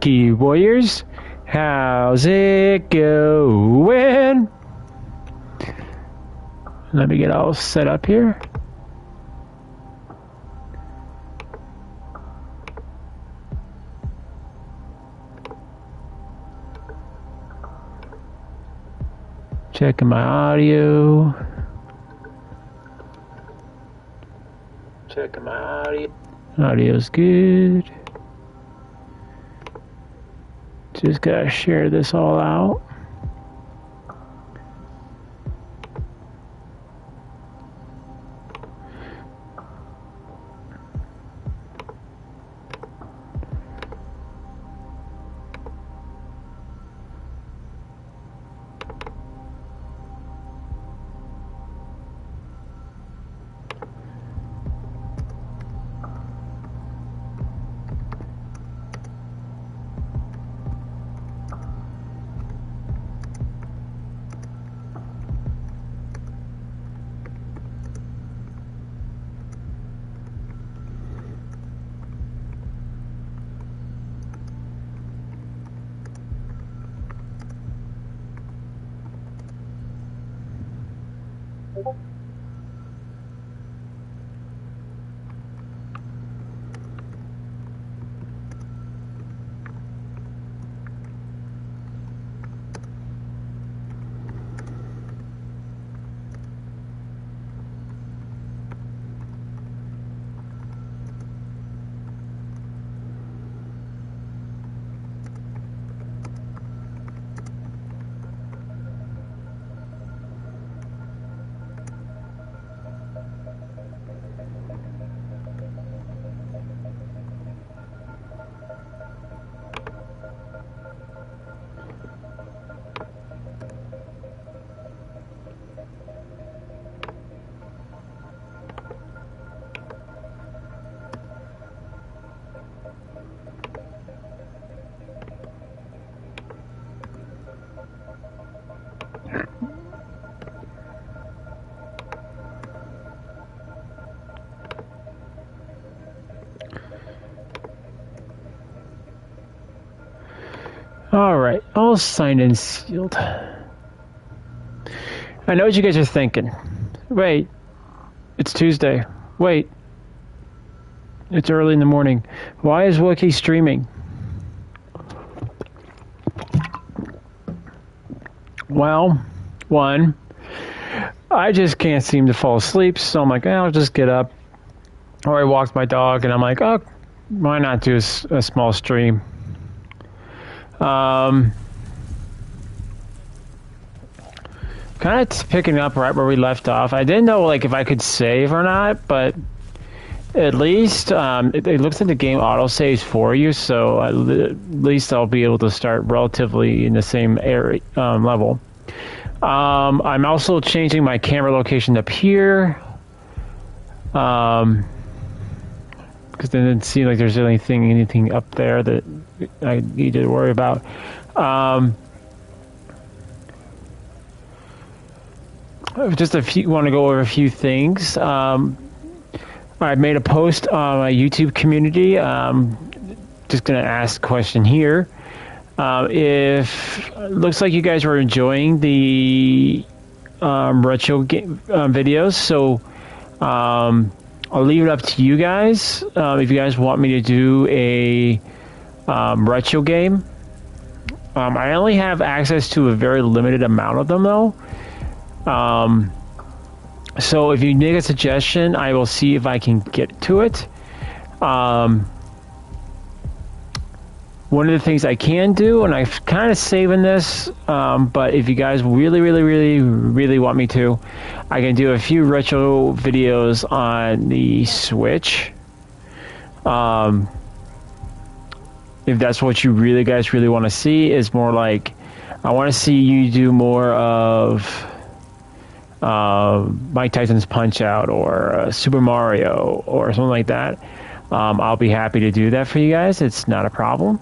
Wookiee warriors, how's it going? Let me get all set up here. Checking my audio. Checking my audio. Audio's good. Just gotta share this all out. Alright, all signed and sealed. I know what you guys are thinking. Wait, it's Tuesday. Wait, it's early in the morning. Why is Wookiee streaming? Well, one, I just can't seem to fall asleep, so I'm like, I'll just get up. Or I walked my dog, and I'm like, oh, why not do a small stream? Kind of picking up right where we left off. I didn't know like if I could save or not, but at least it looks like the game auto saves for you, so at least I'll be able to start relatively in the same area level. I'm also changing my camera location up here, because it didn't seem like there's anything up there that I need to worry about. Just want to go over a few things. I made a post on my YouTube community. Just going to ask a question here. If it looks like you guys were enjoying the retro game videos, so I'll leave it up to you guys. If you guys want me to do a retro game, I only have access to a very limited amount of them though. So if you make a suggestion, I will see if I can get to it. One of the things I can do, and I'm kind of saving this, but if you guys really want me to, I can do a few retro videos on the Switch. If that's what you guys really want to see, is more like, I want to see you do more of Mike Tyson's Punch-Out or Super Mario or something like that. I'll be happy to do that for you guys. It's not a problem.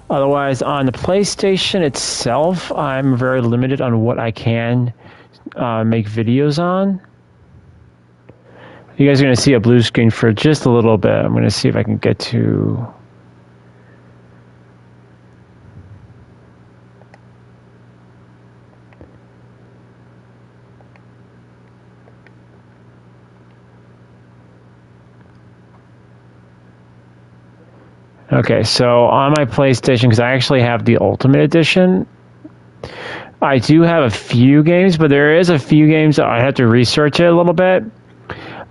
Otherwise, on the PlayStation itself, I'm very limited on what I can make videos on. You guys are going to see a blue screen for just a little bit. I'm going to see if I can get to... Okay, so on my PlayStation, because I actually have the Ultimate Edition, I do have a few games, but there is a few games that I have to research it a little bit,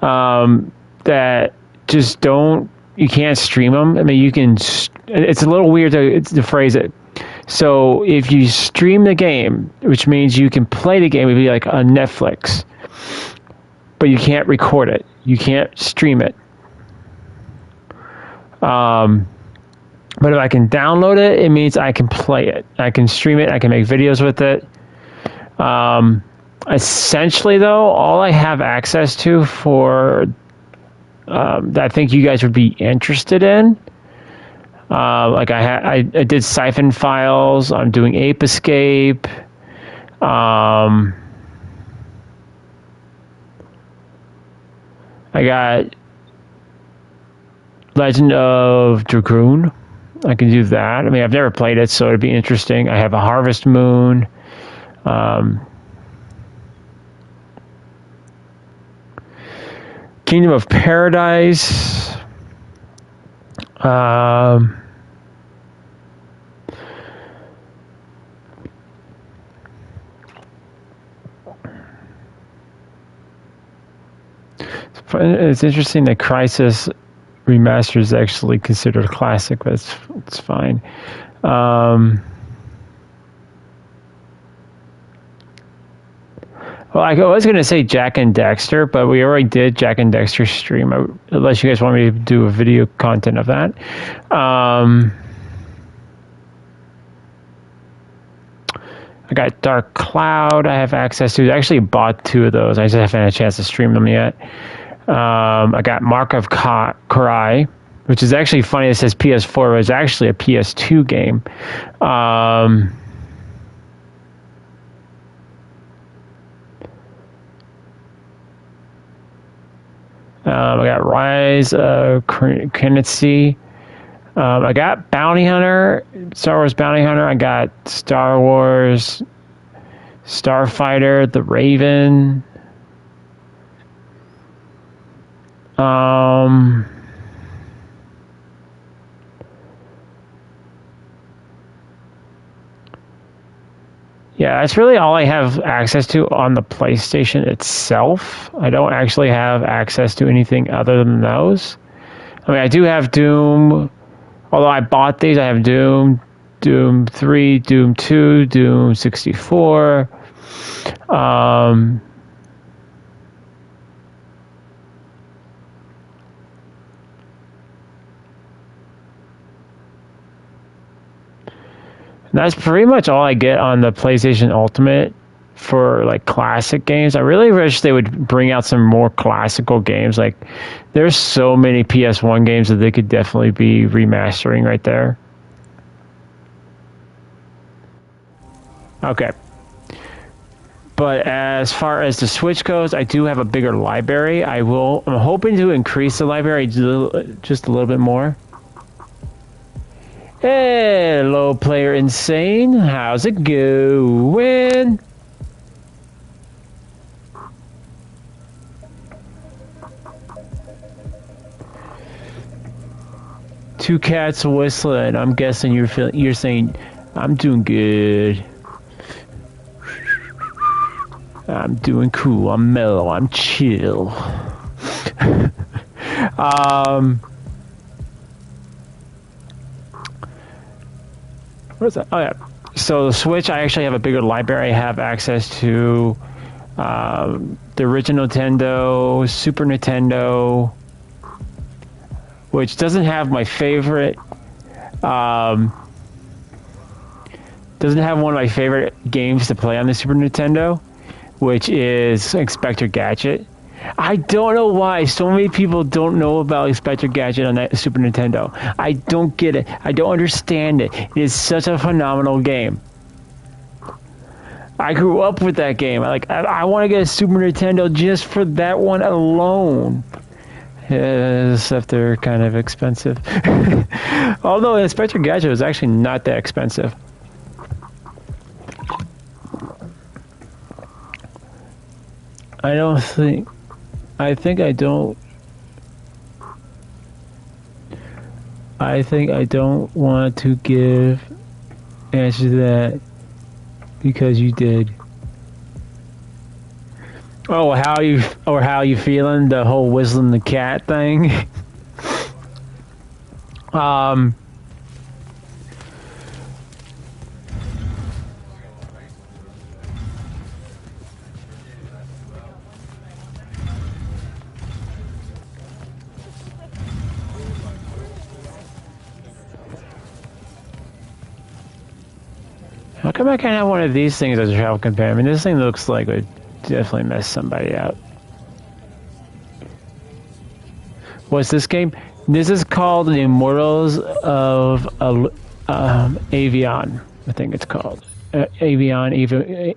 that just don't, you can't stream them. I mean, you can, it's a little weird to phrase it. So if you stream the game, which means you can play the game, it'd be like on Netflix, but you can't record it. You can't stream it. But if I can download it, it means I can play it. I can stream it. I can make videos with it. Essentially, though, all I have access to for that I think you guys would be interested in, like I did Siphon Files. I'm doing Ape Escape. I got Legend of Dragoon. I can do that. I mean, I've never played it, so it'd be interesting. I have a Harvest Moon. Kingdom of Paradise. It's interesting that Crysis Remastered is actually considered a classic, but it's fine. Well, I was going to say Jack and Dexter, but we already did Jack and Dexter stream, unless you guys want me to do a video content of that. I got Dark Cloud I have access to. I actually bought 2 of those. I just haven't had a chance to stream them yet. I got Mark of Karai, which is actually funny. It says PS4, but it's actually a PS2 game. I got Rise of Kennedy. I got Bounty Hunter, Star Wars Bounty Hunter. I got Star Wars Starfighter, The Raven. Yeah, that's really all I have access to on the PlayStation itself. I don't actually have access to anything other than those. I mean, I do have Doom. Although I bought these, I have Doom, Doom 3, Doom 2, Doom 64. That's pretty much all I get on the PlayStation Ultimate for like classic games. I really wish they would bring out some more classical games. Like there's so many PS1 games that they could definitely be remastering right there. Okay. But as far as the Switch goes, I do have a bigger library. I'm hoping to increase the library just a little bit more. Hello, Player Insane. How's it going? Two cats whistling. I'm guessing you're saying I'm doing good. I'm doing cool. I'm mellow. I'm chill. What is that? Oh yeah. So the Switch, I actually have a bigger library. I have access to the original Nintendo, Super Nintendo, which doesn't have my favorite. Doesn't have one of my favorite games to play on the Super Nintendo, which is Inspector Gadget. I don't know why so many people don't know about Inspector Gadget on that Super Nintendo. I don't get it. I don't understand it. It is such a phenomenal game. I grew up with that game. I want to get a Super Nintendo just for that one alone. Except they're kind of expensive. Although Inspector Gadget was actually not that expensive. I don't think... I think I don't want to give answer to that because you did. Oh, how you feeling? The whole whistling the cat thing. How come I can't have one of these things as a travel companion? I mean, this thing looks like it would definitely mess somebody out. What's this game? This is called the Immortals of Aveum. I think it's called Aveum.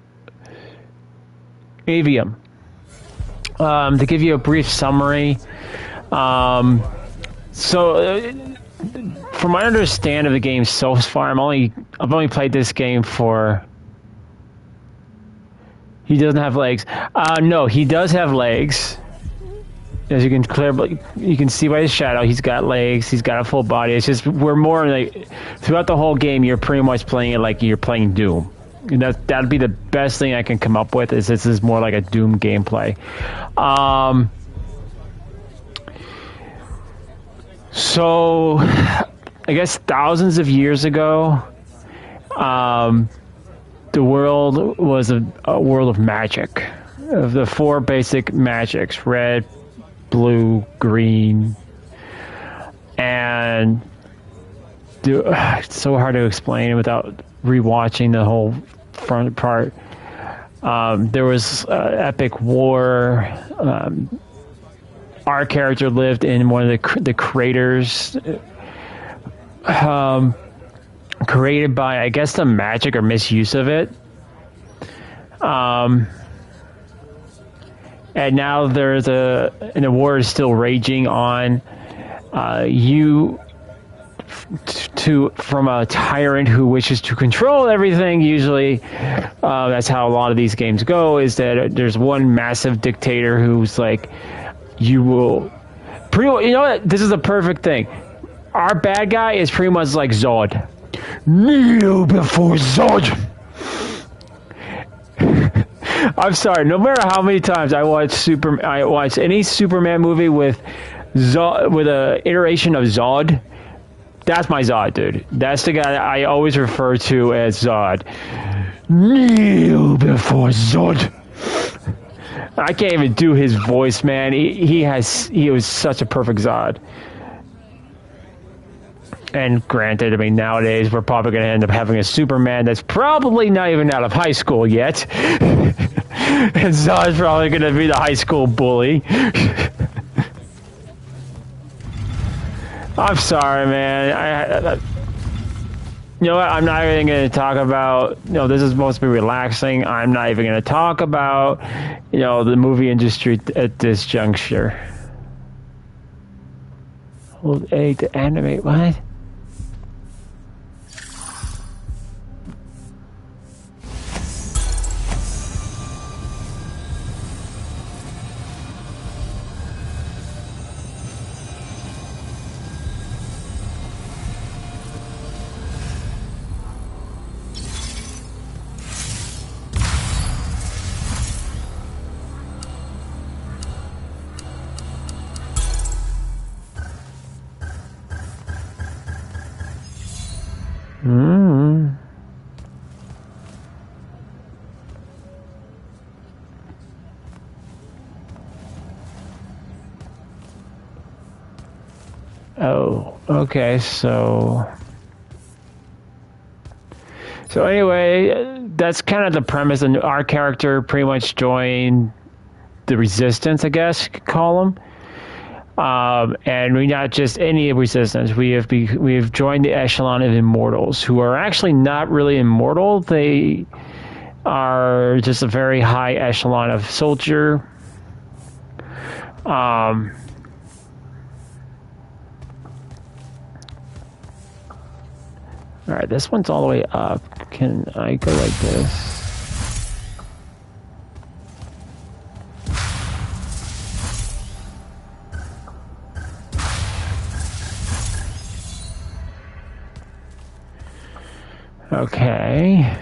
To give you a brief summary, from my understanding of the game so far, I've only played this game for. He doesn't have legs. No, he does have legs. As you can see by his shadow, he's got legs. He's got a full body. It's just we're more like throughout the whole game, you're pretty much playing it like you're playing Doom. And that'd be the best thing I can come up with. Is this is more like a Doom gameplay. So, I guess thousands of years ago, the world was a world of magic, of the four basic magics: red, blue, green, and it's so hard to explain without rewatching the whole front part. There was epic war. Our character lived in one of the craters created by, I guess, the magic or misuse of it. And now there's and the war is still raging on. From a tyrant who wishes to control everything. Usually, that's how a lot of these games go. Is that there's one massive dictator who's like, you know what? This is the perfect thing. Our bad guy is pretty much like Zod. Kneel before Zod. I'm sorry. No matter how many times I watch any Superman movie with Zod, with a iteration of Zod, that's my Zod, dude. That's the guy I always refer to as Zod. Kneel before Zod. I can't even do his voice, man. He was such a perfect Zod. And granted, I mean, nowadays we're probably going to end up having a Superman that's probably not even out of high school yet. And Zod's probably going to be the high school bully. I'm sorry, man. You know what? I'm not even going to talk about, this is supposed to be relaxing. I'm not even going to talk about, the movie industry at this juncture. Hold A to animate, what? Oh, okay, so anyway, that's kind of the premise, and our character pretty much joined the resistance, I guess you could call them. And we're not just any resistance. We have joined the echelon of immortals, who are actually not really immortal. They are just a very high echelon of soldier. All right, this one's all the way up. Can I go like this? Okay.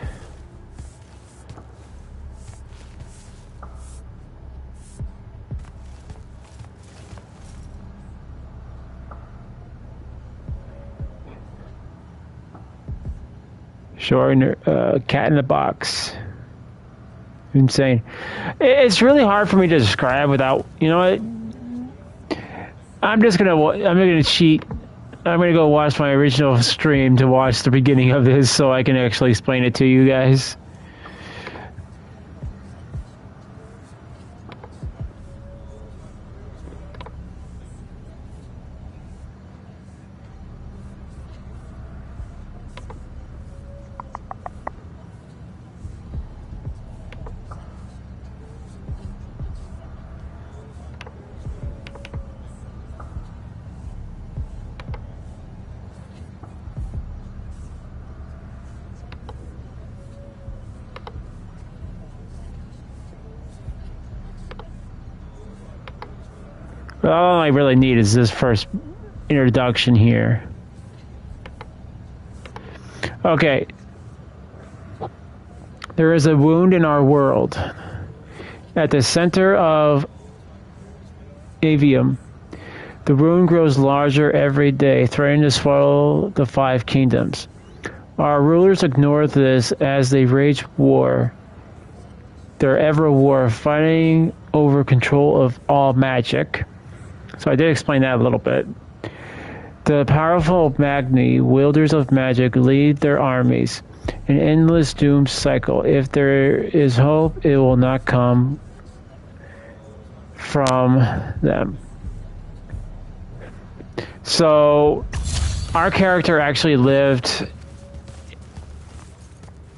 Sure, cat in the box. Insane. It's really hard for me to describe without, you know what? I'm gonna cheat. I'm gonna go watch my original stream to watch the beginning of this so I can actually explain it to you guys. But all I really need is this first introduction here. Okay. There is a wound in our world. At the center of Aveum, the wound grows larger every day, threatening to swallow the 5 kingdoms. Our rulers ignore this as they wage war. Their ever war, fighting over control of all magic. So I did explain that a little bit. The powerful Magni, wielders of magic, lead their armies. An endless doom cycle. If there is hope, it will not come from them. So, our character actually lived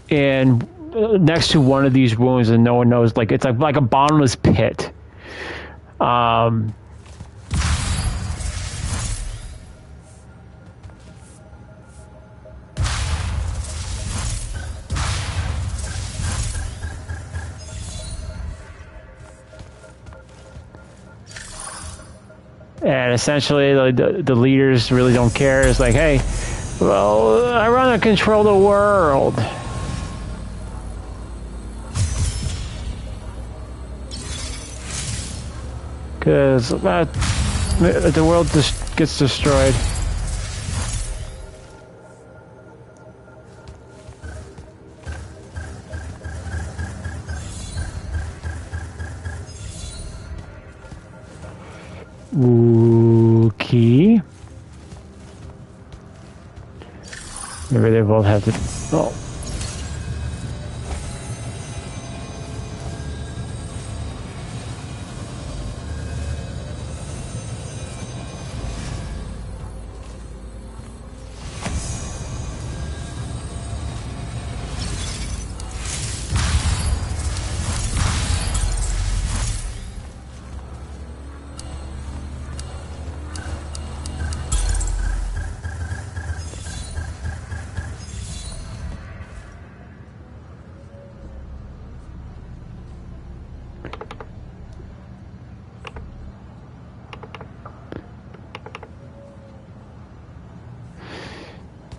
in next to one of these wounds, and no one knows. Like it's like a bottomless pit. And essentially, the leaders really don't care. It's like, hey, well, I want to control the world. Because the world just gets destroyed. Wookiee. Maybe they both have to. Oh.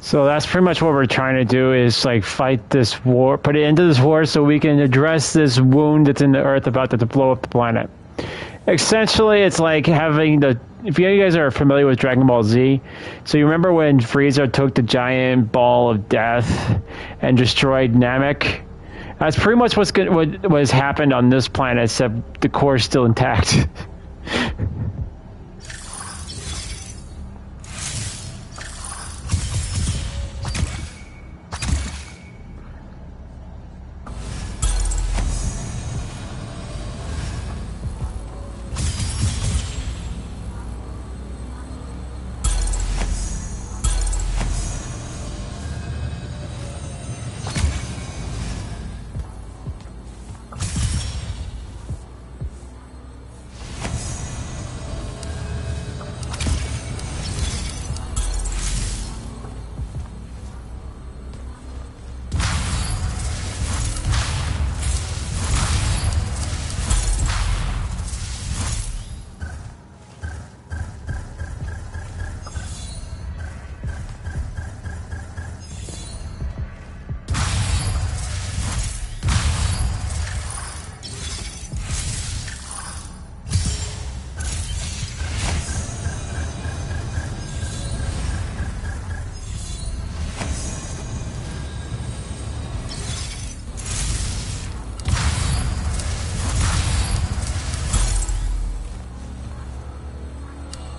So that's pretty much what we're trying to do is like fight this war, put it into this war so we can address this wound that's in the earth about to blow up the planet. Essentially, it's like having the, if you guys are familiar with Dragon Ball Z, so you remember when Frieza took the giant ball of death and destroyed Namek? That's pretty much what has happened on this planet, except the core is still intact.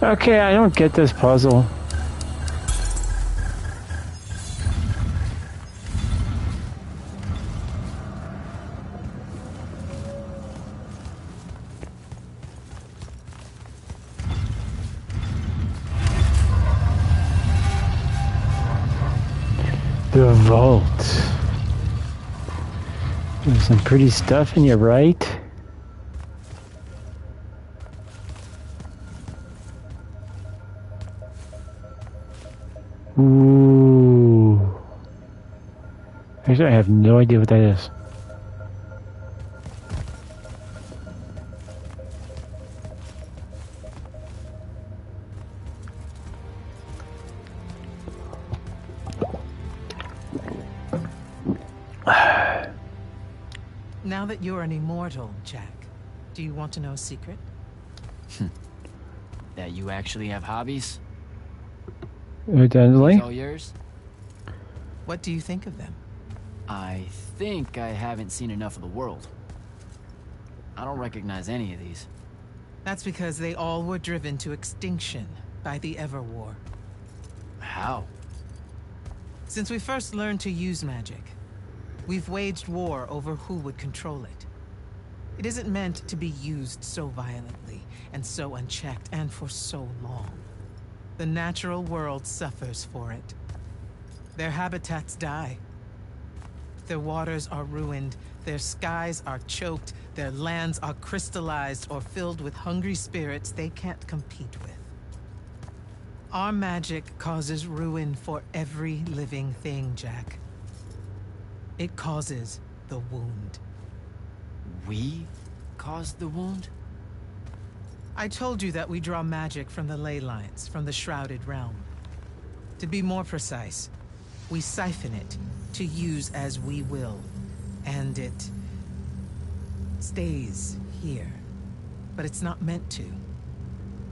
Okay, I don't get this puzzle. The vault. There's some pretty stuff in your right. Ooh. Actually, I have no idea what that is. Now that you're an immortal, Jack, do you want to know a secret? That you actually have hobbies? Evidently. These all yours? What do you think of them? I think I haven't seen enough of the world. I don't recognize any of these. That's because they all were driven to extinction by the Everwar. How? Since we first learned to use magic, we've waged war over who would control it. It isn't meant to be used so violently and so unchecked and for so long. The natural world suffers for it. Their habitats die. Their waters are ruined, their skies are choked, their lands are crystallized or filled with hungry spirits they can't compete with. Our magic causes ruin for every living thing, Jack. It causes the wound. We caused the wound? I told you that we draw magic from the ley lines, from the Shrouded Realm. To be more precise, we siphon it to use as we will, and it stays here. But it's not meant to.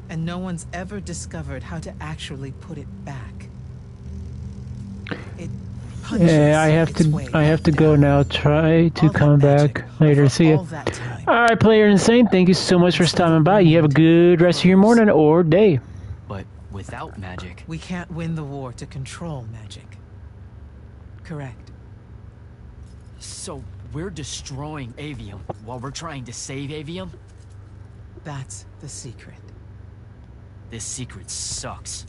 And no one's ever discovered how to actually put it back. It punches Yeah, I have its to. way I have to go down. now. Try to All that come magic back later. over See you. all that time. All right, Player Insane. Thank you so much for stopping by. You have a good rest of your morning or day. But without magic. We can't win the war to control magic. Correct. So we're destroying Avium while we're trying to save Avium? That's the secret. This secret sucks.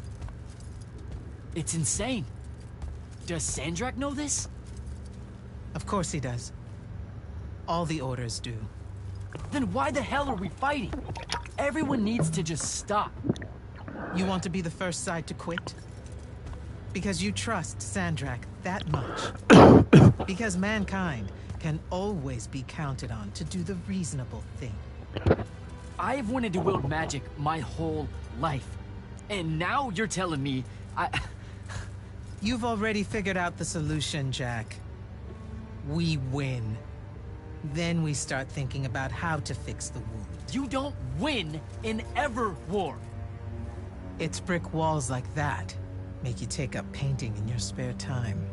It's insane. Does Sandrak know this? Of course he does. All the orders do. Then why the hell are we fighting? Everyone needs to just stop. You want to be the first side to quit? Because you trust Sandrak that much. Because mankind can always be counted on to do the reasonable thing. I've wanted to wield magic my whole life. And now you're telling me You've already figured out the solution, Jack. We win. Then we start thinking about how to fix the wound. You don't win in ever war. It's brick walls like that make you take up painting in your spare time.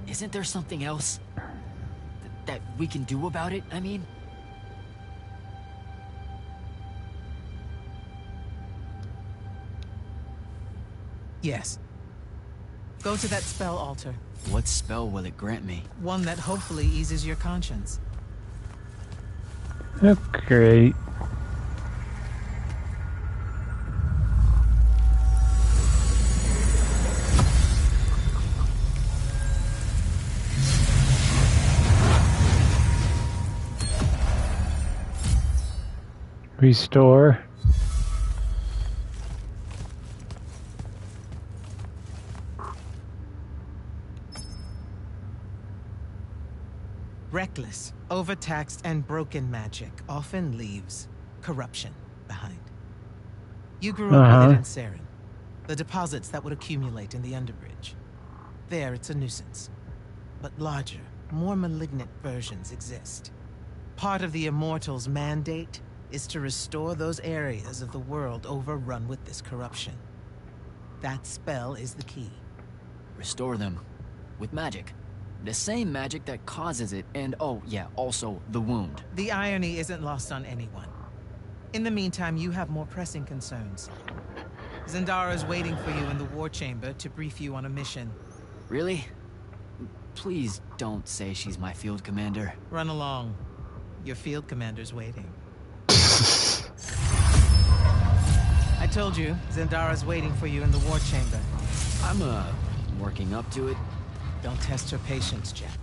Isn't there something else that we can do about it? I mean, Yes. Go to that spell altar. what spell will it grant me? One that hopefully eases your conscience. Oh, great. Restore. Reckless, overtaxed, and broken magic often leaves corruption behind. You grew up with it in Saren, the deposits that would accumulate in the Underbridge. There, it's a nuisance. But larger, more malignant versions exist. Part of the Immortals' mandate is to restore those areas of the world overrun with this corruption. That spell is the key. Restore them with magic. The same magic that causes it, and oh yeah, also the wound. The irony isn't lost on anyone. In the meantime, you have more pressing concerns. Zendara is waiting for you in the war chamber to brief you on a mission. Really? Please don't say she's my field commander. Run along. Your field commander's waiting. I told you, Zendara's waiting for you in the war chamber. I'm, working up to it. Don't test her patience, Jack.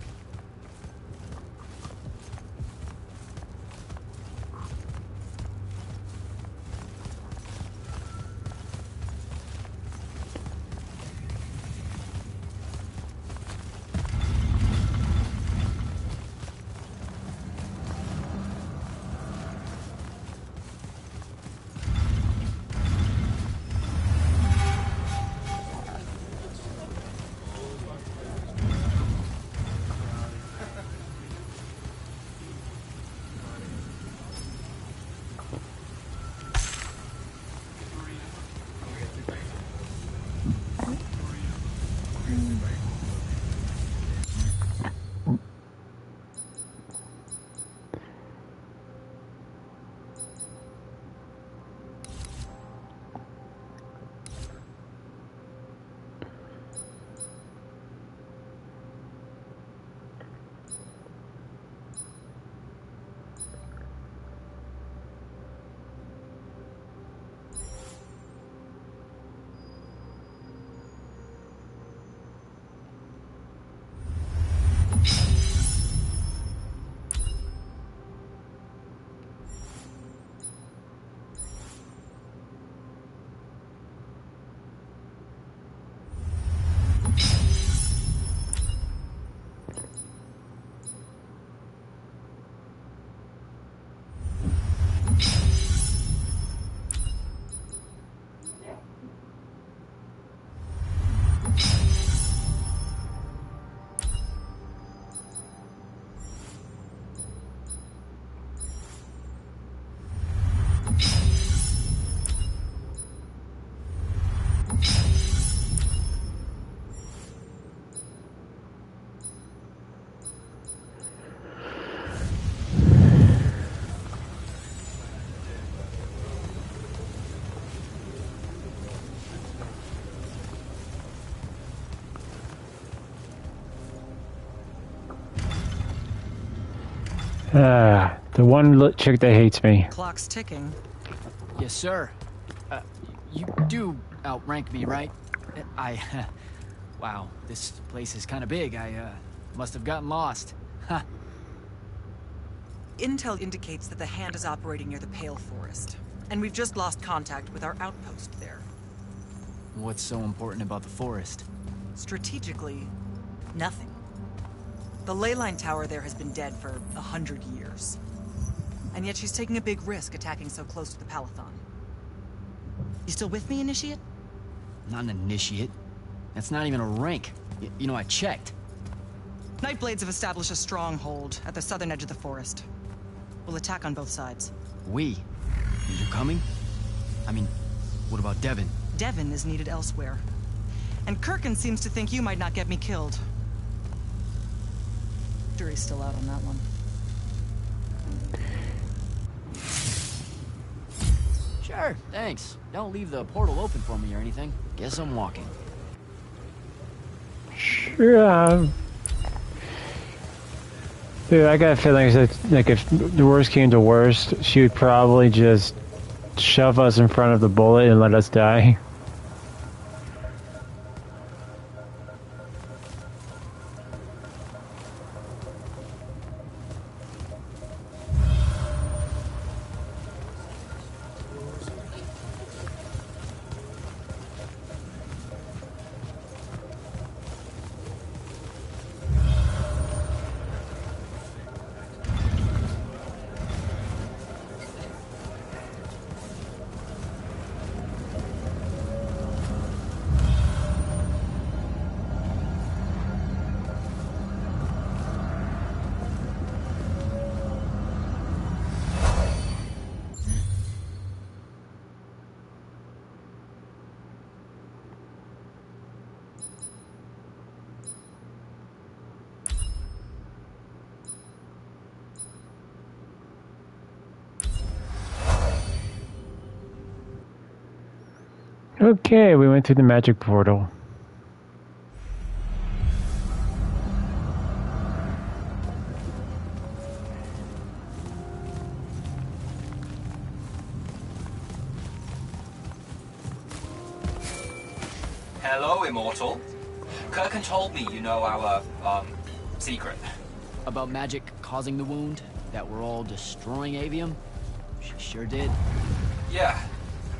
The one chick that hates me. Clock's ticking. Yes, sir. You do outrank me, right? Wow, this place is kind of big. I must have gotten lost. Ha. Intel indicates that the Hand is operating near the Pale Forest, and we've just lost contact with our outpost there. What's so important about the forest? Strategically, nothing. The ley line tower there has been dead for 100 years. And yet she's taking a big risk attacking so close to the Palathon. You still with me, Initiate? Not an initiate. That's not even a rank. You know, I checked. Nightblades have established a stronghold at the southern edge of the forest. We'll attack on both sides. We? You're coming? I mean, what about Devin? Devin is needed elsewhere. And Kirkin seems to think you might not get me killed. Jury's still out on that one. Sure, thanks. Don't leave the portal open for me or anything. Guess I'm walking. Sure. Dude, I got a feeling that, like, if the worst came to worst, she would probably just shove us in front of the bullet and let us die. Okay, we went through the magic portal. Hello, Immortal. Kirkin told me you know our, secret. About magic causing the wound? That we're all destroying Avium? She sure did. Yeah,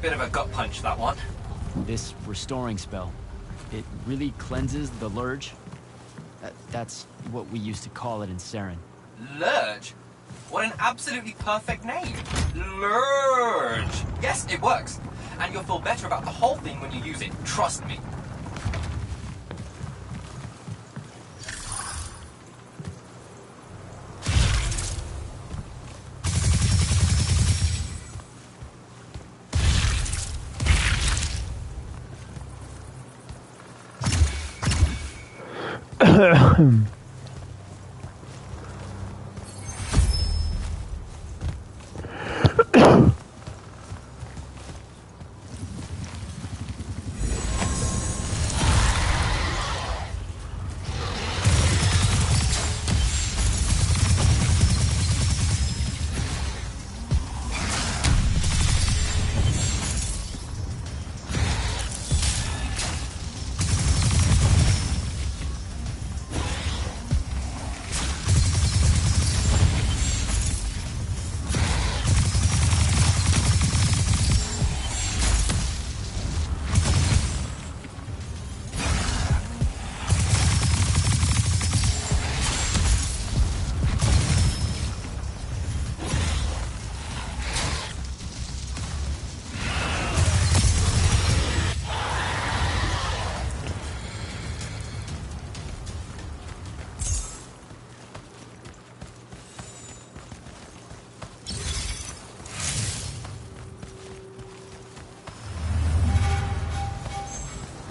bit of a gut punch, that one. This restoring spell, it really cleanses the Lurge? That's what we used to call it in Saren. Lurge? What an absolutely perfect name. Lurge. Yes, it works. And you'll feel better about the whole thing when you use it. Trust me.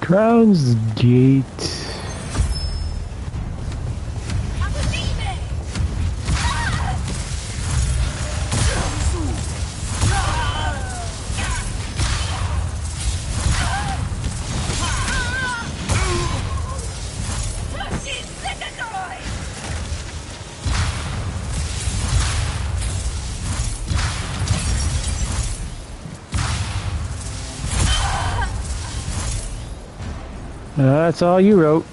Crown's Gate. That's all you wrote.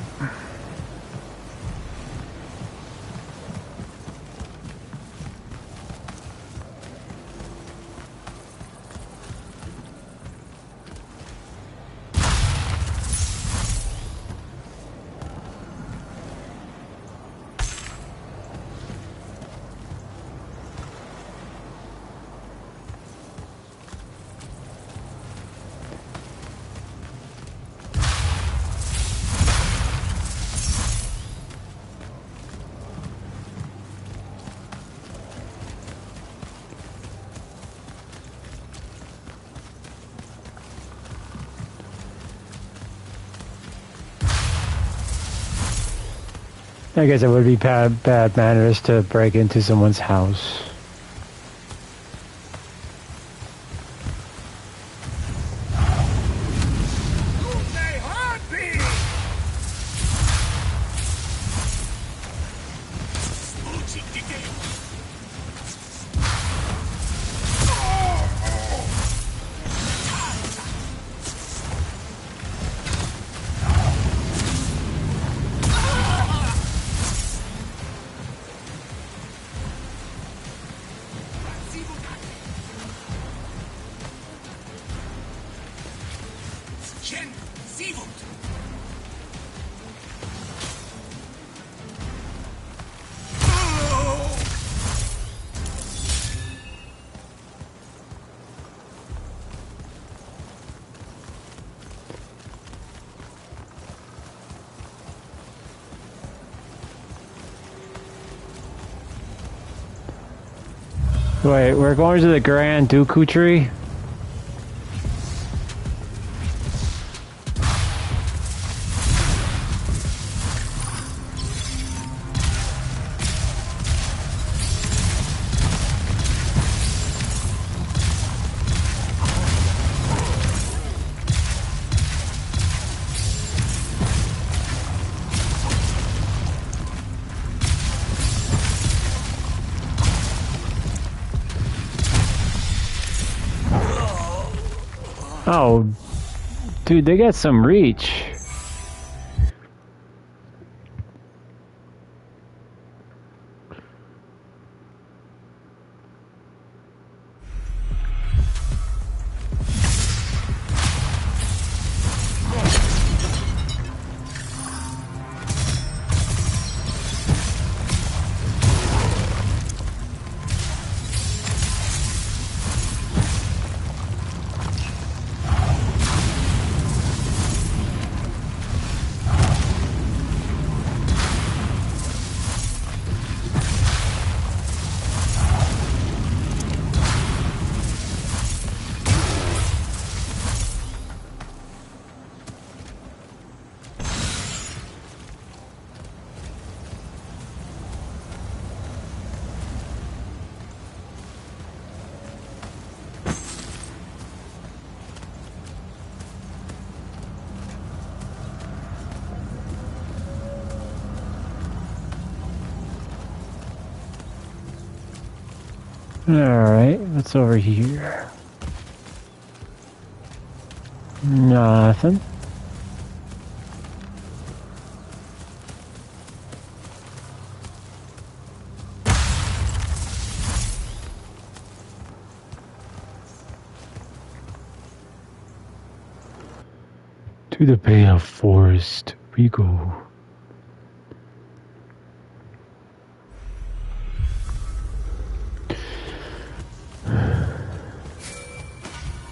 I guess it would be bad manners to break into someone's house. Wait, we're going to the Grand Dooku tree? Oh, dude, they got some reach. Alright, what's over here? Nothing. To the Bay of Forest we go.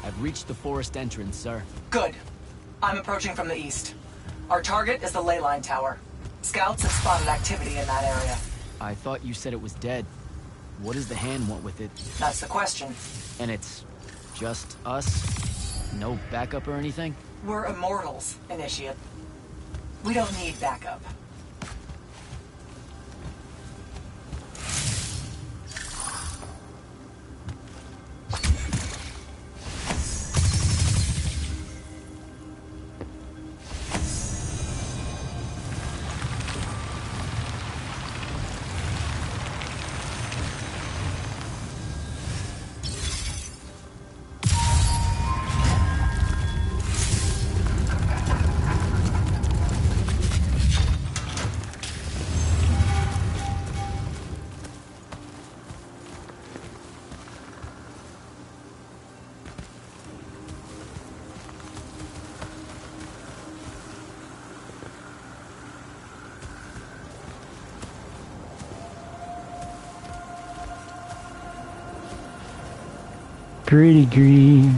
I've reached the forest entrance, sir. Good. I'm approaching from the east. Our target is the ley line tower. Scouts have spotted activity in that area. I thought you said it was dead. What does the hand want with it? That's the question. And it's just us? No backup or anything? We're Immortals, Initiate. We don't need backup. Pretty green.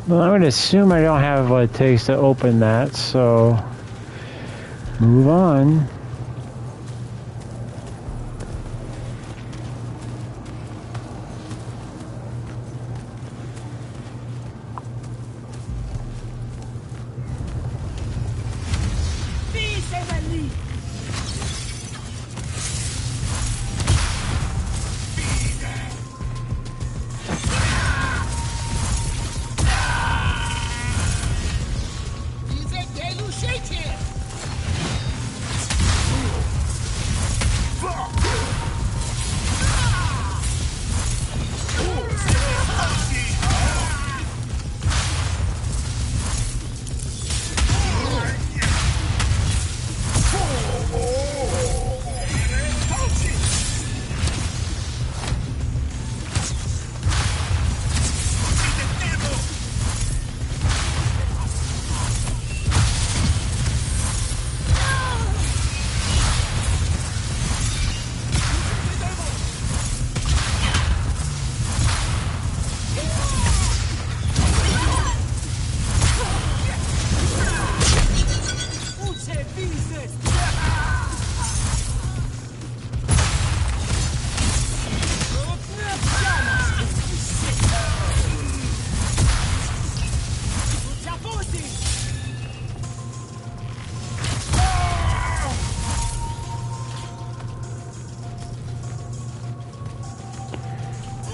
Well, I'm going to assume I don't have what it takes to open that, so move on.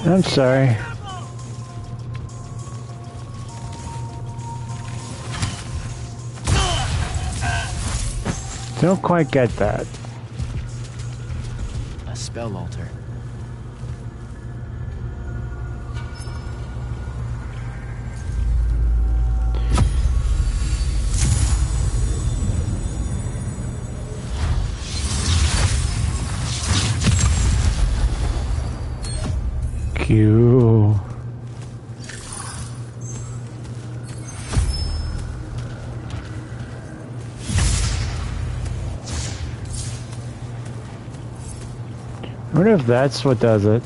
I'm sorry. Don't quite get that. A spell altar. Q. I wonder if that's what does it.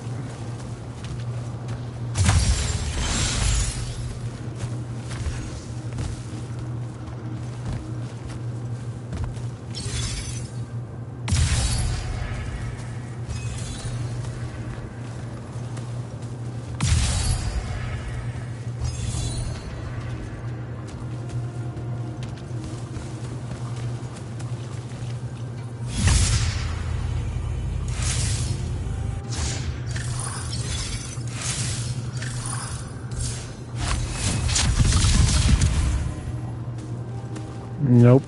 Nope.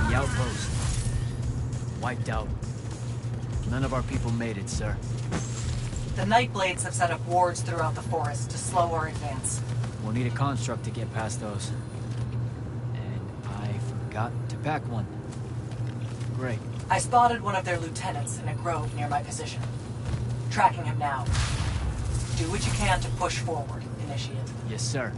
The outpost. Wiped out. None of our people made it, sir. The Nightblades have set up wards throughout the forest to slow our advance. We'll need a construct to get past those. And I forgot to pack one. Great. I spotted one of their lieutenants in a grove near my position. Tracking him now. Do what you can to push forward, Initiate. Yes, sir.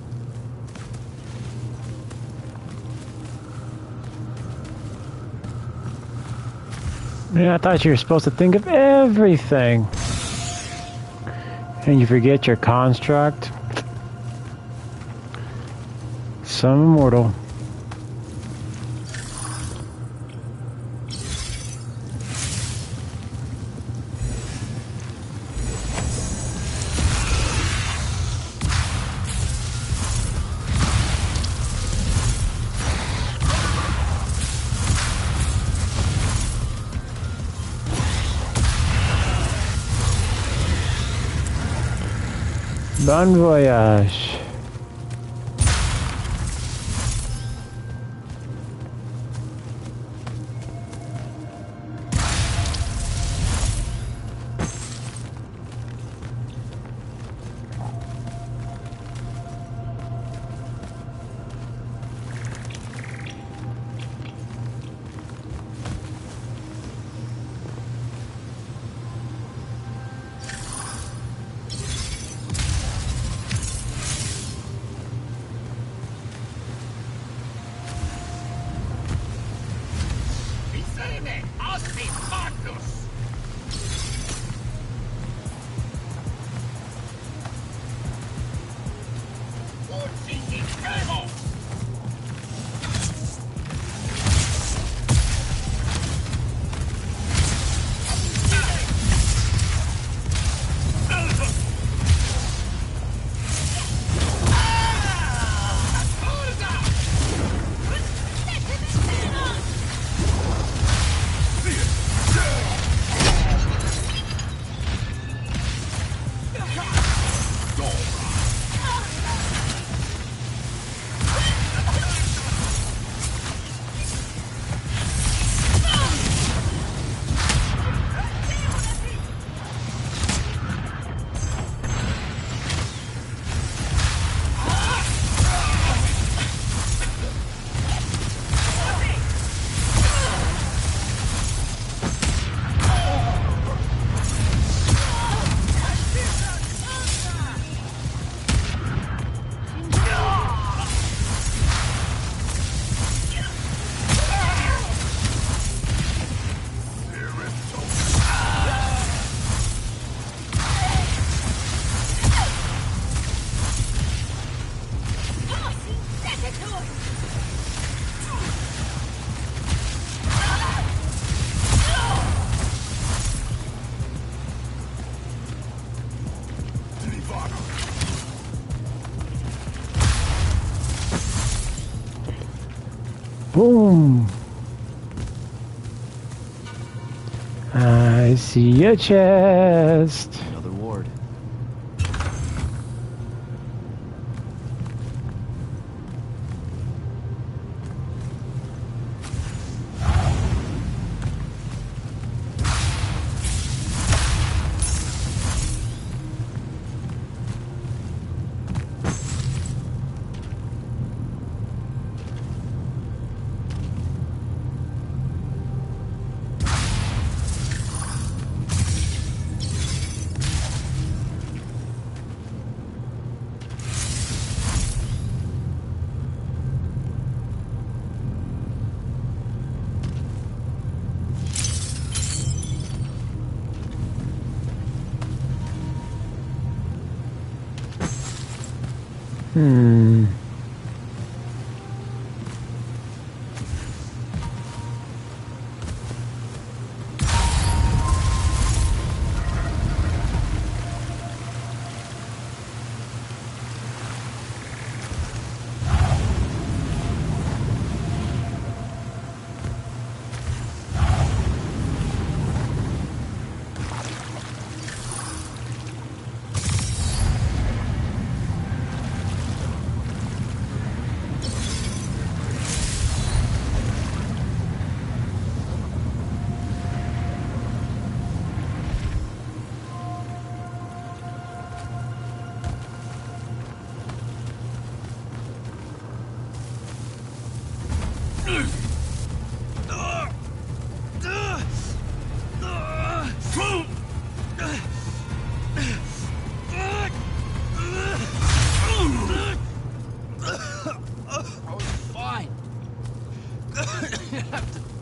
Yeah, I thought you were supposed to think of everything. And you forget your construct. Some immortal. Bon voyage. Boom. I see a chest. Another ward.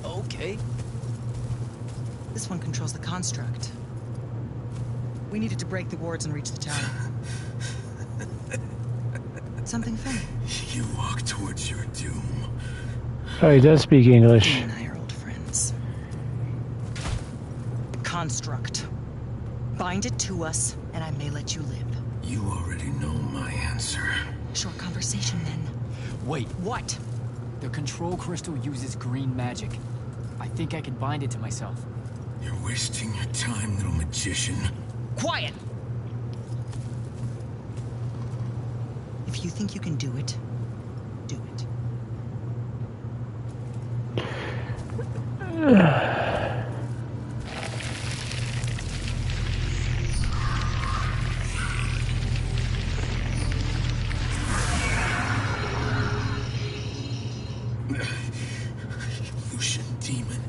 Okay. This one controls the construct. We needed to break the wards and reach the tower. Something funny. You walk towards your doom. Oh, he does speak English. You and I are old friends. Construct. Bind it to us, and I may let you live. You already know my answer. Short conversation, then. Wait, What? the control crystal uses green magic. I think I can bind it to myself. You're wasting your time, little magician. Quiet! If you think you can do it, do it. Lucian demon.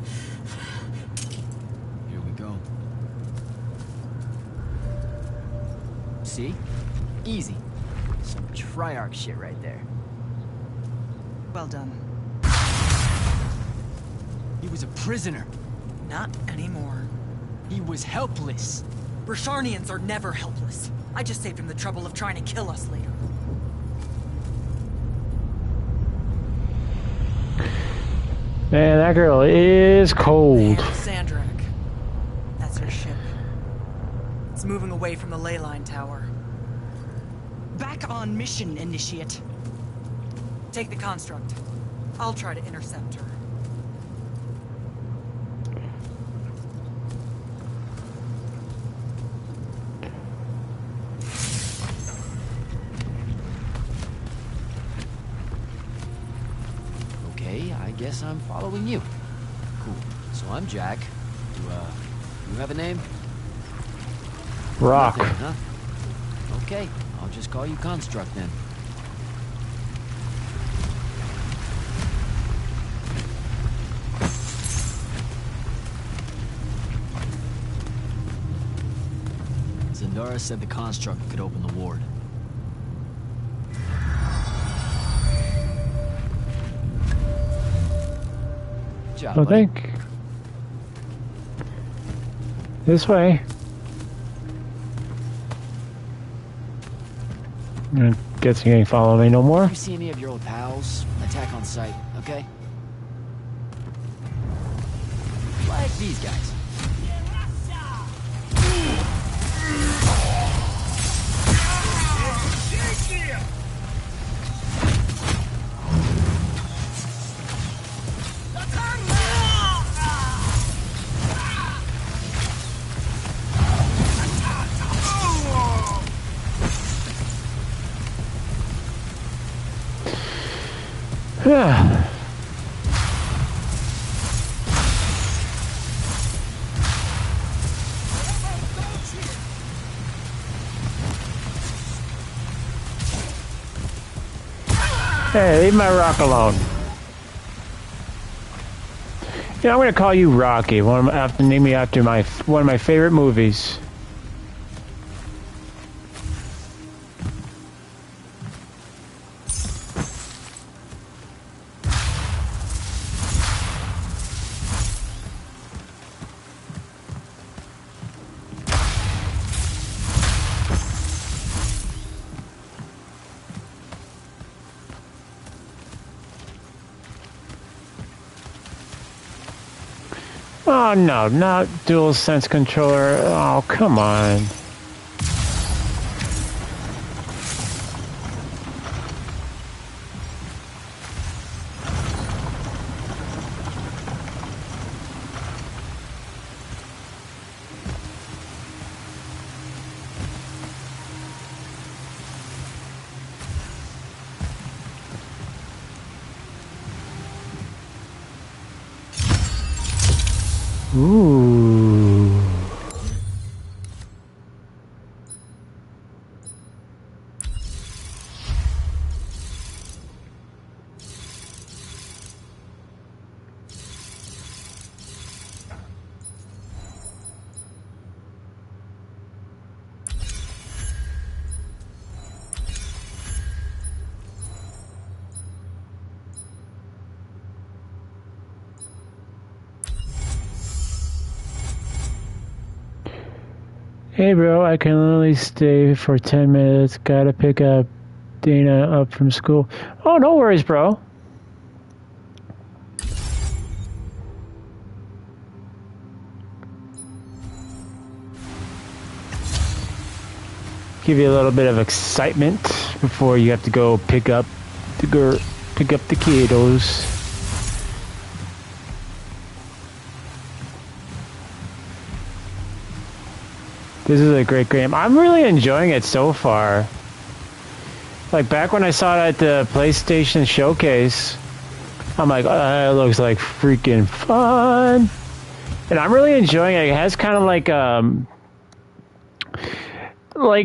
Here we go. See? Easy. Some Triarch shit right there. Well done. He was a prisoner. Not anymore. He was helpless. Rasharnians are never helpless. I just saved him the trouble of trying to kill us later. Man, that girl is cold. Sandrak. That's her ship. It's moving away from the ley line tower. Back on mission, Initiate. Take the construct. I'll try to intercept her. Okay, I guess I'm following you. Cool. So I'm Jack. You have a name? Rock. Nothing, huh? Okay, I'll just call you Construct then. Zendara said the Construct could open the ward. Good job, I buddy. think. This way. I'm gonna Guess you ain't following me no more. If you see any of your old pals, attack on sight, okay? Like these guys. Yeah. Hey, leave my rock alone. Yeah, I'm gonna call you Rocky. Name me after one of my favorite movies. Oh no, not dual sense controller. Oh, come on. Ooh. Hey bro, I can only stay for 10 minutes. Gotta pick up Dana up from school. Oh, no worries, bro. Give you a little bit of excitement before you have to go pick up the kiddos. This is a great game. I'm really enjoying it so far. Like back when I saw it at the PlayStation Showcase, I'm like, oh, it looks like freaking fun. And I'm really enjoying it. It has kind of like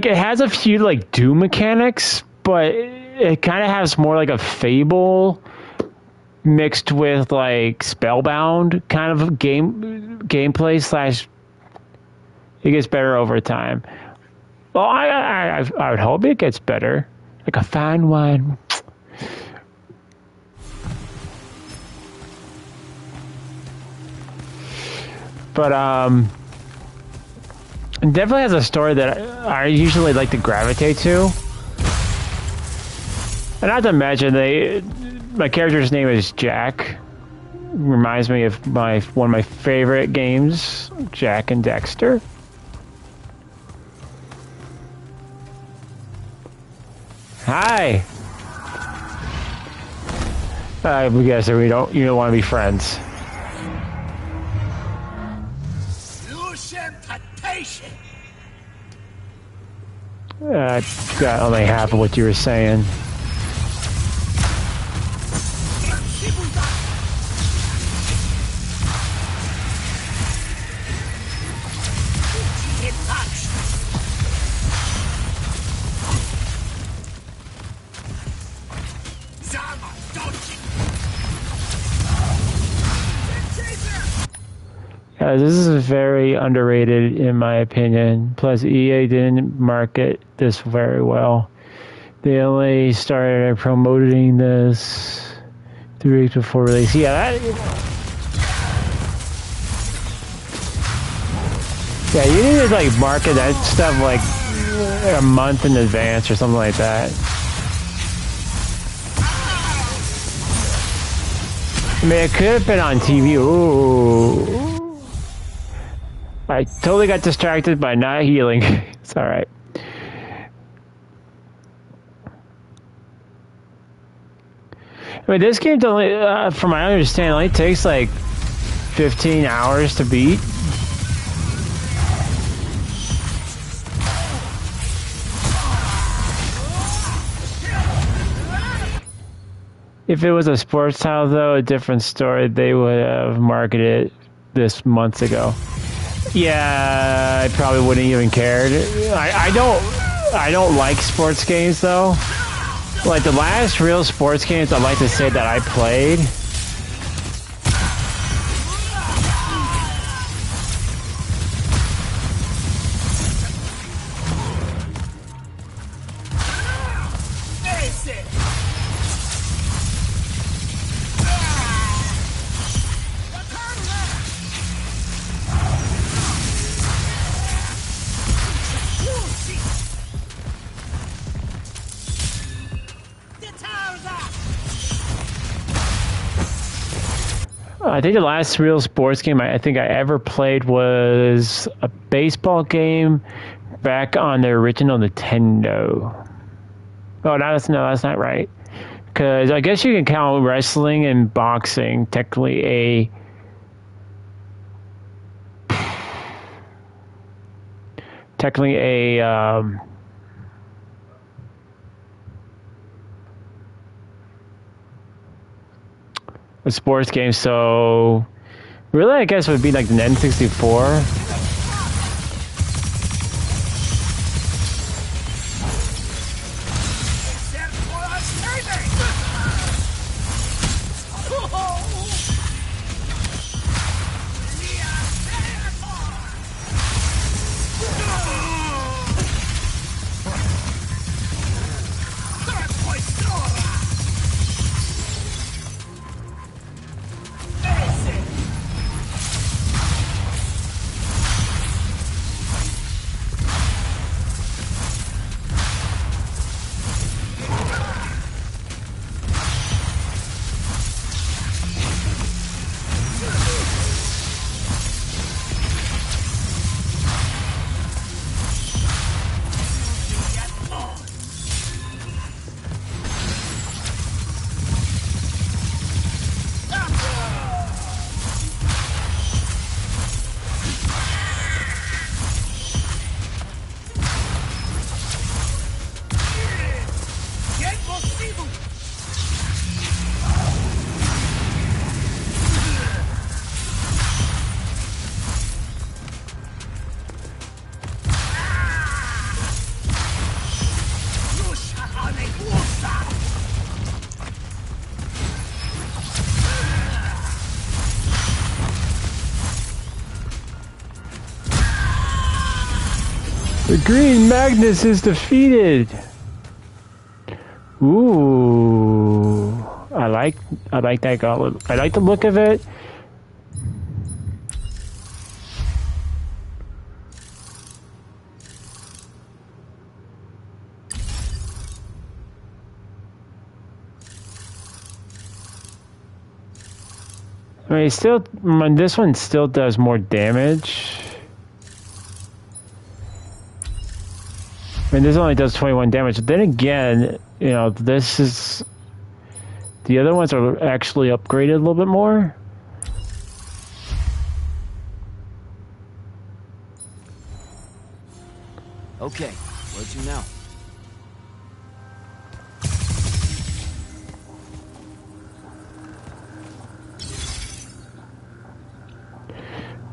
it has a few like Doom mechanics, but it kind of has more like a Fable mixed with like Spellbound kind of gameplay slash. It gets better over time. Well, I would hope it gets better, like a fine wine. But it definitely has a story that I usually like to gravitate to. And not to mention, my character's name is Jack. Reminds me of one of my favorite games, Jack and Dexter. Hi. We guess you don't want to be friends. I got only half of what you were saying. This is very underrated in my opinion. Plus, EA didn't market this very well. They only started promoting this 3 weeks before release. Yeah, you need to like market that stuff like a month in advance or something like that. I mean, it could have been on TV. Ooh. I totally got distracted by not healing. It's alright. I mean, this game, only, from my understanding, only takes like 15 hours to beat. If it was a sports title, though, a different story. They would have marketed it this months ago. Yeah, I probably wouldn't even cared. I don't like sports games though. Like the last real sports games I'd like to say that I played. I think the last real sports game I think I ever played was a baseball game back on the original Nintendo. Oh, that's not right. Because I guess you can count wrestling and boxing technically a sports game. So really, I guess it would be like the N64. The Green Magnus is defeated. Ooh, I like that gauntlet. I like the look of it. I mean, this one still does more damage. I mean, this only does 21 damage. But then again, you know, the other ones are actually upgraded a little bit more. Okay, where to now?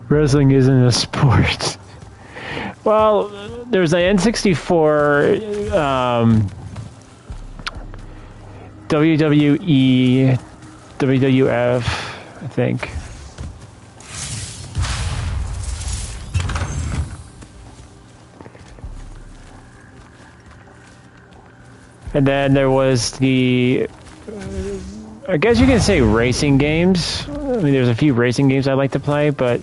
Wrestling isn't a sport. Well, there's an N64 WWE, WWF, I think. And then there was the, I guess you can say racing games. I mean, there's a few racing games I like to play, but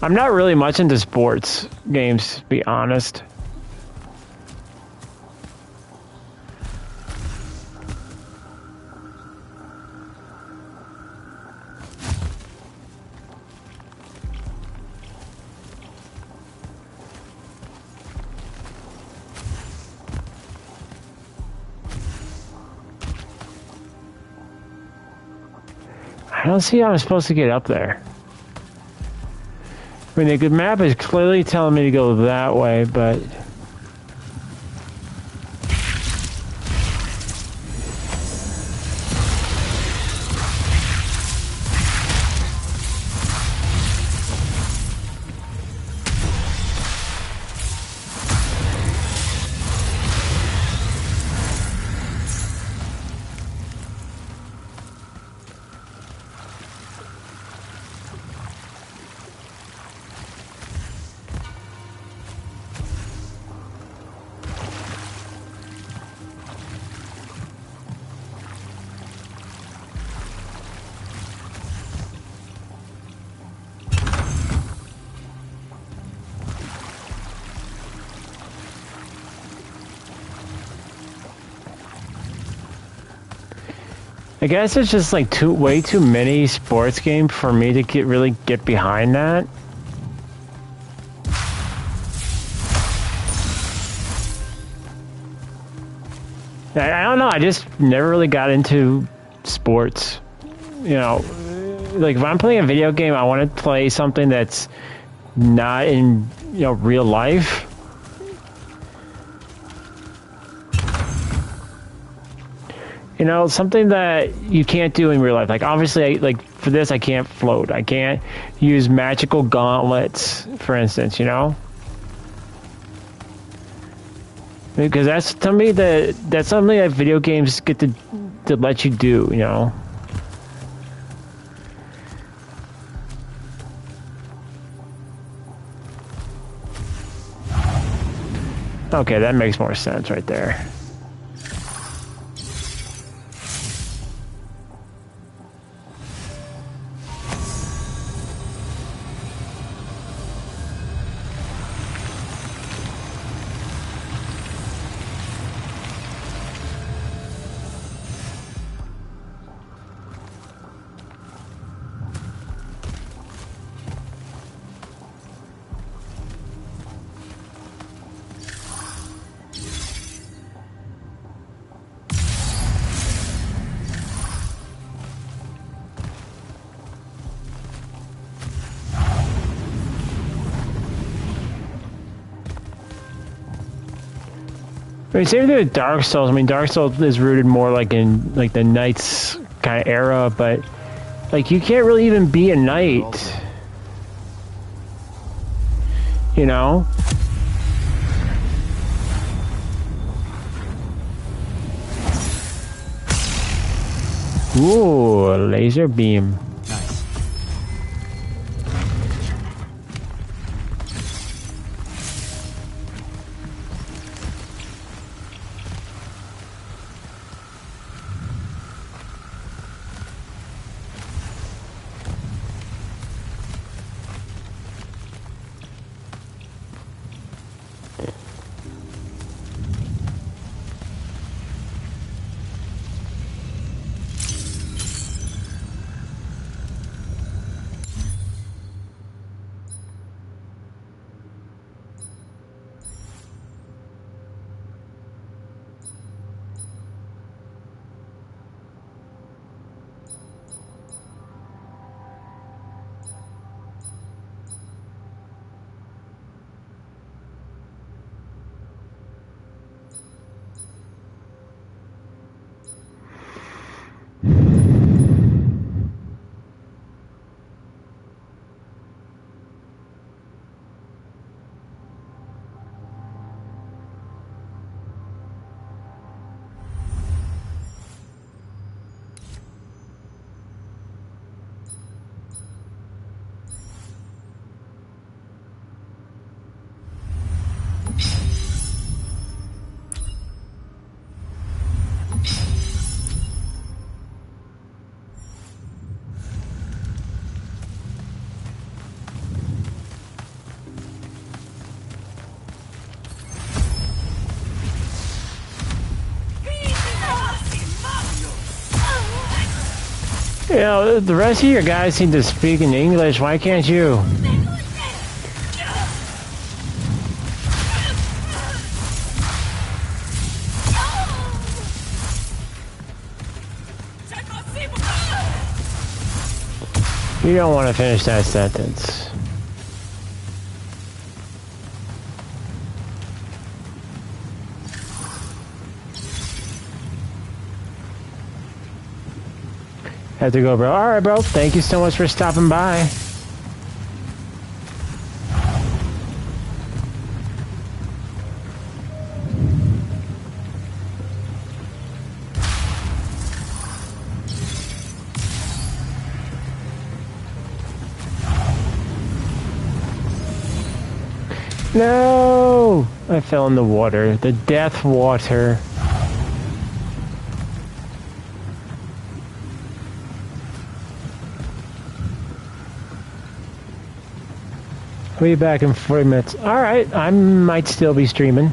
I'm not really much into sports games, to be honest. I don't see how I'm supposed to get up there. I mean, the map is clearly telling me to go that way, but... I guess it's just like way too many sports games for me to really get behind that. I don't know, I just never really got into sports. You know, like if I'm playing a video game, I want to play something that's not in, you know, real life. You know, something that you can't do in real life. Like, obviously, like, for this, I can't float. I can't use magical gauntlets, for instance, you know? Because that's, to me, that's something that video games get to let you do, you know? Okay, that makes more sense right there. I mean, same thing with Dark Souls. I mean, Dark Souls is rooted more like in like the Knights kind of era, but like you can't really even be a knight. You know? Ooh, a laser beam. You know, the rest of your guys seem to speak in English. Why can't you? You don't want to finish that sentence. Have to go, bro. Alright, bro. Thank you so much for stopping by. No! I fell in the water. The death water. I'll be back in 40 minutes. Alright, I might still be streaming.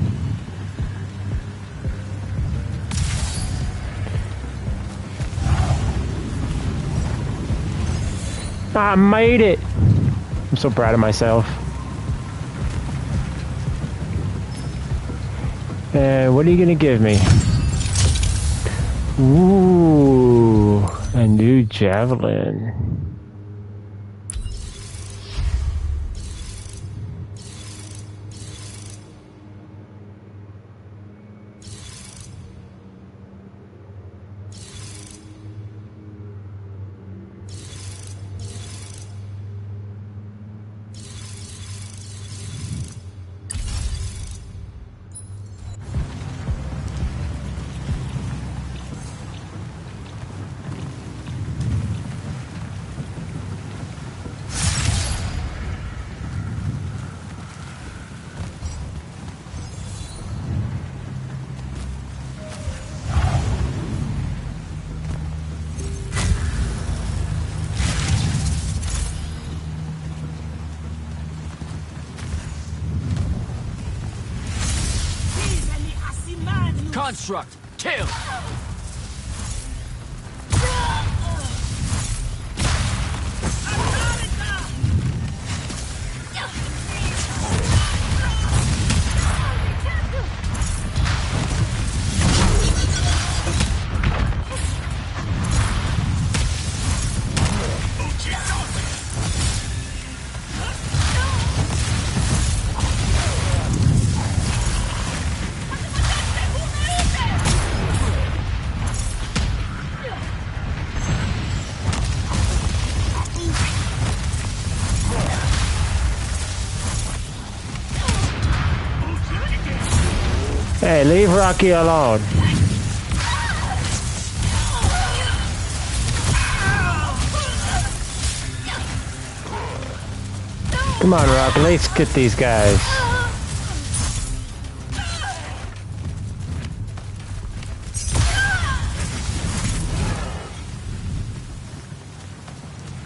I made it! I'm so proud of myself. What are you gonna give me? Ooh, a new javelin. Construct! Kill! Hey, leave Rocky alone. Come on, Rocky, let's get these guys.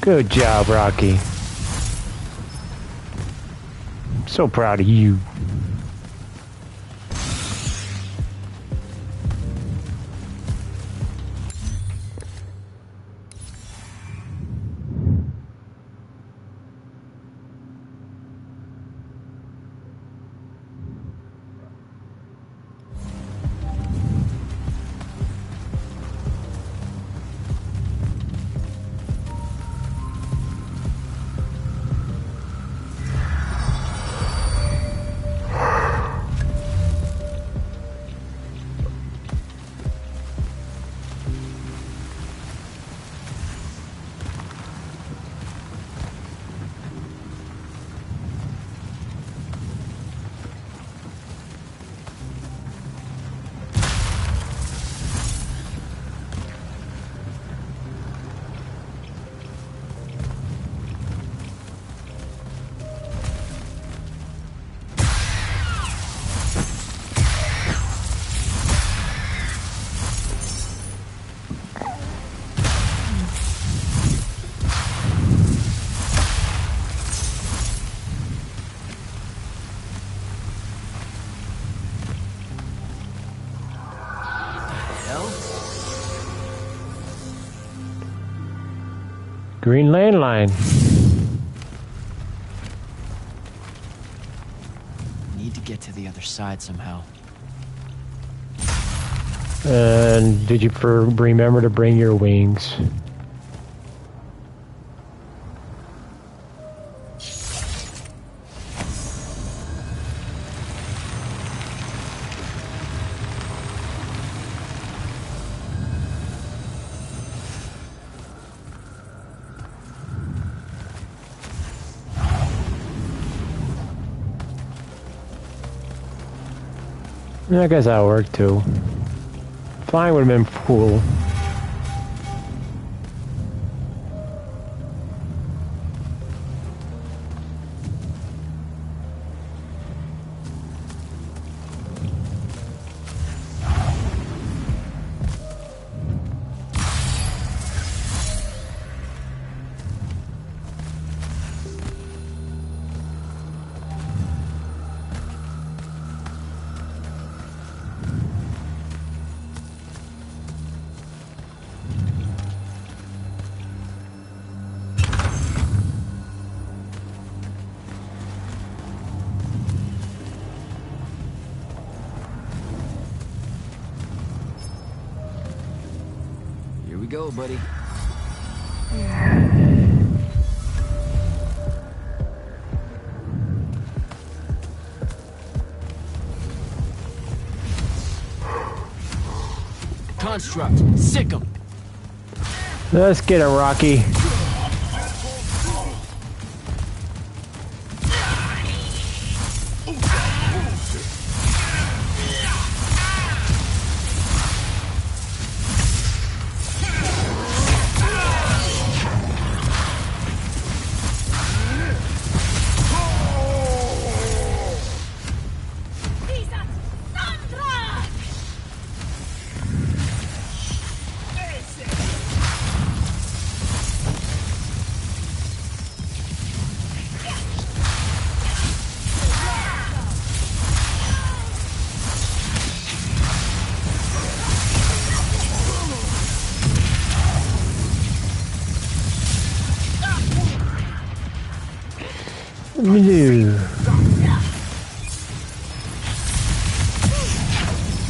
Good job, Rocky. I'm so proud of you. Green lane line. Need to get to the other side somehow. And did you remember to bring your wings? I guess that'll work too. Flying would have been cool. Here we go, buddy. Construct, sick 'em. Let's get him, Rocky.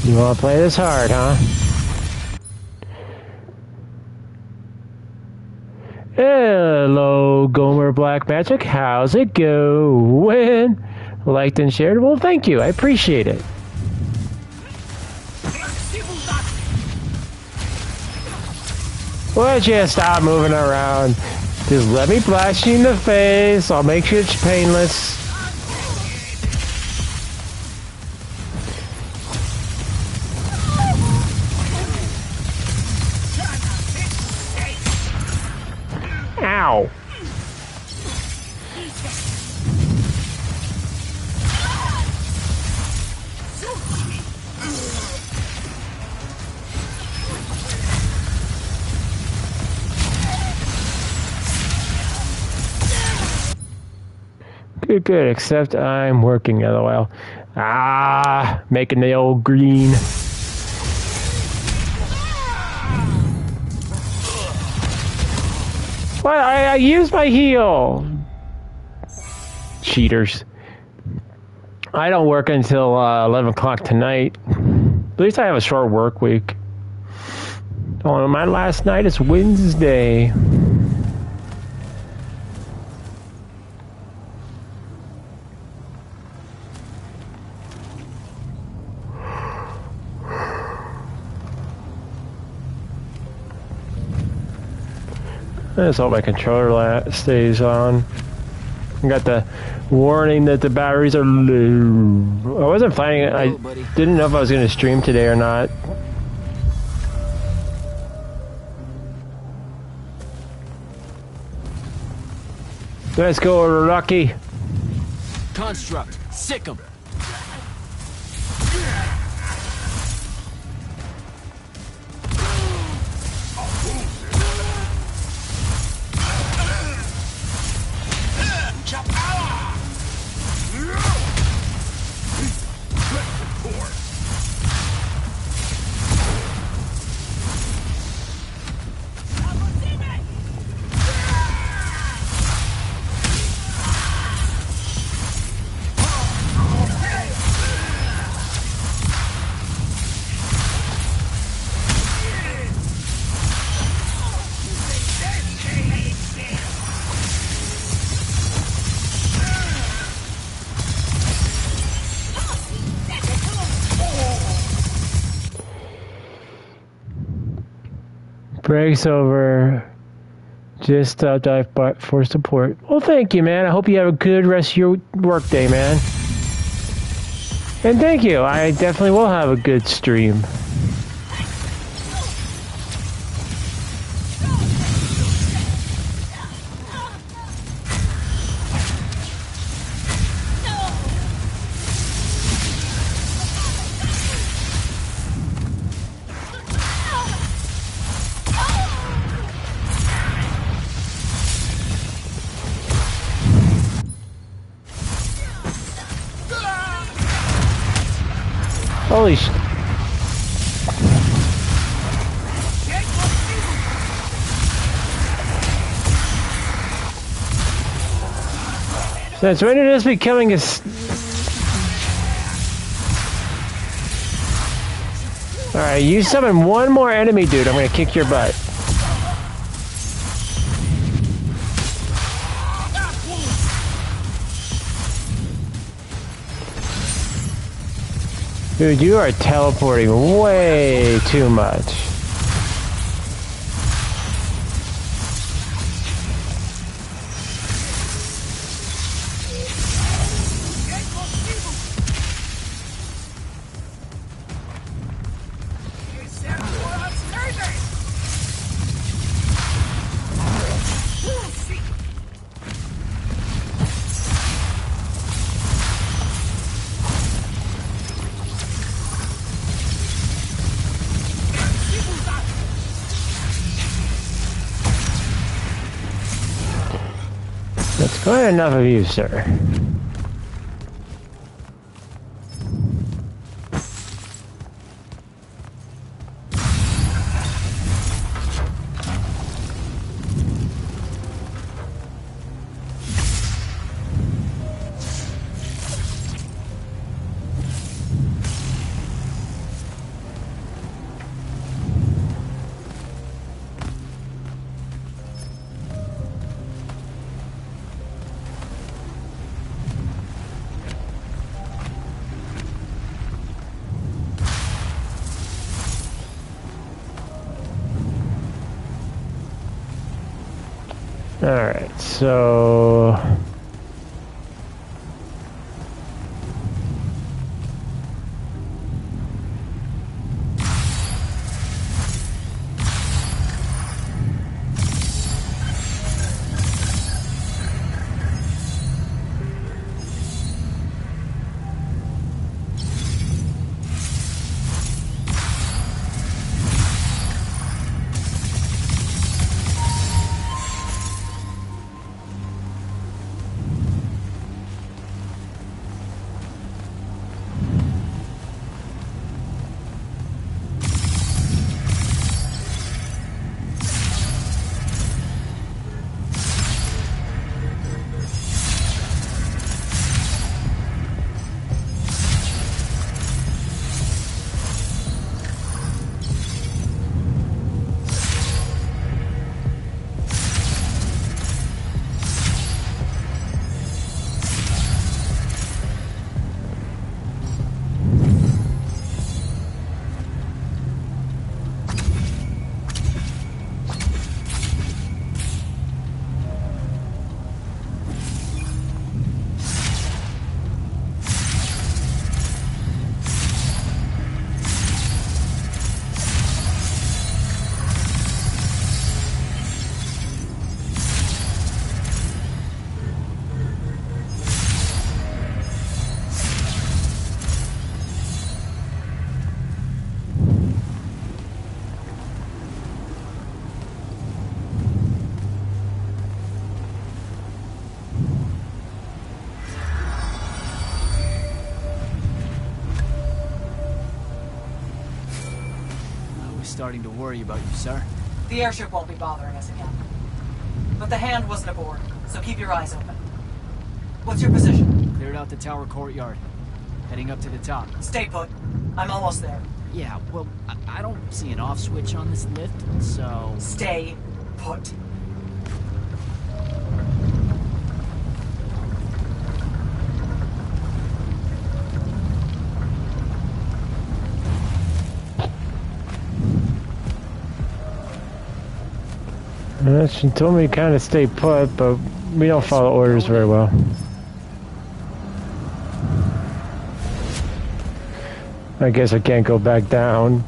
You wanna play this hard, huh? Hello, Gomer Black Magic. How's it going? Liked and shared? Well, thank you. I appreciate it. Why don't you stop moving around? Just let me blast you in the face. I'll make sure it's painless. Ow. Good, good, except I'm working LOL. Ah, making the old green. What? I used my heal. Cheaters. I don't work until 11 o'clock tonight. At least I have a short work week. Oh, my last night is Wednesday. I just hope my controller stays on. I got the warning that the batteries are low. I wasn't planning. I didn't know if I was going to stream today or not. Let's go, Rocky. Construct, sick 'em. Breaks over. Just dive for support. Well, thank you, man. I hope you have a good rest of your work day, man. And thank you. I definitely will have a good stream. Holy sh... So it's ready to just becoming a... Alright, you summon one more enemy, dude. I'm gonna kick your butt. Dude, you are teleporting way too much. That's quite enough of you, sir. Alright, so... Starting to worry about you, sir. The airship won't be bothering us again. But the hand wasn't aboard, so keep your eyes open. What's your position? Cleared out the tower courtyard. Heading up to the top. Stay put. I'm almost there. Yeah, well, I don't see an off switch on this lift, so... Stay put. She told me to kind of stay put, but we don't follow orders very well. I guess I can't go back down.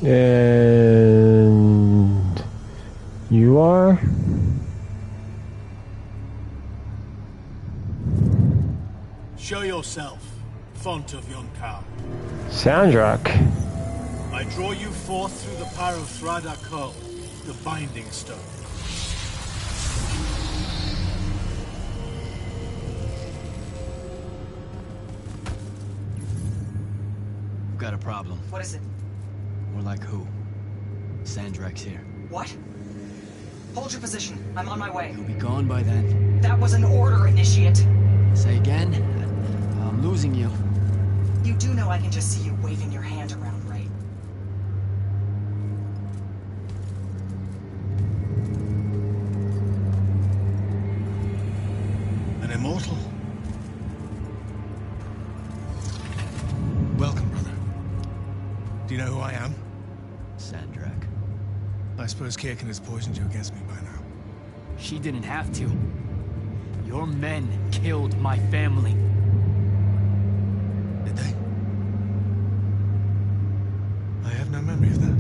And you are? Show yourself, font of Yonkou. Soundtrack. I draw you forth through the power of Thradakol, the Binding Stone. Got a problem. What is it? More like who? Sandrak's here. What? Hold your position. I'm on my way. He'll be gone by then. That was an order, Initiate. Say again? I'm losing you. You do know I can just see you waving your hand around, right? An immortal? Welcome, brother. Do you know who I am? Sandrak. I suppose Kirkin has poisoned you against me by now. She didn't have to. Your men killed my family. Did they? I have no memory of that.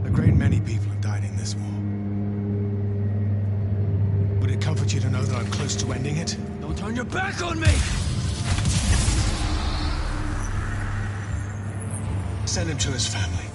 A great many people have died in this war. Would it comfort you to know that I'm close to ending it? Don't turn your back on me! Send him to his family.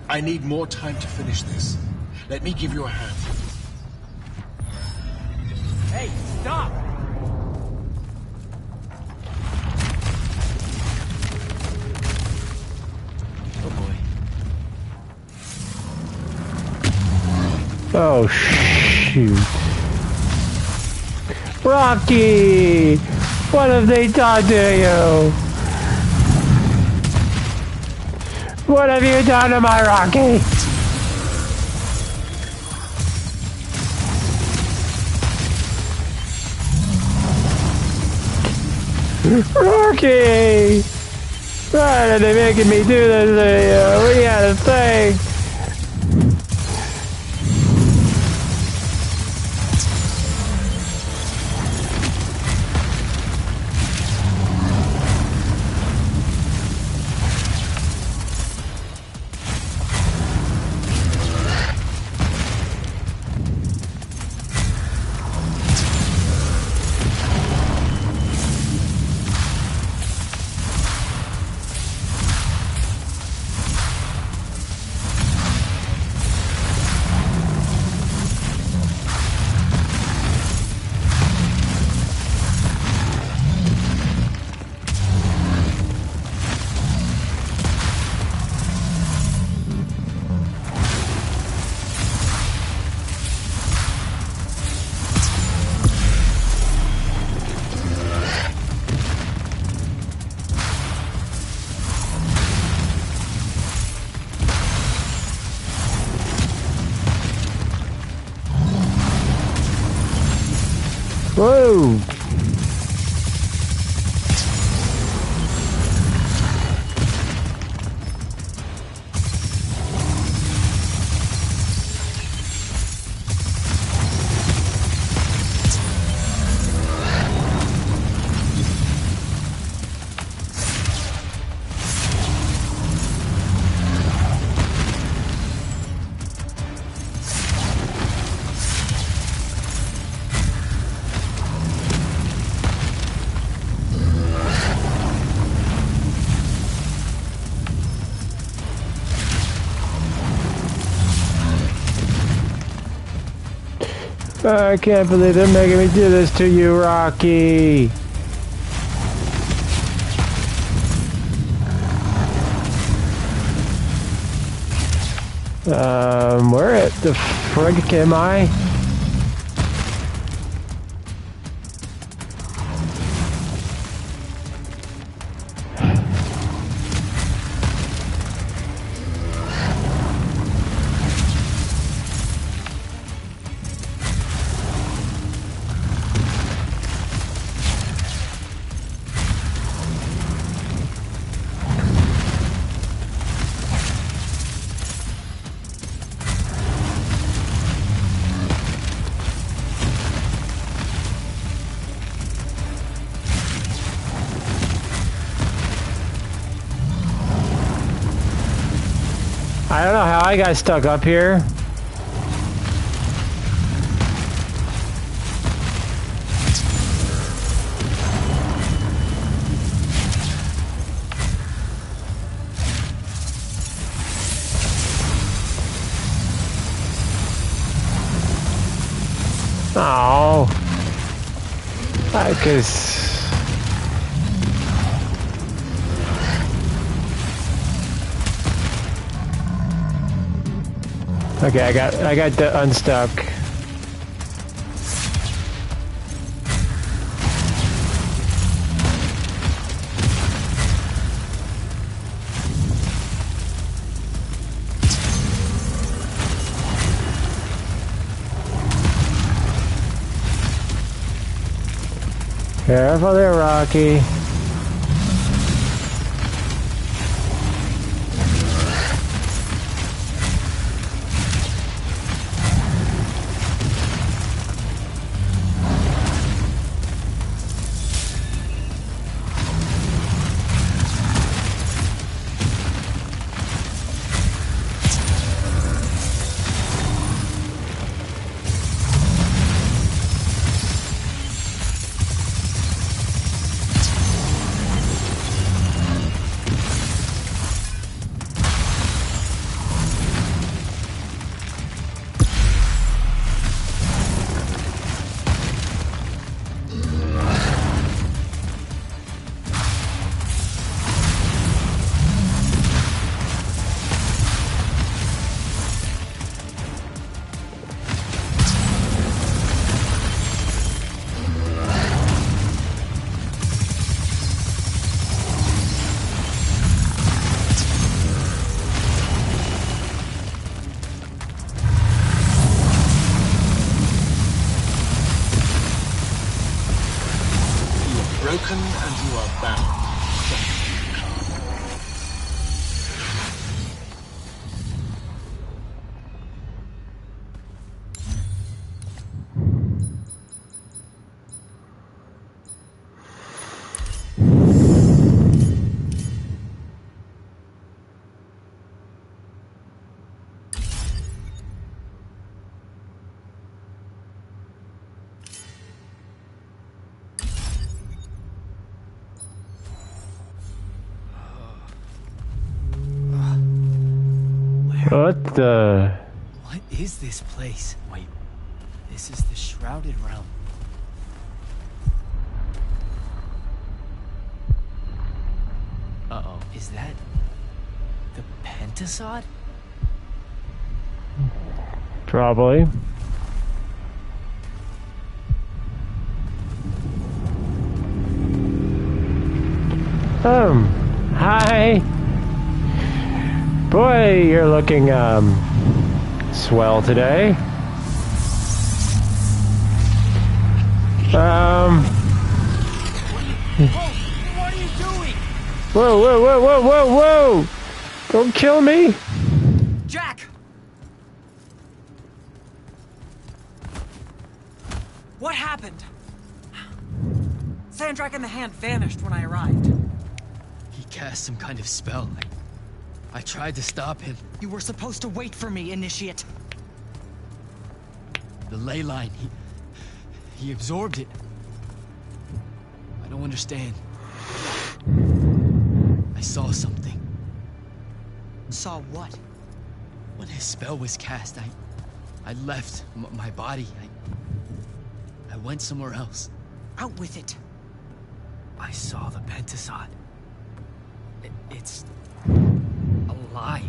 I need more time to finish this. Let me give you a hand. Hey, stop! Oh boy. Oh, shoot. Rocky! What have they done to you? What have you done to my Rocky? Rocky! Why are they making me do this to you? We had a thing. go! I can't believe they're making me do this to you, Rocky. Where at the frig am I? I don't know how I got stuck up here. Oh, because. Okay, I got the unstuck. Careful there, Rocky. Broken and you are bound. What the? What is this place? Wait, this is the Shrouded Realm. Uh-oh, is that the Pentasod? Probably. Hi. Boy, you're looking, swell today. What are you doing? Whoa, whoa, whoa, whoa, whoa, whoa! Don't kill me! Jack! What happened? Sandrak and the Hand vanished when I arrived. He cast some kind of spell. I tried to stop him. You were supposed to wait for me, Initiate. The ley line, he absorbed it. I don't understand. I saw something. Saw what? When his spell was cast, I left my body. I went somewhere else. Out with it. I saw the Pentasod. It's alive.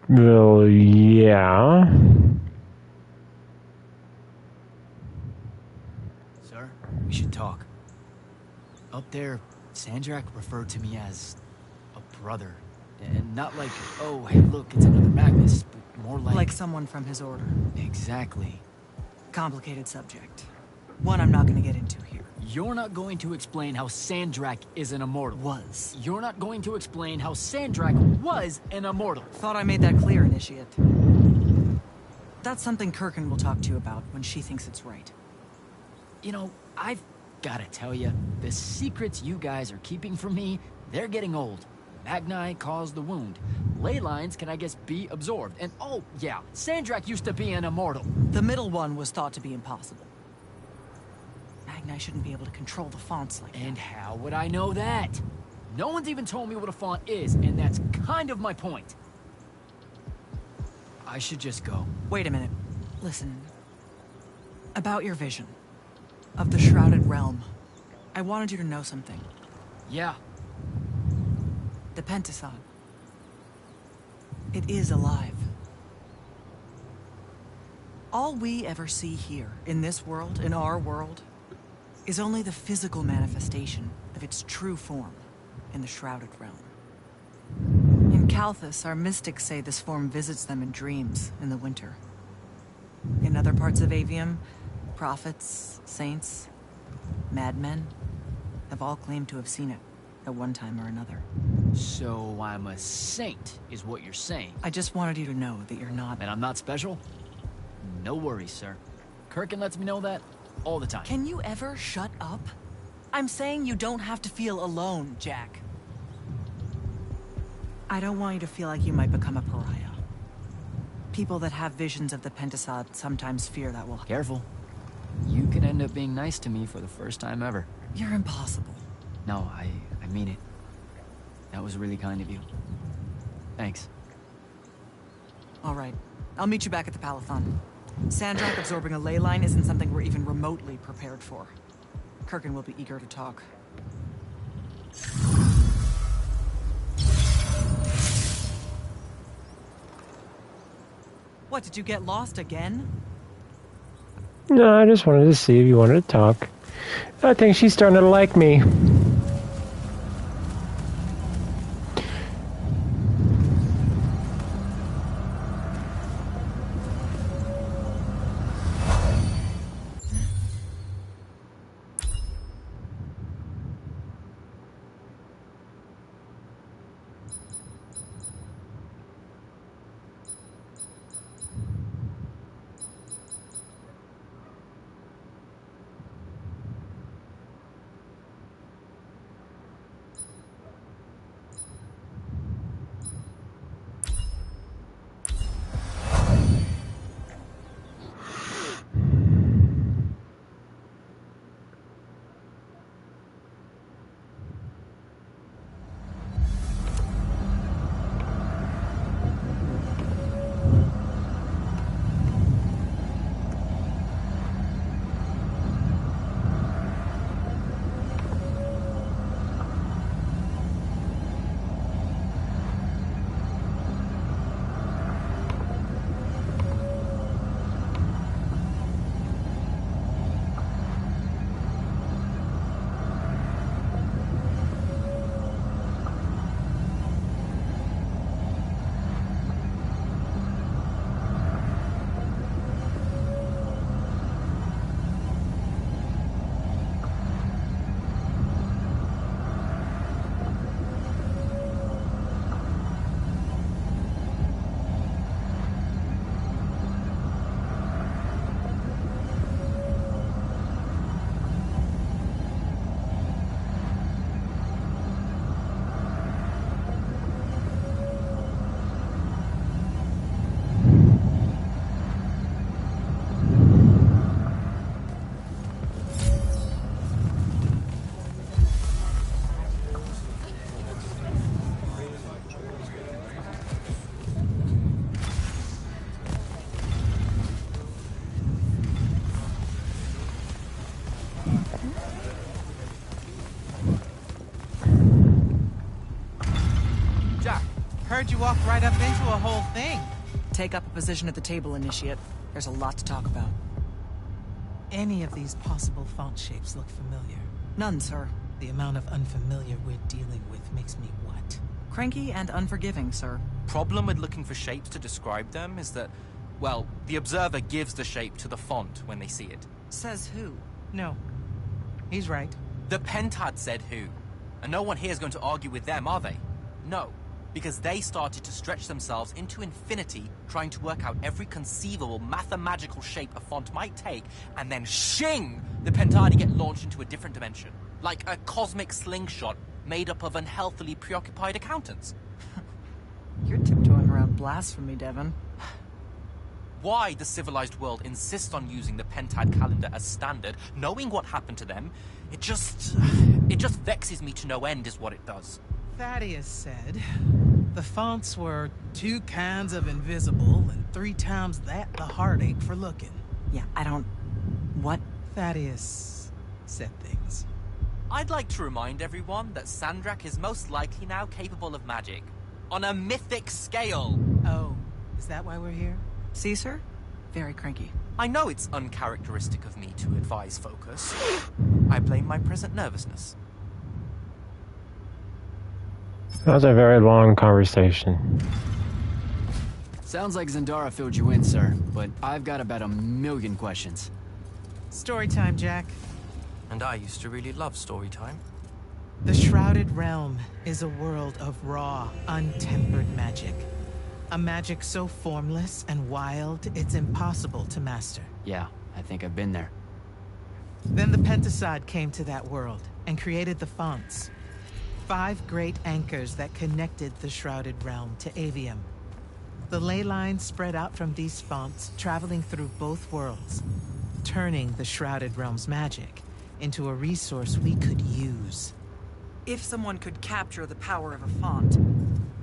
Well, yeah. Sir, we should talk. Up there, Sandrak referred to me as a brother. And not like, oh, hey, look, it's another Magnus, but more like... Like someone from his order. Exactly. Complicated subject. One I'm not gonna get into here. You're not going to explain how Sandrak is an immortal. Was. You're not going to explain how Sandrak was an immortal. Thought I made that clear, Initiate. That's something Kirkin will talk to you about when she thinks it's right. You know, I've gotta tell you, the secrets you guys are keeping from me, they're getting old. Magni caused the wound. Ley lines can, I guess, be absorbed. And oh, yeah, Sandrak used to be an immortal. The middle one was thought to be impossible. Magni shouldn't be able to control the fonts like that. And how would I know that? No one's even told me what a font is, and that's kind of my point. I should just go. Wait a minute. Listen. About your vision. Of the Shrouded Realm. I wanted you to know something. Yeah. The Pentasod. It is alive. All we ever see here, in this world, in our world, is only the physical manifestation of its true form in the Shrouded Realm. In Kalthus, our mystics say this form visits them in dreams in the winter. In other parts of Aveum, prophets, saints, madmen have all claimed to have seen it at one time or another. So I'm a saint, is what you're saying. I just wanted you to know that you're not... And I'm not special? No worries, sir. Kirkin lets me know that all the time. Can you ever shut up? I'm saying you don't have to feel alone, Jack. I don't want you to feel like you might become a pariah. People that have visions of the Pentasod sometimes fear that will... Careful. You could end up being nice to me for the first time ever. You're impossible. No, I mean it. That was really kind of you. Thanks. All right. I'll meet you back at the Palathon. Sandrak absorbing a ley line isn't something we're even remotely prepared for. Kirkin will be eager to talk. What, did you get lost again? No, I just wanted to see if you wanted to talk. I think she's starting to like me. you walked right up into a whole thing. Take up a position at the table, Initiate. There's a lot to talk about. Any of these possible font shapes look familiar. None, sir. The amount of unfamiliar we're dealing with makes me what? Cranky and unforgiving, sir. Problem with looking for shapes to describe them is that, well, the observer gives the shape to the font when they see it. Says who? No. He's right. The Pentad said who. And no one here is going to argue with them, are they? No. Because they started to stretch themselves into infinity, trying to work out every conceivable mathematical shape a font might take, and then shing! The Pentadi get launched into a different dimension. Like a cosmic slingshot made up of unhealthily preoccupied accountants. You're tiptoeing around blasphemy, Devon. Why the civilized world insists on using the Pentad calendar as standard, knowing what happened to them, it just vexes me to no end is what it does. Thaddeus said the fonts were 2 cans of invisible and 3 times that the heartache for looking. Yeah, I don't... What? Thaddeus said things. I'd like to remind everyone that Sandrak is most likely now capable of magic. On a mythic scale. Oh, is that why we're here? See, sir? Very cranky. I know it's uncharacteristic of me to advise focus. I blame my present nervousness. That was a very long conversation. Sounds like Zendara filled you in, sir, but I've got about 1,000,000 questions. Story time, Jack. And I used to really love story time. The Shrouded Realm is a world of raw, untempered magic. A magic so formless and wild, it's impossible to master. Yeah, I think I've been there. Then the Pentasod came to that world and created the fonts. 5 great anchors that connected the Shrouded Realm to Aveum. The ley lines spread out from these fonts, traveling through both worlds, turning the Shrouded Realm's magic into a resource we could use. If someone could capture the power of a font,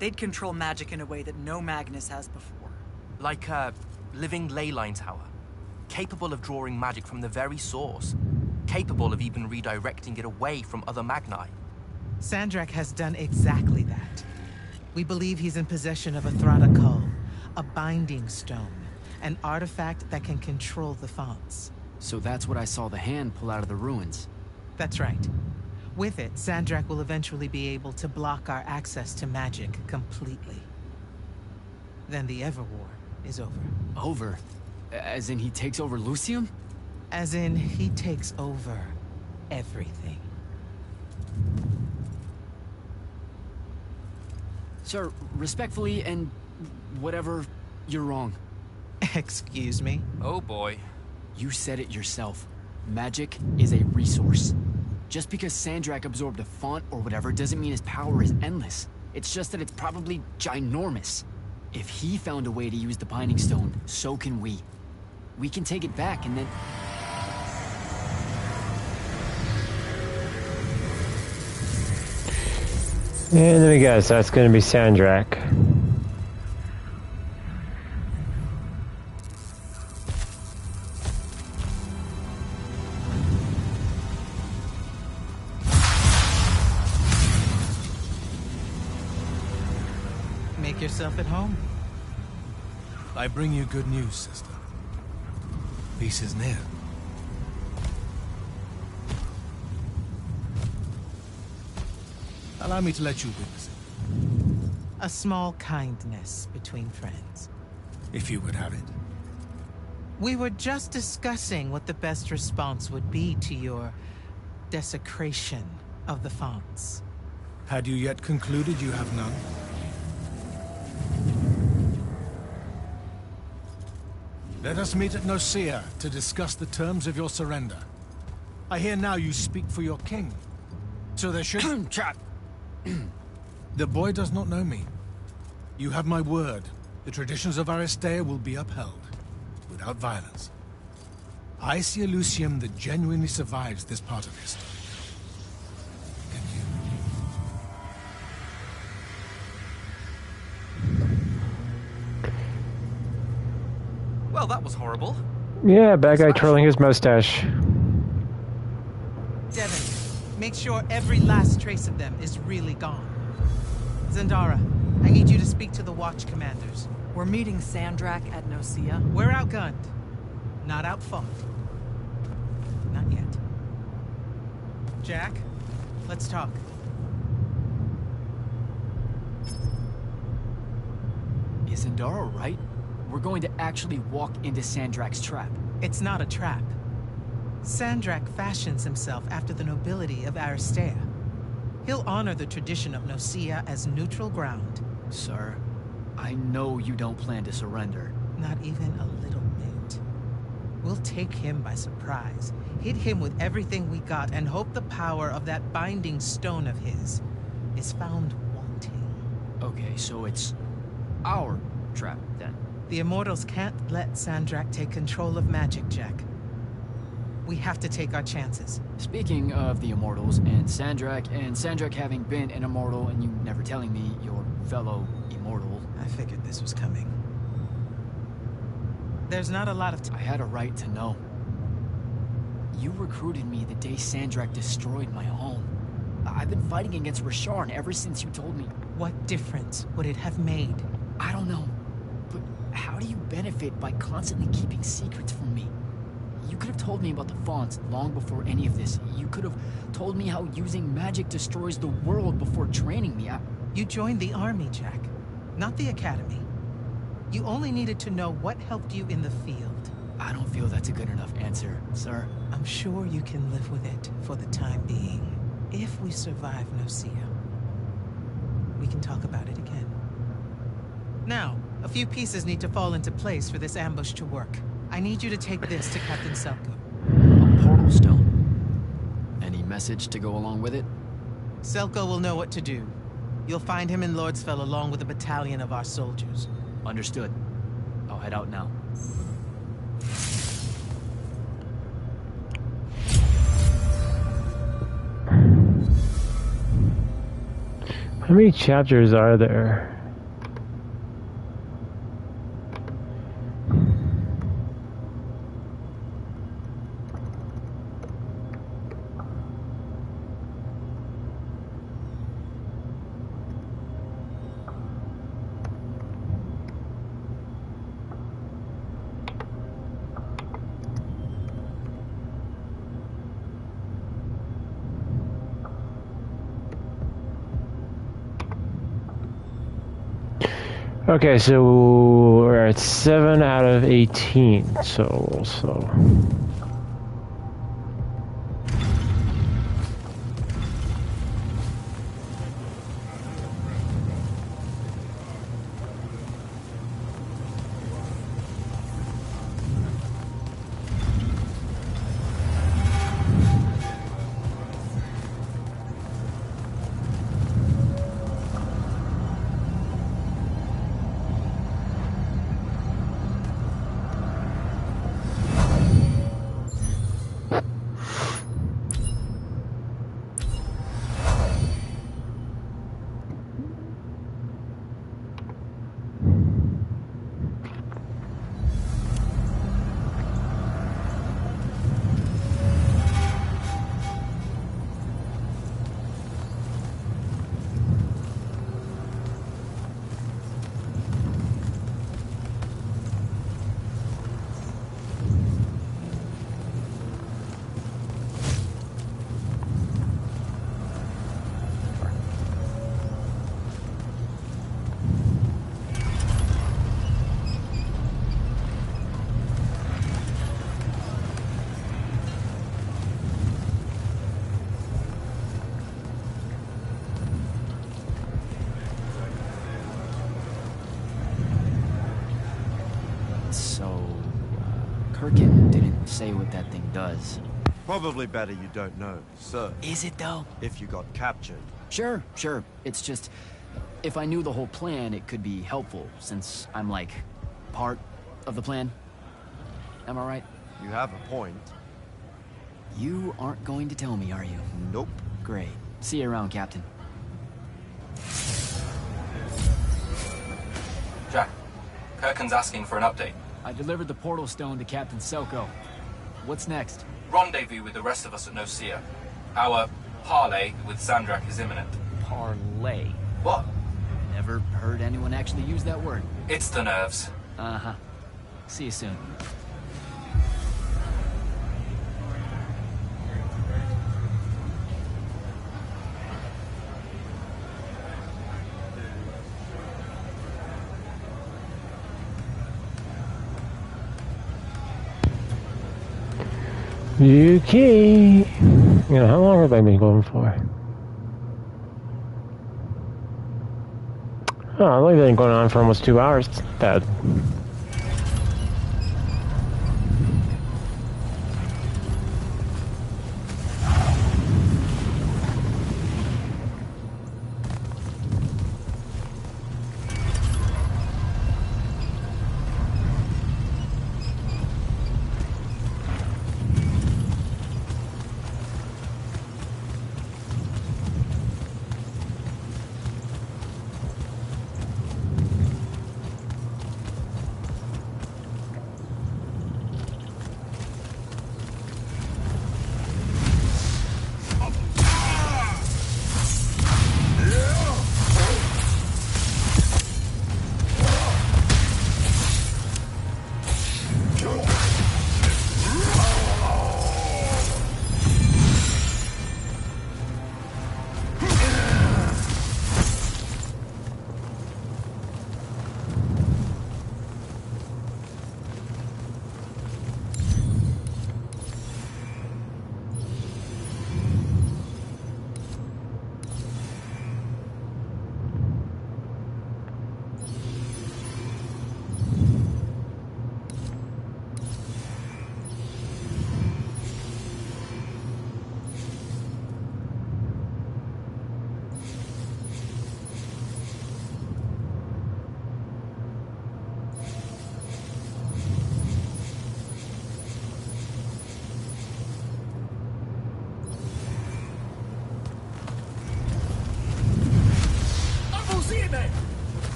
they'd control magic in a way that no Magnus has before. Like a living ley line tower. Capable of drawing magic from the very source. Capable of even redirecting it away from other Magni. Sandrak has done exactly that. We believe he's in possession of a Thradakul, a binding stone, an artifact that can control the fonts. So that's what I saw the hand pull out of the ruins. That's right. With it, Sandrak will eventually be able to block our access to magic completely. Then the Everwar is over. Over? As in he takes over Lucium? As in, he takes over everything. Sir, respectfully and whatever, you're wrong. Excuse me? Oh boy. You said it yourself. Magic is a resource. Just because Sandrak absorbed a font or whatever doesn't mean his power is endless. It's just that it's probably ginormous. If he found a way to use the Binding Stone, so can we. We can take it back and then... And let me guess, that's going to be Sandrak. Make yourself at home. I bring you good news, sister. Peace is near. Allow me to let you witness it, A small kindness between friends. if you would have it. We were just discussing what the best response would be to your desecration of the fonts. Had you yet concluded you have none? Let us meet at Nicaea to discuss the terms of your surrender. I hear now you speak for your king. So there should... Trap! The boy does not know me. You have my word. The traditions of Aristea will be upheld, without violence. I see a Lucium that genuinely survives this part of history. Can you? Well, that was horrible. Yeah, bad guy twirling his mustache. Devon, make sure every last trace of them is really gone. Zendara, I need you to speak to the Watch commanders. We're meeting Sandrak at Nosea. We're outgunned, not outfought. Not yet. Jack, let's talk. Is Indara right? We're going to actually walk into Sandrak's trap. It's not a trap. Sandrak fashions himself after the nobility of Aristea. He'll honor the tradition of Nosea as neutral ground. Sir, I know you don't plan to surrender. Not even a little bit. We'll take him by surprise, hit him with everything we got, and hope the power of that binding stone of his is found wanting. Okay, so it's our trap, then. The Immortals can't let Sandrak take control of magic, Jack. We have to take our chances. Speaking of the Immortals and Sandrak having been an Immortal and you never telling me your fellow Immortal. I figured this was coming. There's not a lot of I had a right to know. You recruited me the day Sandrak destroyed my home. I've been fighting against Rasharn ever since you told me. What difference would it have made? I don't know. But how do you benefit by constantly keeping secrets from me? You could have told me about the Fonts long before any of this. You could have told me how using magic destroys the world before training me. You joined the army, Jack, not the academy. You only needed to know what helped you in the field. I don't feel that's a good enough answer, sir. I'm sure you can live with it for the time being. If we survive Nosea, we can talk about it again. Now, a few pieces need to fall into place for this ambush to work. I need you to take this to Captain Selko. A portal stone. Any message to go along with it? Selko will know what to do. You'll find him in Lordsfell along with a battalion of our soldiers. Understood. I'll head out now. How many chapters are there? Okay, so we're at 7 out of 18, so. Kirkin didn't say what that thing does. Probably better you don't know, sir. Is it though? If you got captured. Sure. It's just, if I knew the whole plan, it could be helpful, since I'm like, part of the plan. Am I right? You have a point. You aren't going to tell me, are you? Nope. Great. See you around, Captain. Jack, Kirkin's asking for an update. I delivered the portal stone to Captain Selko. What's next? Rendezvous with the rest of us at Nosea. Our parley with Sandrak is imminent. Parlay. What? Never heard anyone actually use that word. It's the nerves. Uh-huh. See you soon. Wookiee. You know, how long have I been going for? Oh, I've only been going on for almost 2 hours. It's not bad.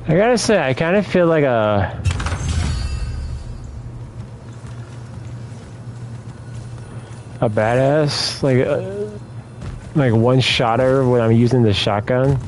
I gotta say, I kind of feel like a badass, like one shotter when I'm using the shotgun.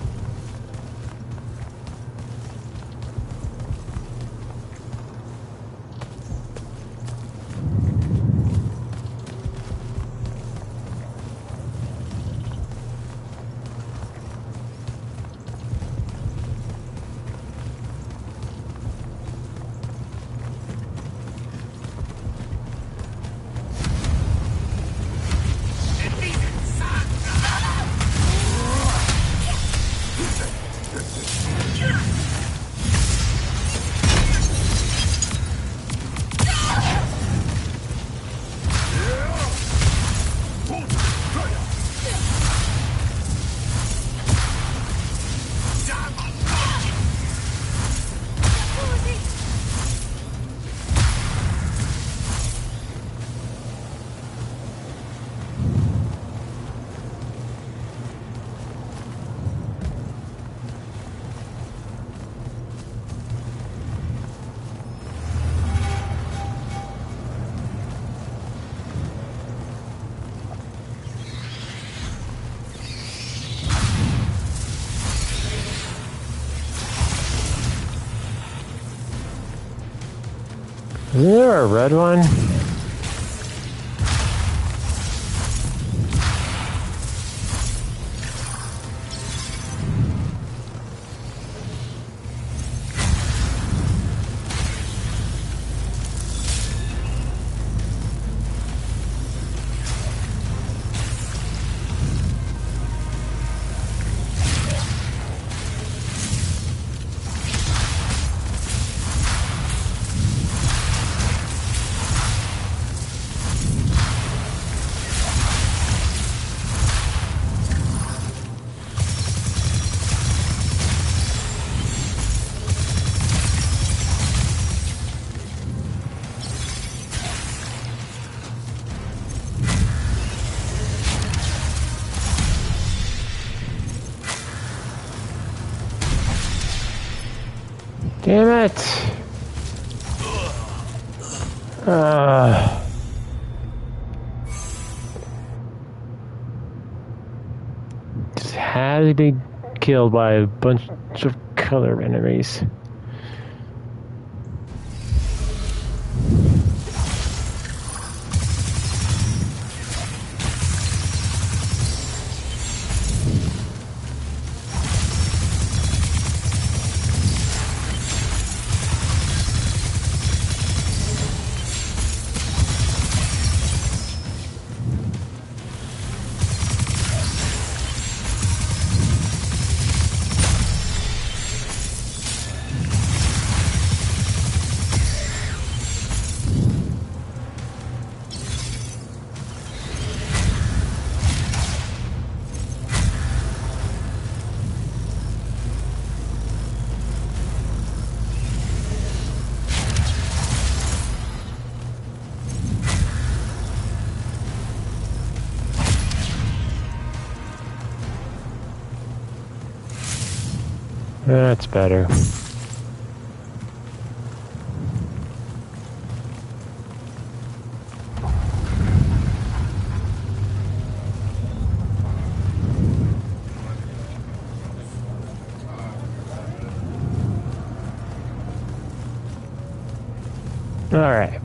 Isn't there a red one? Damn it! Just had to be killed by a bunch of color enemies. That's better. All right.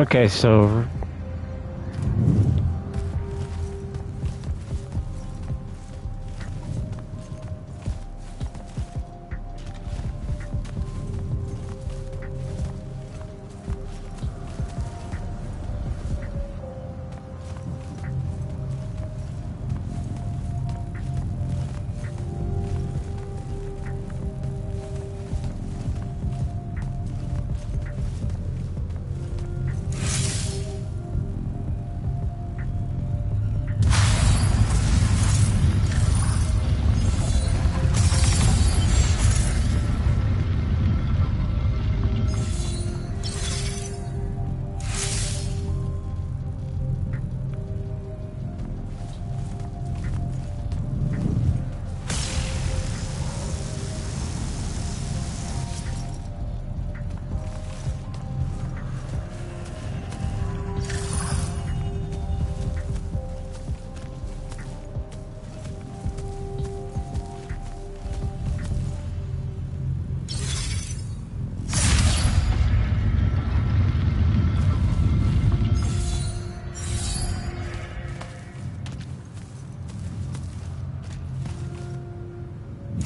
Okay, so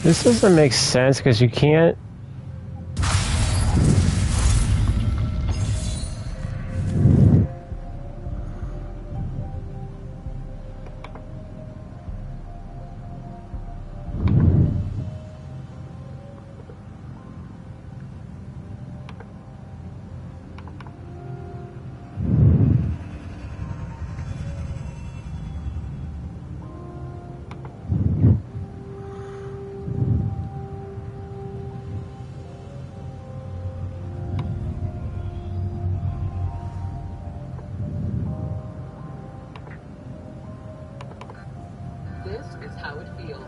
this doesn't make sense because you can't. This is how it feels.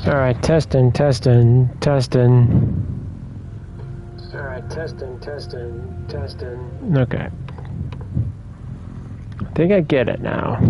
All right, testing. Alright, Testing. Okay. I think I get it now.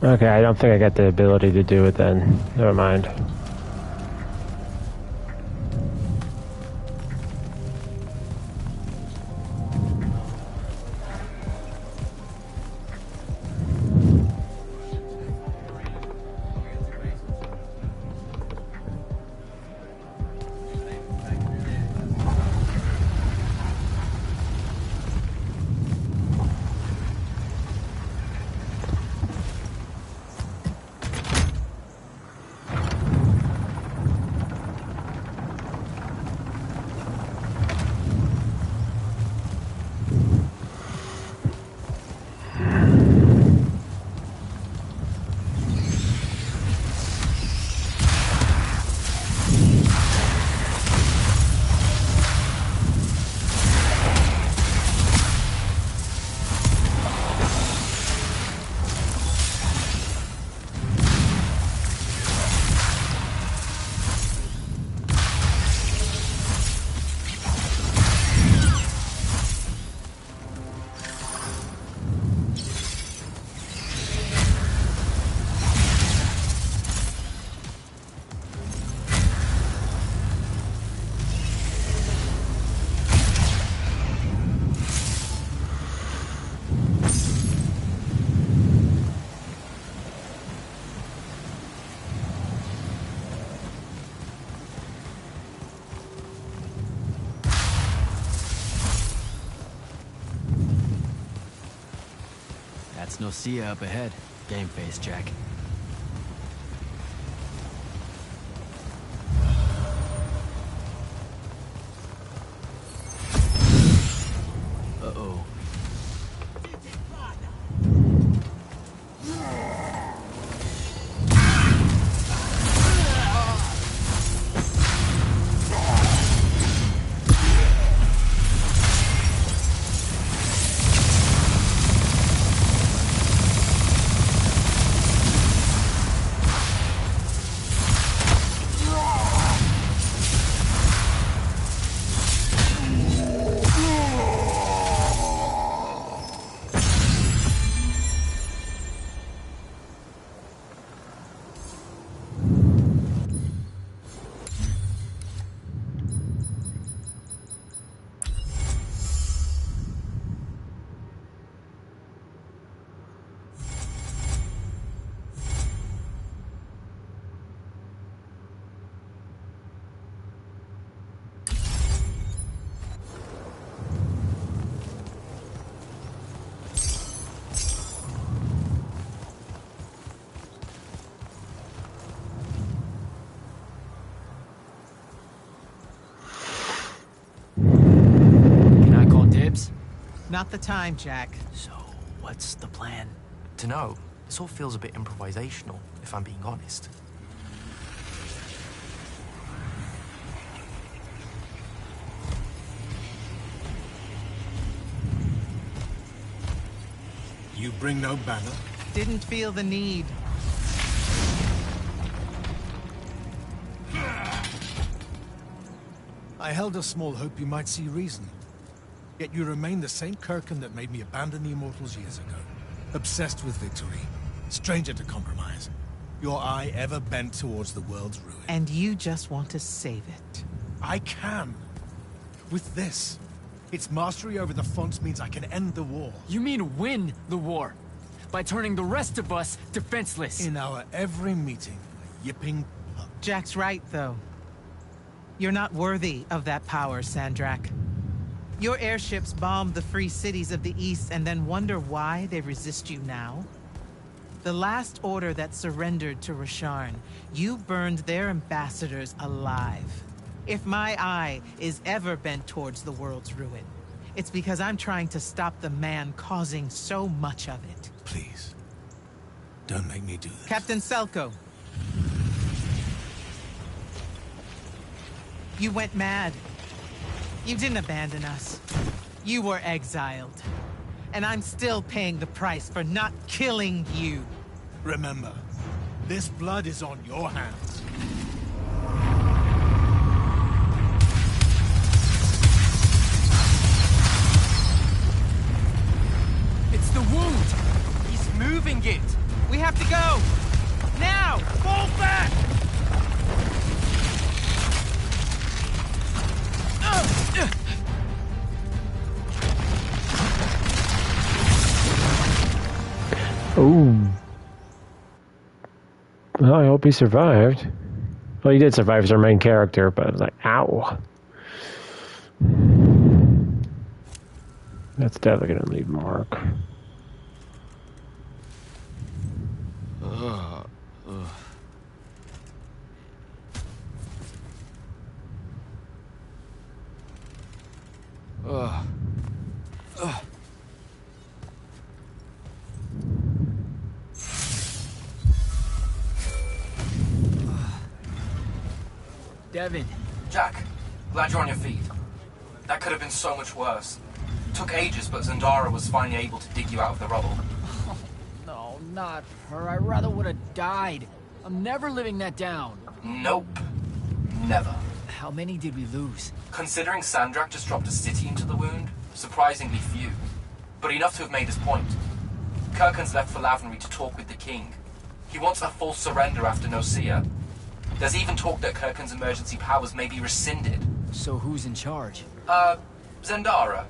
Okay, I don't think I got the ability to do it then. Never mind. That's Nocia up ahead. Game face, Jack. Uh-oh. Not the time, Jack. So, what's the plan? Dunno. This all feels a bit improvisational, if I'm being honest. You bring no banner? Didn't feel the need. I held a small hope you might see reason. Yet you remain the same Kirkin that made me abandon the Immortals years ago. Obsessed with victory. Stranger to compromise. Your eye ever bent towards the world's ruin. And you just want to save it. I can. With this. Its mastery over the fonts means I can end the war. You mean win the war? By turning the rest of us defenseless? In our every meeting, a yipping pup. Jack's right, though. You're not worthy of that power, Sandrak. Your airships bombed the free cities of the East and then wonder why they resist you now? The last order that surrendered to Rasharn, you burned their ambassadors alive. If my eye is ever bent towards the world's ruin, it's because I'm trying to stop the man causing so much of it. Please. Don't make me do this. Captain Selko. You went mad. You didn't abandon us. You were exiled. And I'm still paying the price for not killing you. Remember, this blood is on your hands. It's the wound! He's moving it! We have to go! Now! Fall back! Ooh. Well, I hope he survived. Well, he did survive as our main character, but I was like, ow. That's definitely gonna leave a mark. Devin. Jack, glad you're on your feet. That could have been so much worse. Took ages, but Zendara was finally able to dig you out of the rubble. Oh, no, not her. I rather would have died. I'm never living that down. Nope. Never. How many did we lose? Considering Sandrak just dropped a city into the wound, surprisingly few. But enough to have made his point. Kirkin's left for Lavenry to talk with the king. He wants a full surrender after Nocia. There's even talk that Kirkin's emergency powers may be rescinded. So who's in charge? Zendara.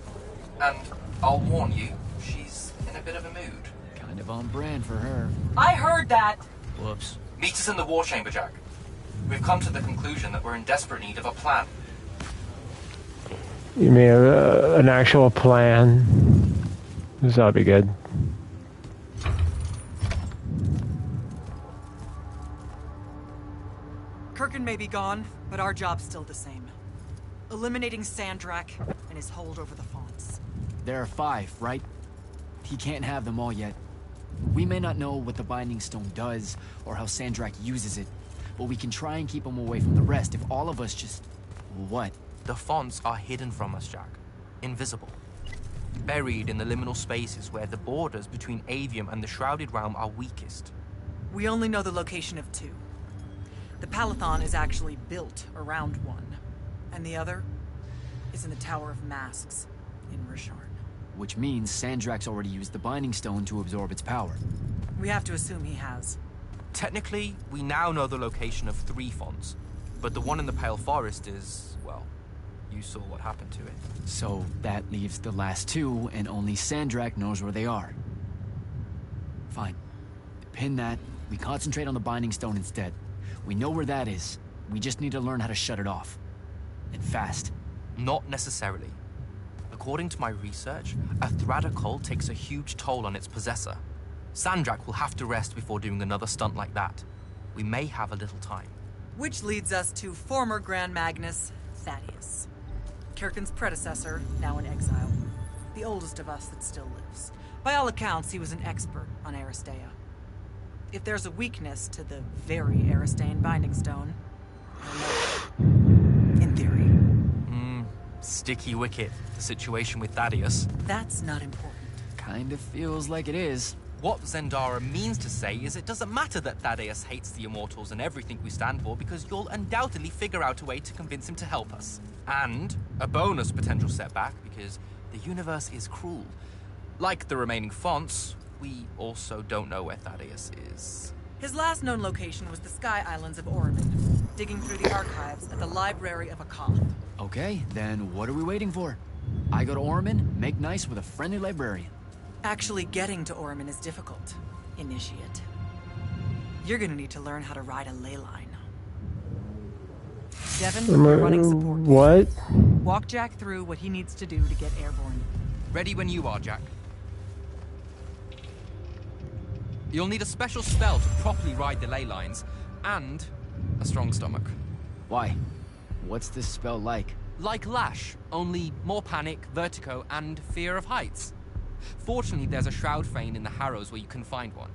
And I'll warn you, she's in a bit of a mood. Kind of on brand for her. I heard that! Whoops. Meet us in the war chamber, Jack. We've come to the conclusion that we're in desperate need of a plan. You mean an actual plan? This ought to be good. Kirkin may be gone, but our job's still the same. Eliminating Sandrak and his hold over the fonts. There are 5, right? He can't have them all yet. We may not know what the Binding Stone does, or how Sandrak uses it, but we can try and keep him away from the rest if all of us just... What? The fonts are hidden from us, Jack. Invisible. Buried in the liminal spaces where the borders between Aveum and the Shrouded Realm are weakest. We only know the location of 2. The Palathon is actually built around one, and the other is in the Tower of Masks in Risharn. Which means Sandrak's already used the Binding Stone to absorb its power. We have to assume he has. Technically, we now know the location of 3 fonts, but the one in the Pale Forest is, well, you saw what happened to it. So that leaves the last 2, and only Sandrak knows where they are. Fine. Pin that. We concentrate on the Binding Stone instead. We know where that is. We just need to learn how to shut it off. And fast. Not necessarily. According to my research, a Thradder cult takes a huge toll on its possessor. Sandrak will have to rest before doing another stunt like that. We may have a little time. Which leads us to former Grand Magnus, Thaddeus. Kirkin's predecessor, now in exile. The oldest of us that still lives. By all accounts, he was an expert on Aristea. If there's a weakness to the very Aristean Binding Stone, he'll know it. In theory. Sticky wicket, the situation with Thaddeus. That's not important. Kind of feels like it is. What Zendara means to say is it doesn't matter that Thaddeus hates the Immortals and everything we stand for, because you'll undoubtedly figure out a way to convince him to help us. And a bonus potential setback, because the universe is cruel. Like the remaining fonts, we also don't know where Thaddeus is. His last known location was the Sky Islands of Oromon, digging through the archives at the Library of Akath. Okay, then what are we waiting for? I go to Oromon, make nice with a friendly librarian. Actually getting to Oromon is difficult, Initiate. You're gonna need to learn how to ride a ley line. Devin, you're running support. What? Walk Jack through what he needs to do to get airborne. Ready when you are, Jack. You'll need a special spell to properly ride the ley lines, and a strong stomach. Why? What's this spell like? Like Lash, only more panic, vertigo, and fear of heights. Fortunately, there's a Shroud Fane in the Harrows where you can find one.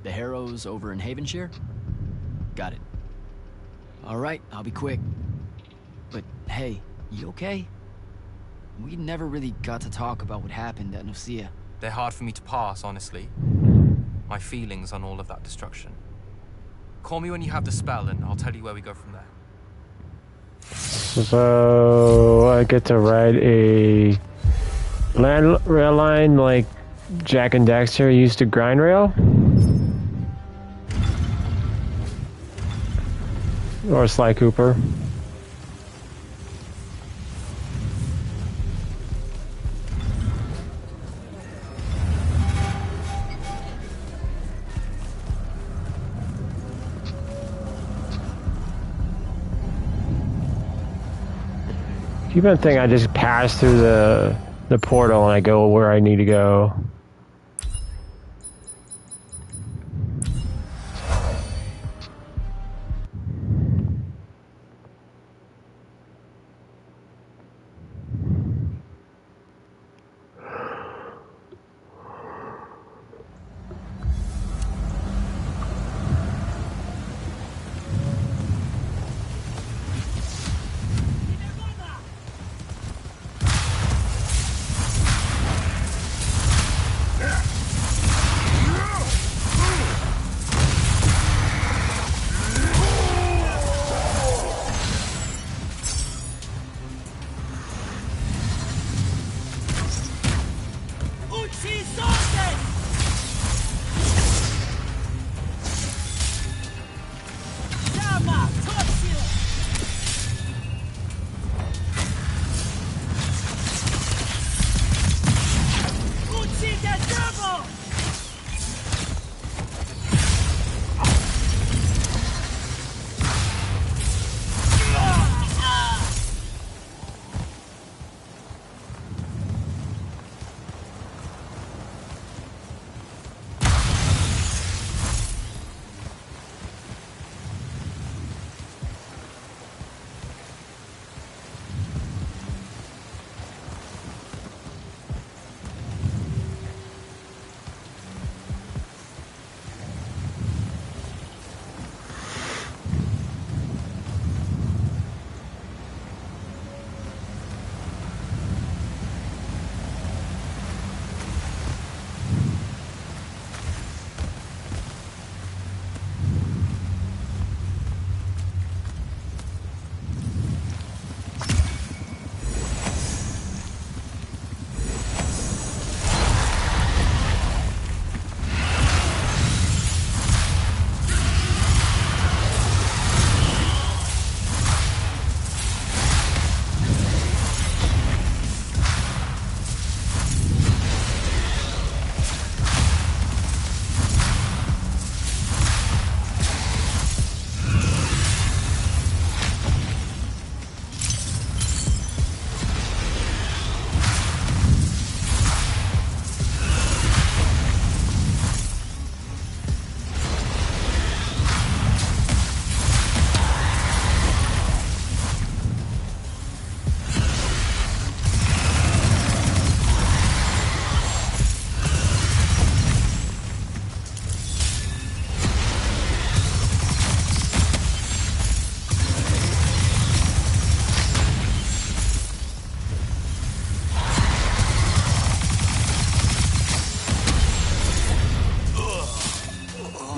The Harrows over in Havenshire? Got it. Alright, I'll be quick. But hey, you okay? We never really got to talk about what happened at Nicaea. They're hard for me to pass, honestly. My feelings on all of that destruction. Call me when you have the spell and I'll tell you where we go from there. So I get to ride a rail line like Jack and Daxter used to grind rail? Or Sly Cooper? Keep on thinking I just pass through the portal and I go where I need to go.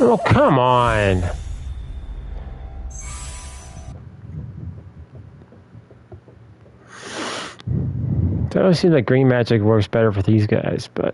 Oh, come on. It always seems like green magic works better for these guys, but...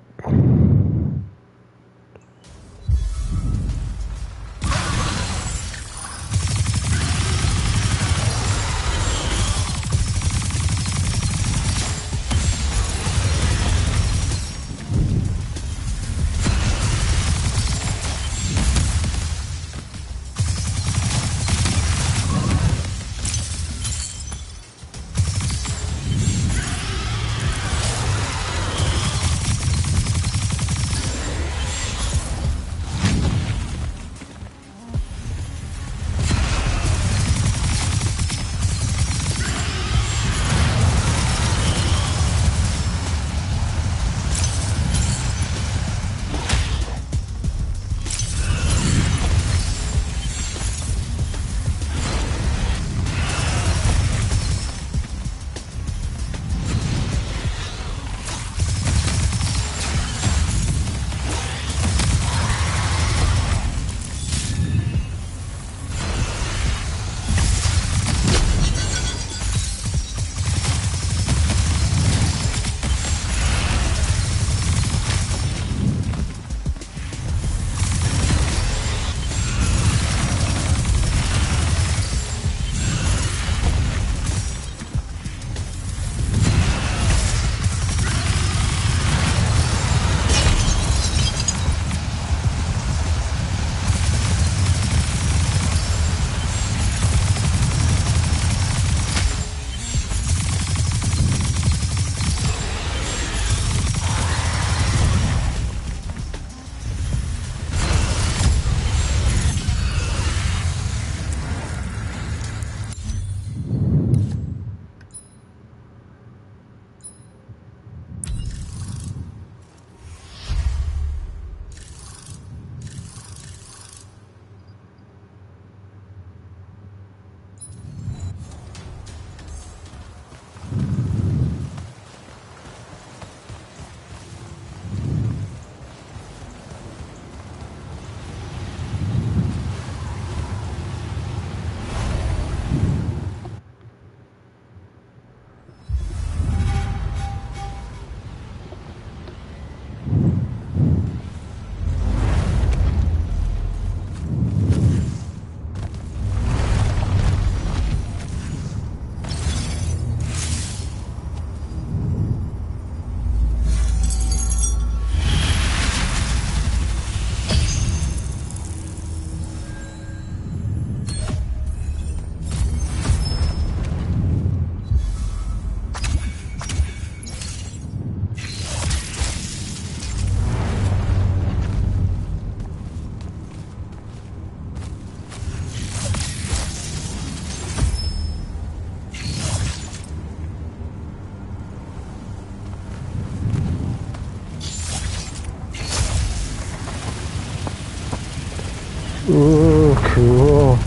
Ooh, cool.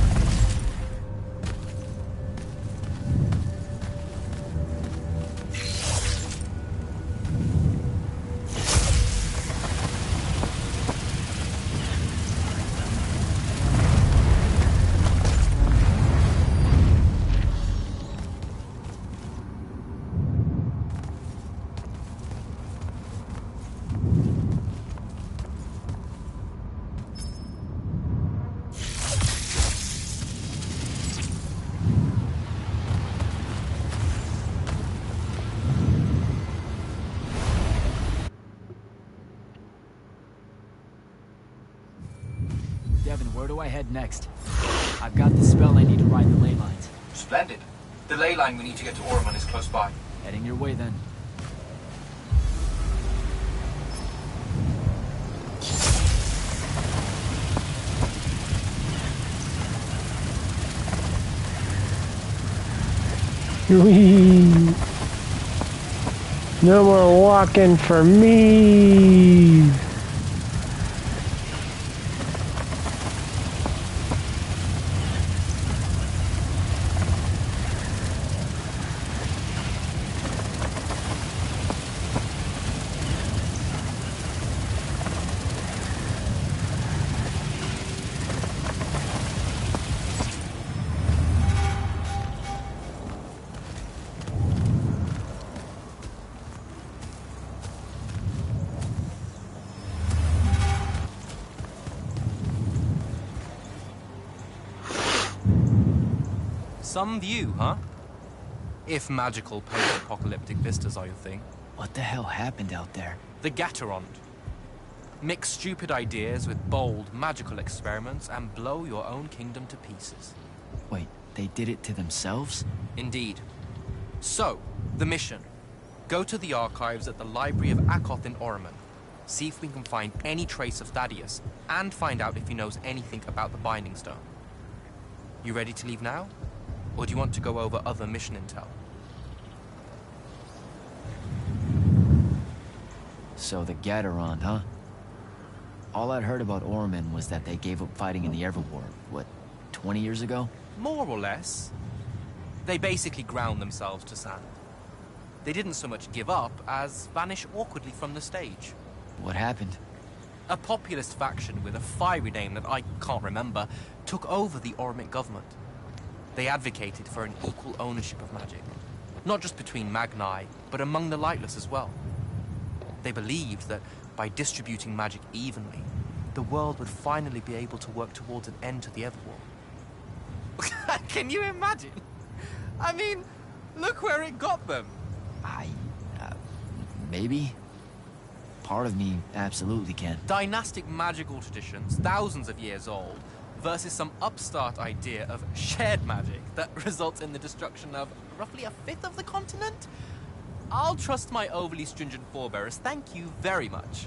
Devin, where do I head next? I've got the spell I need to ride the ley lines. Splendid. The ley line we need to get to Ormond is close by. Heading your way then. Whee! No more walking for me. Some view, huh? If magical post-apocalyptic vistas are your thing. What the hell happened out there? The Gatorond. Mix stupid ideas with bold, magical experiments and blow your own kingdom to pieces. Wait, they did it to themselves? Indeed. So, the mission. Go to the archives at the Library of Akoth in Orman. See if we can find any trace of Thaddeus, and find out if he knows anything about the Binding Stone. You ready to leave now? Or do you want to go over other mission intel? So the Gatorond, huh? All I'd heard about Orman was that they gave up fighting in the Everwar, what, 20 years ago? More or less. They basically ground themselves to sand. They didn't so much give up as vanish awkwardly from the stage. What happened? A populist faction with a fiery name that I can't remember took over the Ormic government. They advocated for an equal ownership of magic, not just between Magni, but among the lightless as well. They believed that by distributing magic evenly, the world would finally be able to work towards an end to the Everwar. Can you imagine? I mean, look where it got them. Maybe? Part of me absolutely can. Dynastic magical traditions, thousands of years old, versus some upstart idea of shared magic that results in the destruction of roughly a fifth of the continent? I'll trust my overly stringent forebears, thank you very much.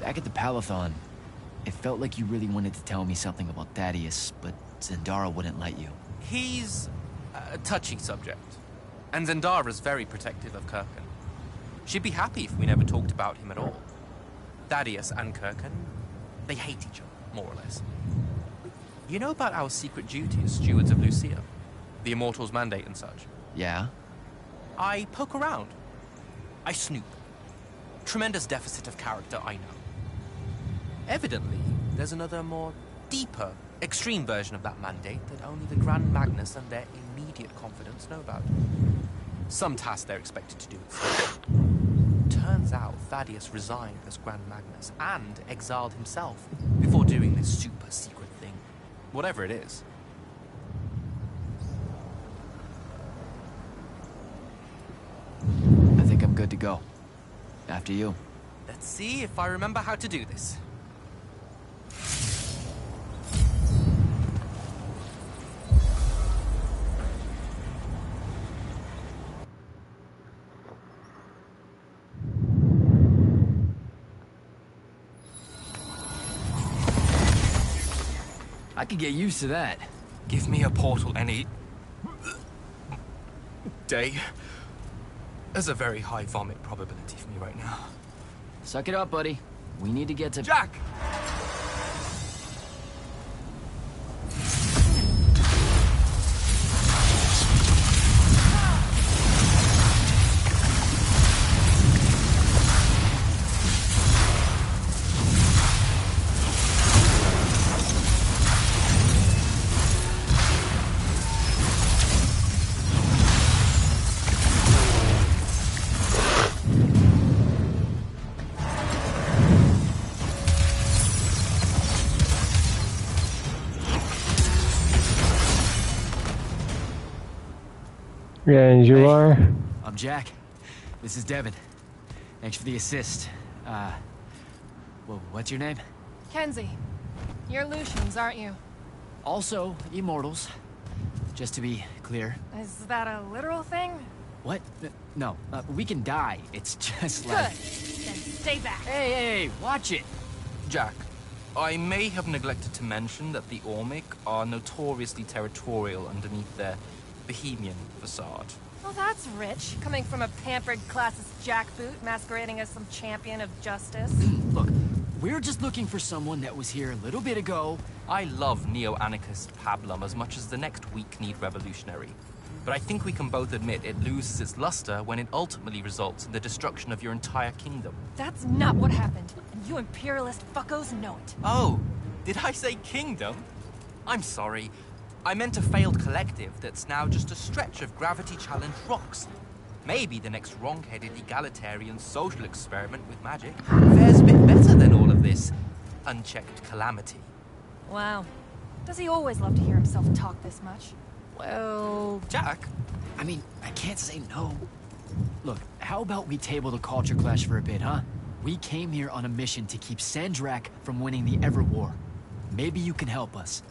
Back at the Palathon, it felt like you really wanted to tell me something about Thaddeus, but Zendara wouldn't let you. He's a touchy subject, and Zendara's very protective of Kirkin. She'd be happy if we never talked about him at all. Thaddeus and Kirkin, they hate each other, more or less. You know about our secret duty as stewards of Lucia? The Immortals' mandate and such? Yeah? I poke around. I snoop. Tremendous deficit of character, I know. Evidently, there's another more deeper, extreme version of that mandate that only the Grand Magnus and their immediate confidants know about. Some task they're expected to do itself. Turns out Thaddeus resigned as Grand Magnus and exiled himself before doing this super secret thing. Whatever it is. I think I'm good to go. After you. Let's see if I remember how to do this. I could get used to that. Give me a portal any day. There's a very high vomit probability for me right now. Suck it up, buddy. We need to get to... Jack! Yeah, and you are? I'm Jack. This is Devin. Thanks for the assist. Well, what's your name? Kenzie. You're Lucians, aren't you? Also, Immortals. Just to be clear. Is that a literal thing? What? No, we can die. It's just Good. like... Then stay back. Hey, watch it! Jack, I may have neglected to mention that the Ormic are notoriously territorial underneath their Bohemian facade. Well, that's rich, coming from a pampered classist jackboot masquerading as some champion of justice. Look, we're just looking for someone that was here a little bit ago. I love neo-anarchist pablum as much as the next weak-kneed revolutionary. But I think we can both admit it loses its luster when it ultimately results in the destruction of your entire kingdom. That's not what happened, and you imperialist fuckos know it. Oh, did I say kingdom? I'm sorry. I meant a failed collective that's now just a stretch of gravity-challenged rocks. Maybe the next wrong-headed egalitarian social experiment with magic fares a bit better than all of this unchecked calamity. Wow. Does he always love to hear himself talk this much? Well, Jack, I mean, I can't say no. Look, how about we table the culture clash for a bit, huh? We came here on a mission to keep Sandrak from winning the Ever War. Maybe you can help us.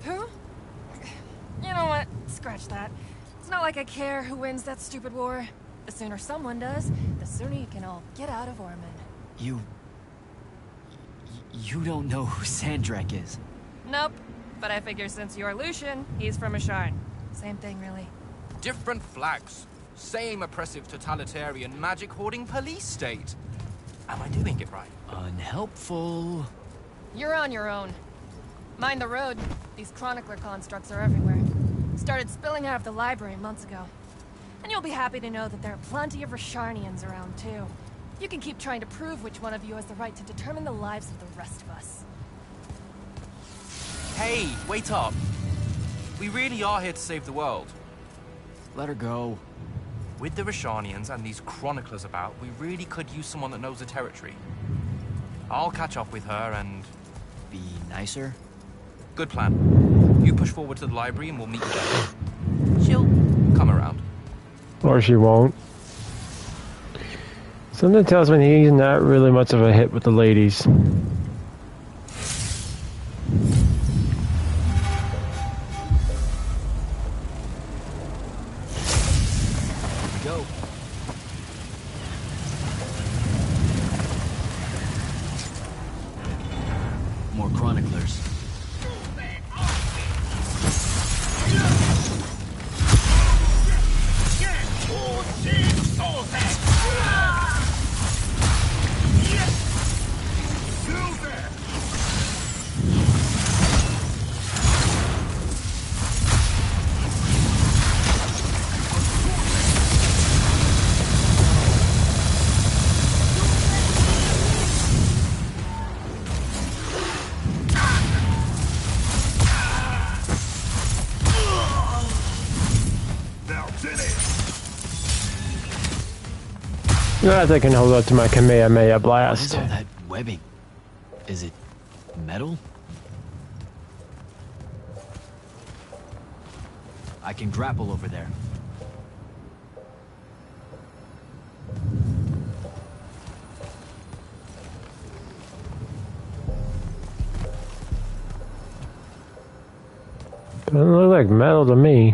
Who? You know what? Scratch that. It's not like I care who wins that stupid war. The sooner someone does, the sooner you can all get out of Ormond. You don't know who Sandrak is? Nope. But I figure since you're Lucian, he's from Asharn. Same thing, really. Different flags. Same oppressive totalitarian magic hoarding police state. Am I doing it right? Unhelpful. You're on your own. Mind the road. These chronicler constructs are everywhere. Started spilling out of the library months ago. And you'll be happy to know that there are plenty of Rasharnians around, too. You can keep trying to prove which one of you has the right to determine the lives of the rest of us. Hey, wait up. We really are here to save the world. Let her go. With the Rashanians and these chroniclers about, we really could use someone that knows the territory. I'll catch up with her and... Be nicer? Good plan. You push forward to the library and we'll meet you there. She'll come around. Or she won't. Something tells me he's not really much of a hit with the ladies. Go. More chroniclers. Not that I can hold up to my Kamehameha blast. What is all that webbing? Is it metal? I can grapple over there. Doesn't look like metal to me.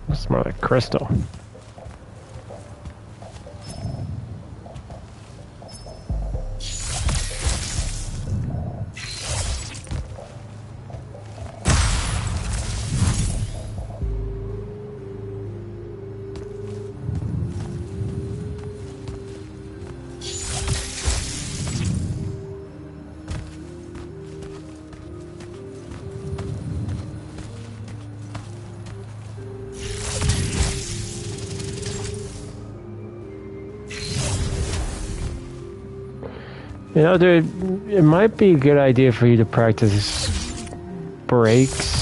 It's more like crystal. You know, dude, it might be a good idea for you to practice breaks.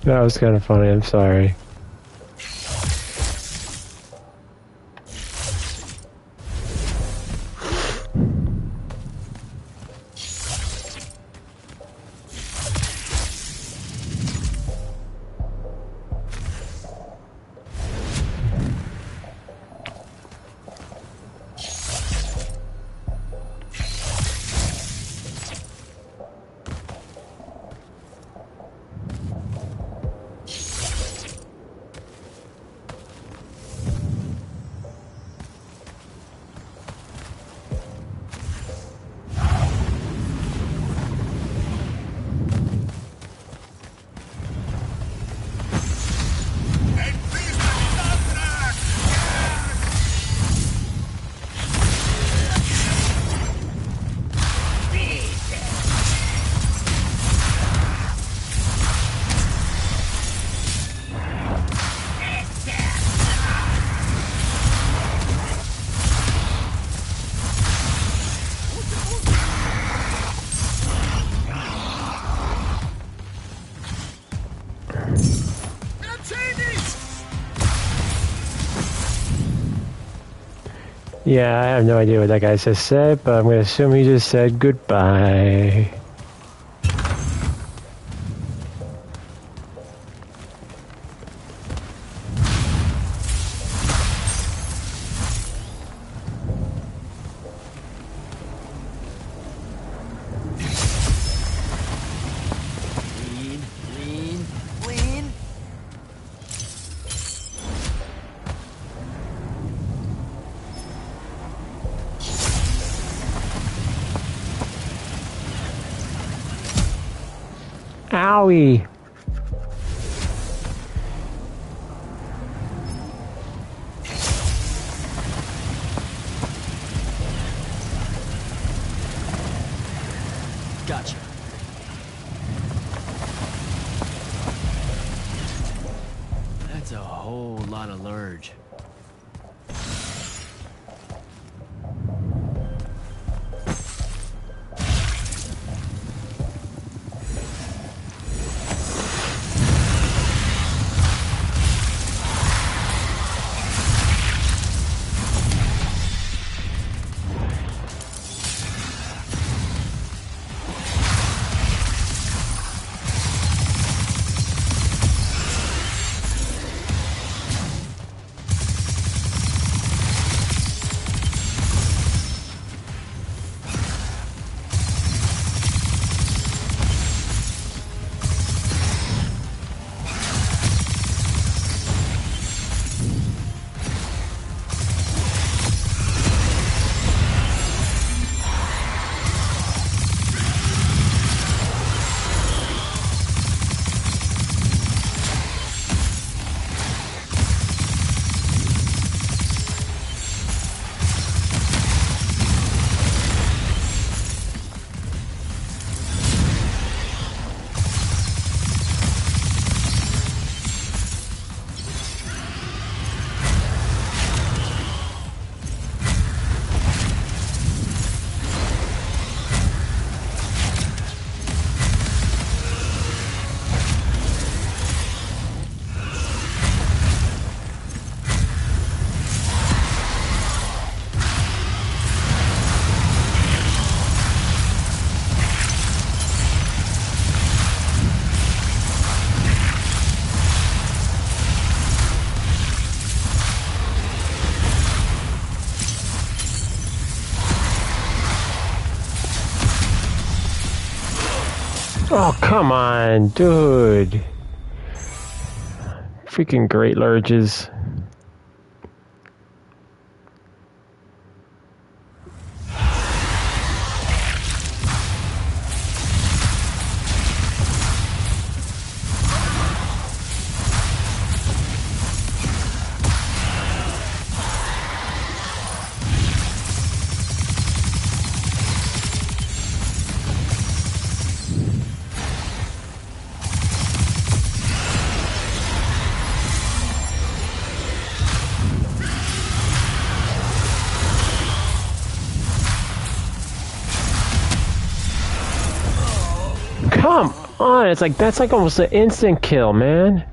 That was kind of funny, I'm sorry. Yeah, I have no idea what that guy just said, but I'm going to assume he just said goodbye. Lean. Owie! Gotcha. That's a whole lot of lurge. Oh, come on, dude. Freaking great lurges. Come on, it's like that's like almost an instant kill, man.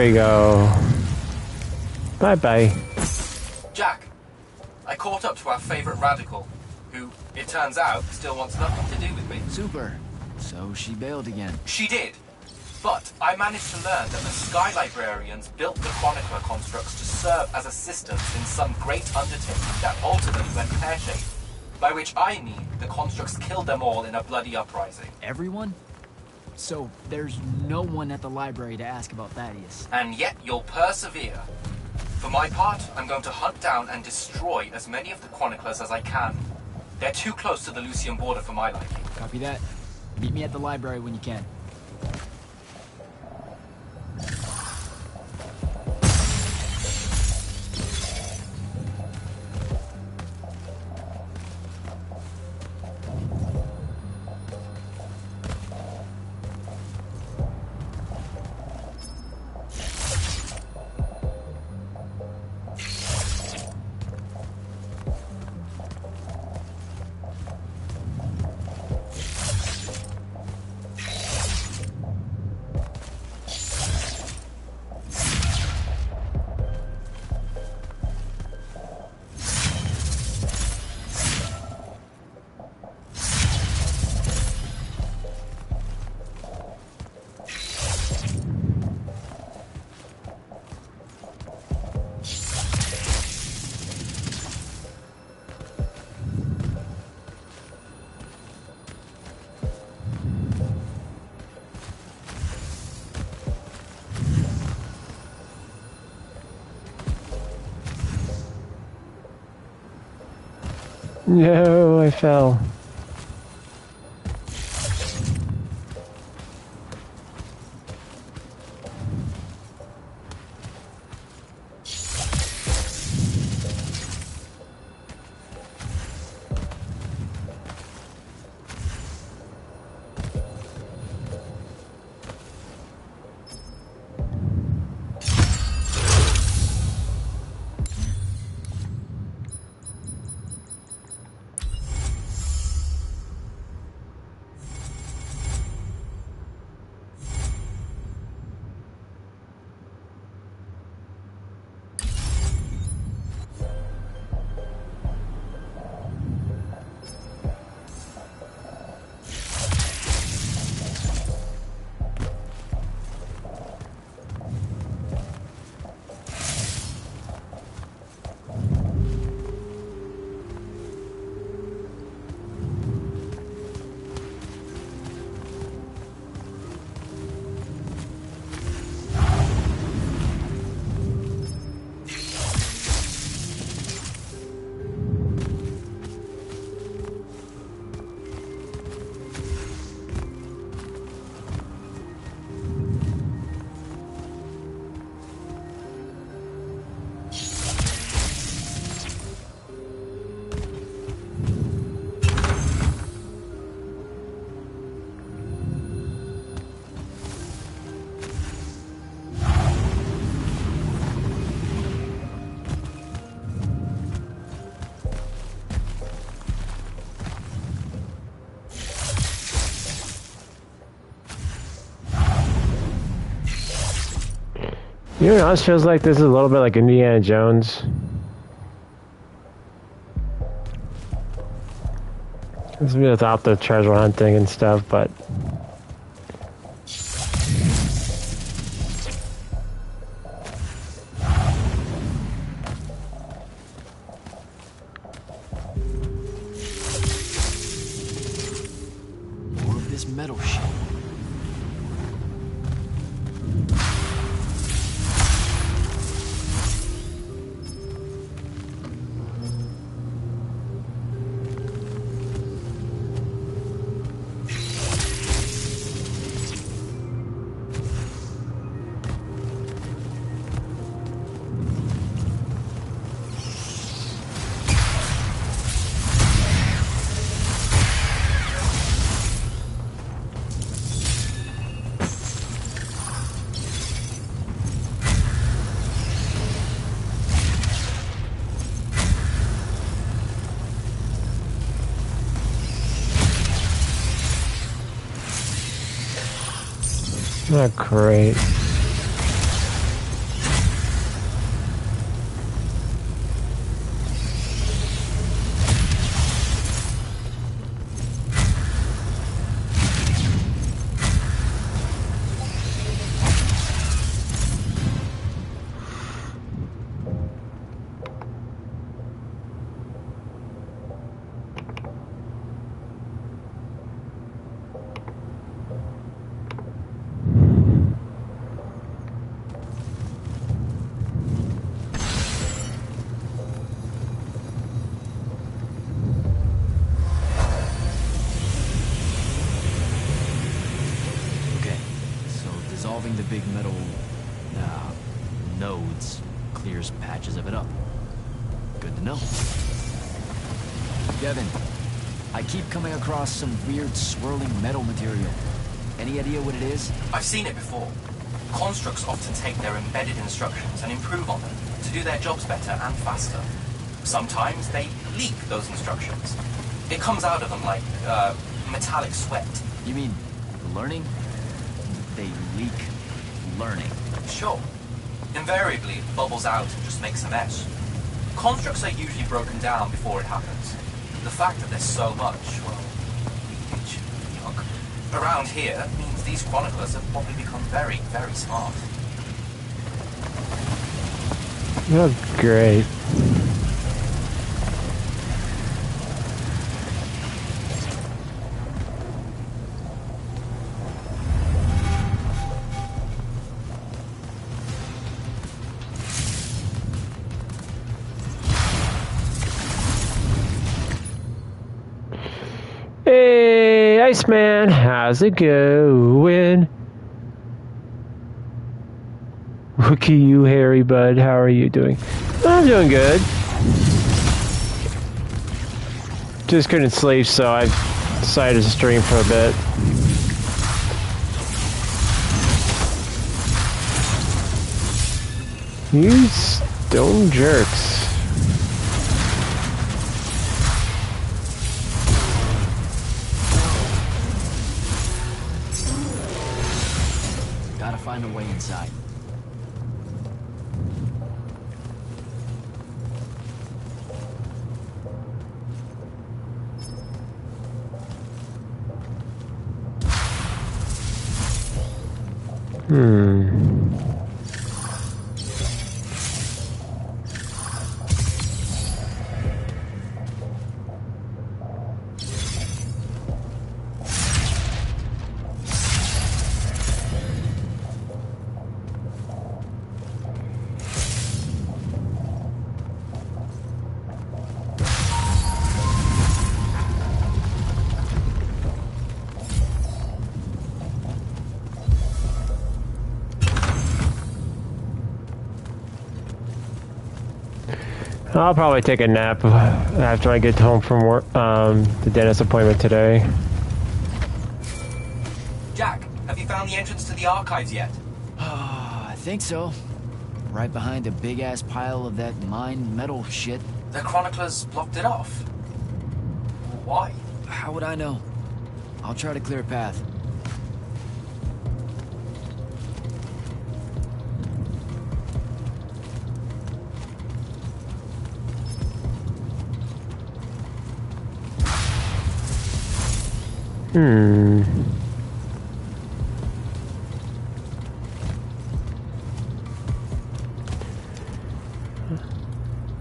you go. Bye-bye. Jack, I caught up to our favorite radical, who, it turns out, still wants nothing to do with me. Super. So she bailed again. She did. But I managed to learn that the Sky Librarians built the Chronicler constructs to serve as assistants in some great undertaking that ultimately went pear-shaped. By which I mean the constructs killed them all in a bloody uprising. Everyone? So there's no one at the library to ask about Thaddeus. And yet you'll persevere. For my part, I'm going to hunt down and destroy as many of the Chroniclers as I can. They're too close to the Lucian border for my liking. Copy that. Meet me at the library when you can. No, I fell. You know, it feels like this is a little bit like Indiana Jones. This is without the treasure hunting and stuff, but More of this metal shit. not great. big metal nodes clears patches of it up. Good to know. Devin, I keep coming across some weird swirling metal material. Any idea what it is? I've seen it before. Constructs often take their embedded instructions and improve on them to do their jobs better and faster. Sometimes they leak those instructions. It comes out of them like metallic sweat. You mean learning? They leak learning. Sure. Invariably, it bubbles out and just makes a mess. Constructs are usually broken down before it happens. The fact that there's so much, well, leakage, junk, around here means these chroniclers have probably become very, very smart. Oh, great. Hey, Iceman, how's it going? Wookiee, you hairy bud, how are you doing? I'm doing good. Just couldn't sleep, so I decided to stream for a bit. You stone jerks. Gotta find a way inside. I'll probably take a nap after I get home from work, the dentist appointment today. Jack, have you found the entrance to the archives yet? I think so. Right behind a big-ass pile of that mined metal shit. The chroniclers blocked it off. Why? How would I know? I'll try to clear a path.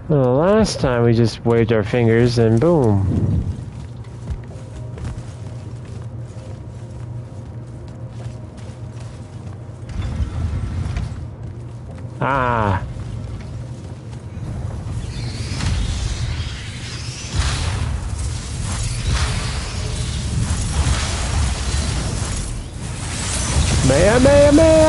Well, last time we just waved our fingers and boom. Ah. Mea, mea, mea!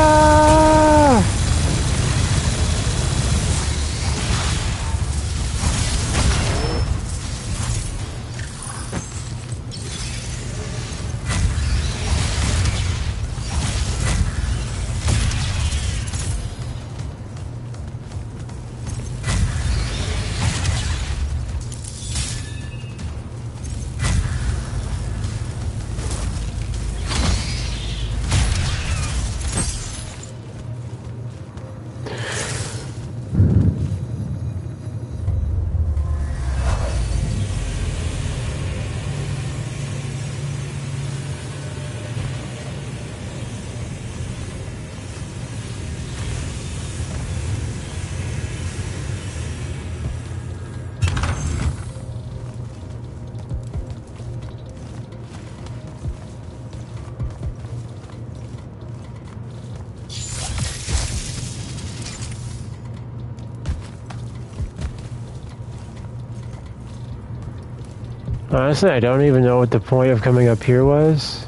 Honestly, I don't even know what the point of coming up here was.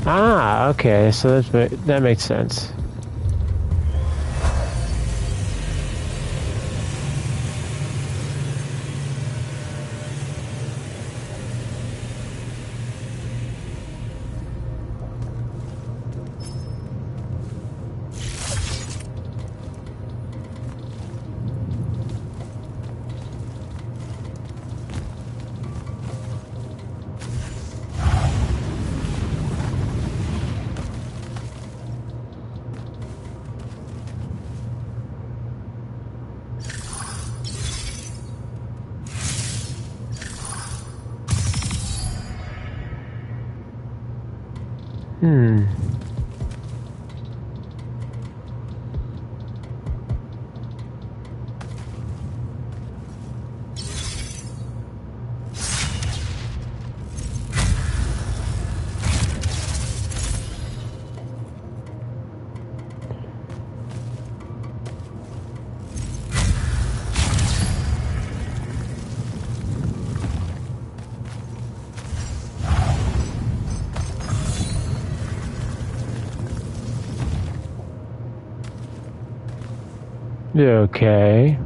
Ah, okay, so that makes sense. Okay.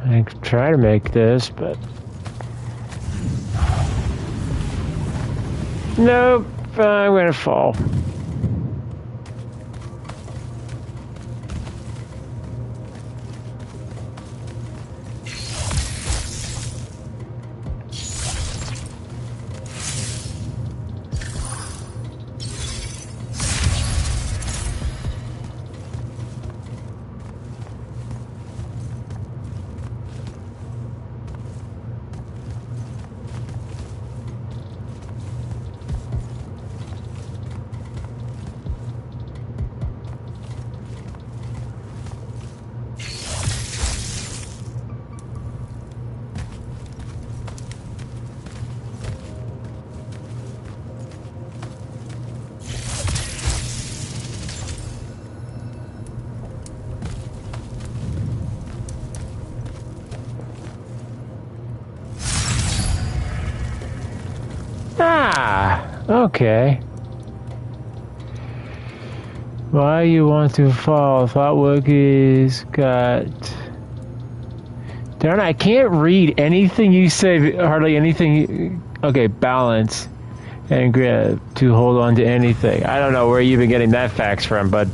I could try to make this, but nope, I'm gonna fall. Ah, okay. Why you want to fall? Thought Wookiees got... Darn, I can't read anything you say, hardly anything. Okay, balance and grip to hold on to anything. I don't know where you've been getting that facts from, but...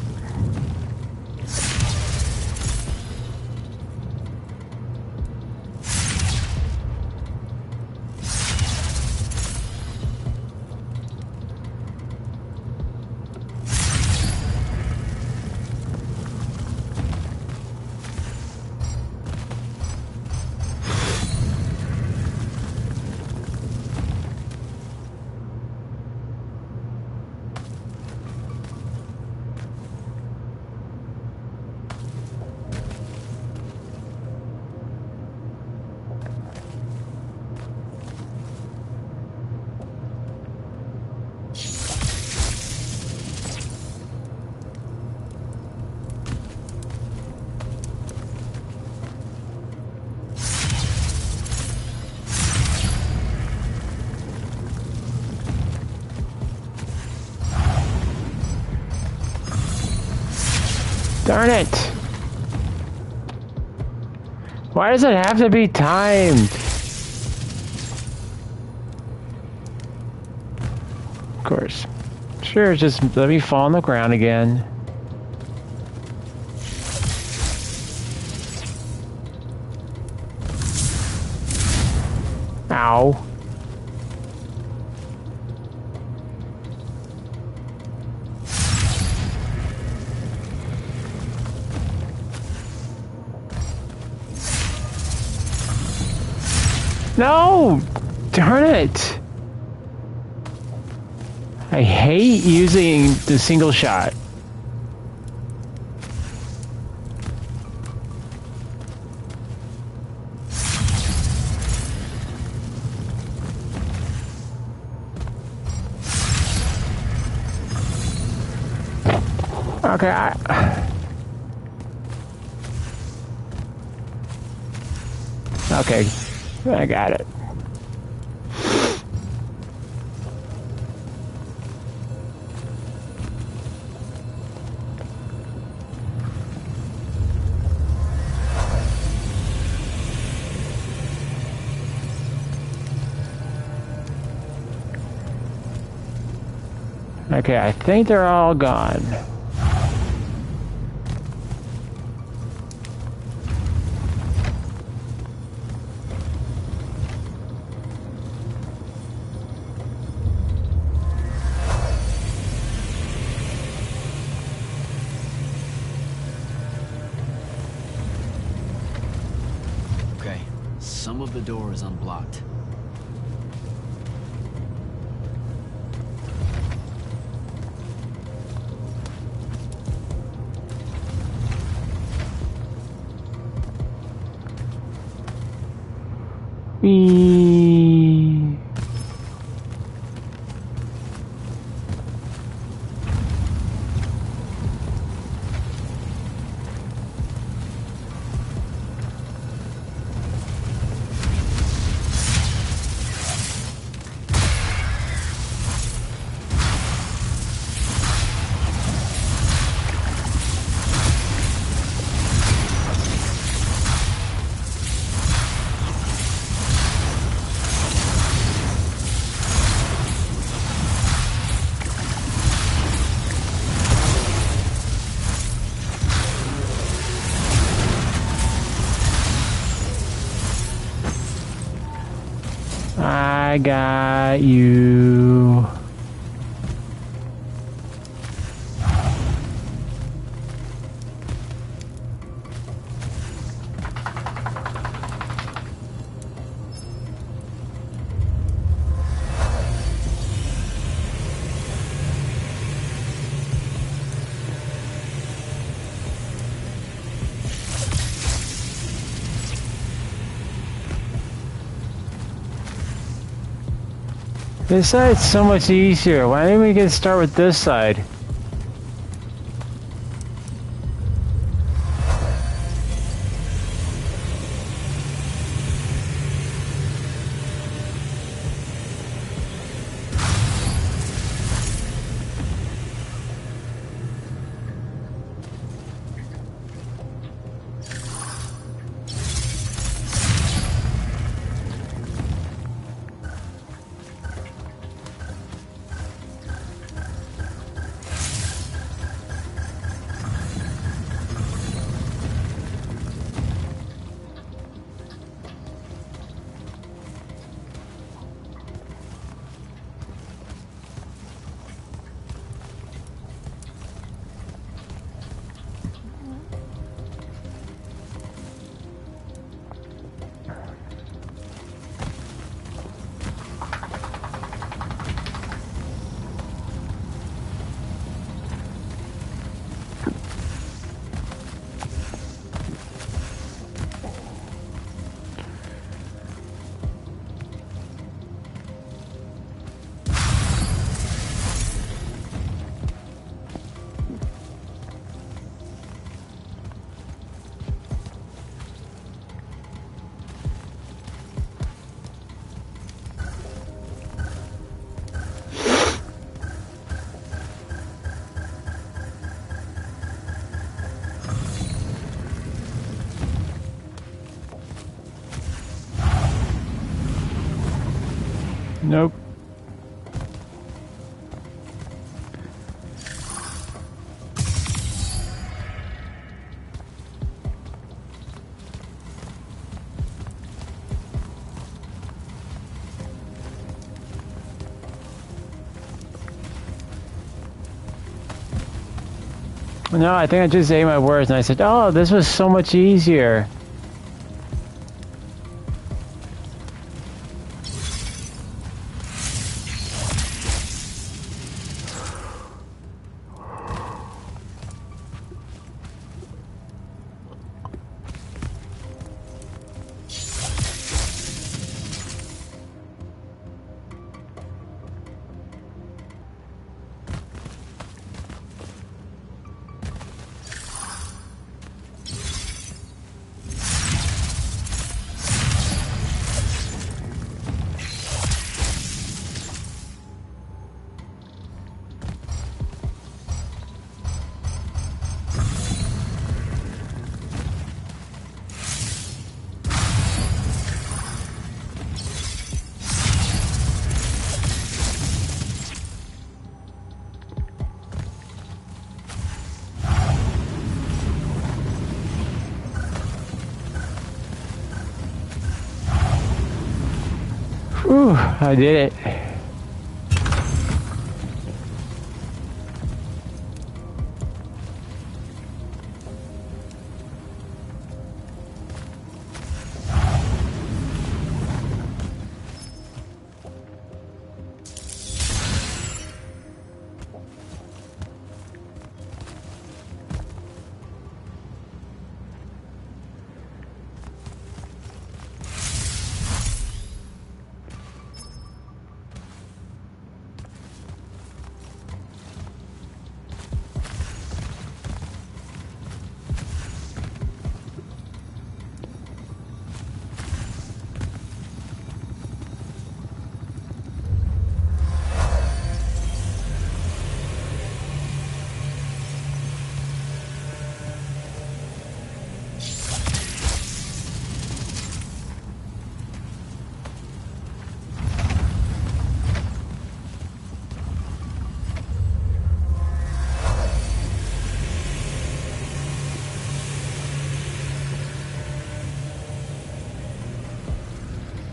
Darn it! Why does it have to be timed? Of course. Sure, just let me fall on the ground again. Ow. No! Darn it! I hate using the single shot. Okay, okay, I got it. Okay, I think they're all gone. Okay, some of the door is unblocked. Whee. I got you. This side's so much easier. Why didn't we get start with this side? Nope. No, I think I just ate my words and I said, oh, this was so much easier. Whew, I did it.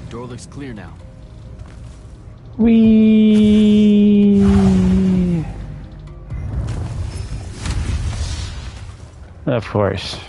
Door looks clear now. Whee! Of course.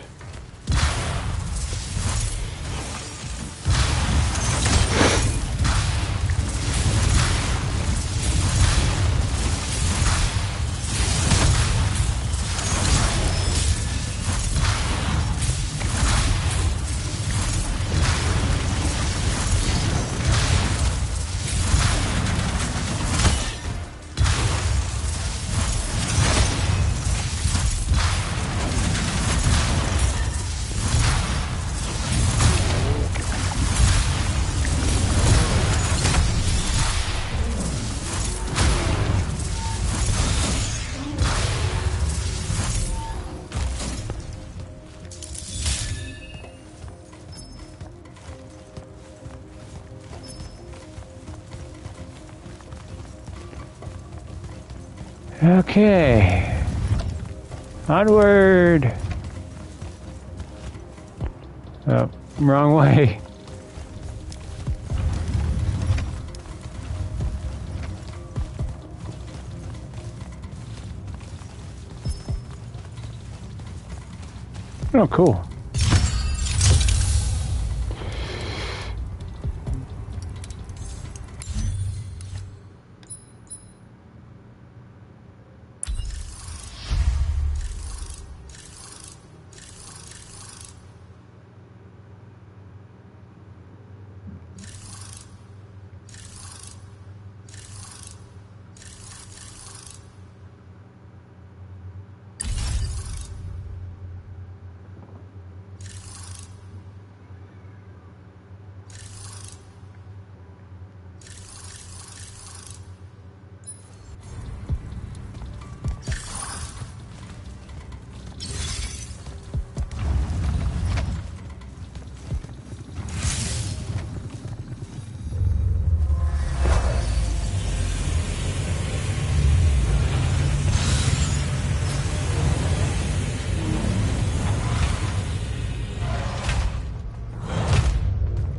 Okay. Onward. Oh, wrong way. Oh, cool.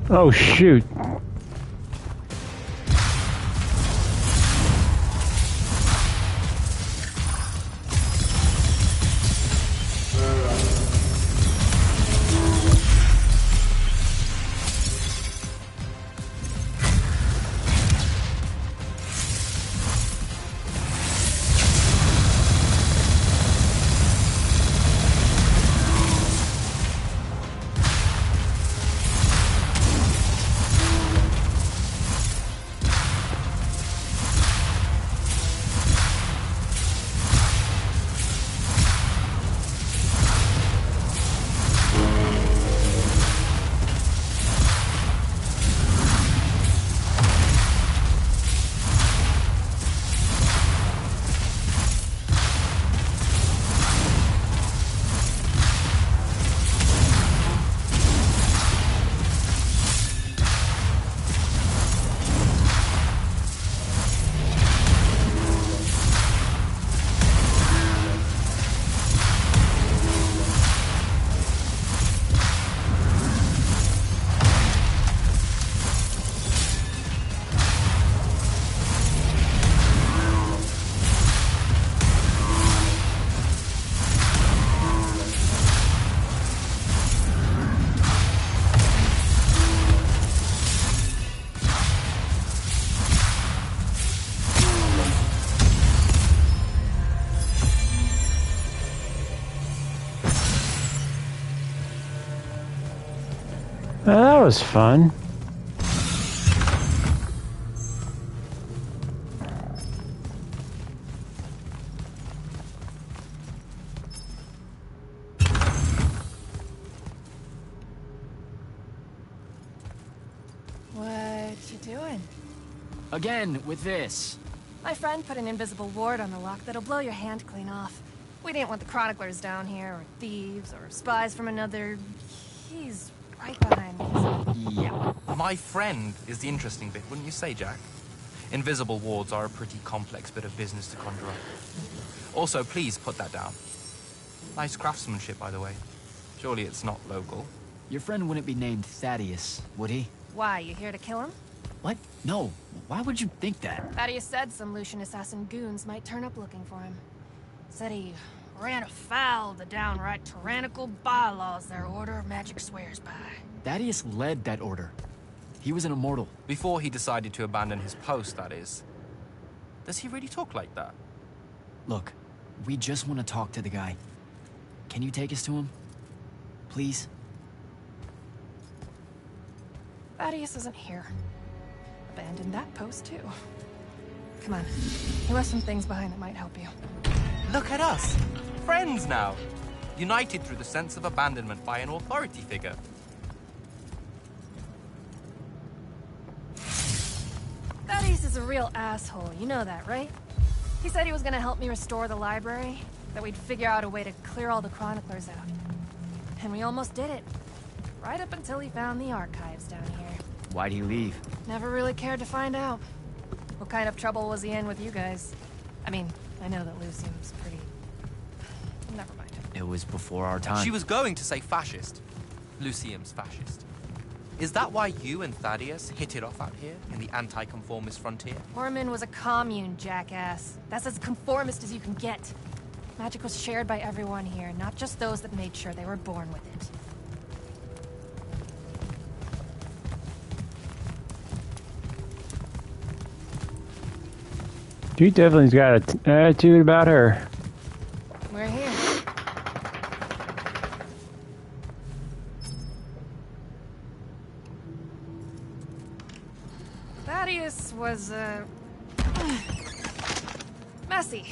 Oh, shoot. That was fun. What you doing? Again, with this. My friend put an invisible ward on the lock that'll blow your hand clean off. We didn't want the chroniclers down here, or thieves, or spies from another... He's right behind me. Yeah. My friend is the interesting bit, wouldn't you say, Jack? Invisible wards are a pretty complex bit of business to conjure up. Also, please put that down. Nice craftsmanship, by the way. Surely it's not local. Your friend wouldn't be named Thaddeus, would he? Why, you here to kill him? What? No. Why would you think that? Thaddeus said some Lucian assassin goons might turn up looking for him. Said he ran afoul of the downright tyrannical bylaws their Order of Magic swears by. Thaddeus led that order. He was an immortal. Before he decided to abandon his post, that is. Does he really talk like that? Look, we just want to talk to the guy. Can you take us to him? Please? Thaddeus isn't here. Abandoned that post, too. Come on. He left some things behind that might help you. Look at us! Friends now! United through the sense of abandonment by an authority figure. Thaddeus is a real asshole, you know that, right? He said he was gonna help me restore the library, that we'd figure out a way to clear all the chroniclers out. And we almost did it. Right up until he found the archives down here. Why'd he leave? Never really cared to find out. What kind of trouble was he in with you guys? I mean, I know that Lucium's pretty... Never mind. It was before our time. She was going to say fascist. Lucium's fascist. Is that why you and Thaddeus hit it off out here in the anti-conformist frontier? Orman was a commune, jackass. That's as conformist as you can get. Magic was shared by everyone here, not just those that made sure they were born with it. She definitely's got an attitude about her. We're here. Thaddeus was, messy.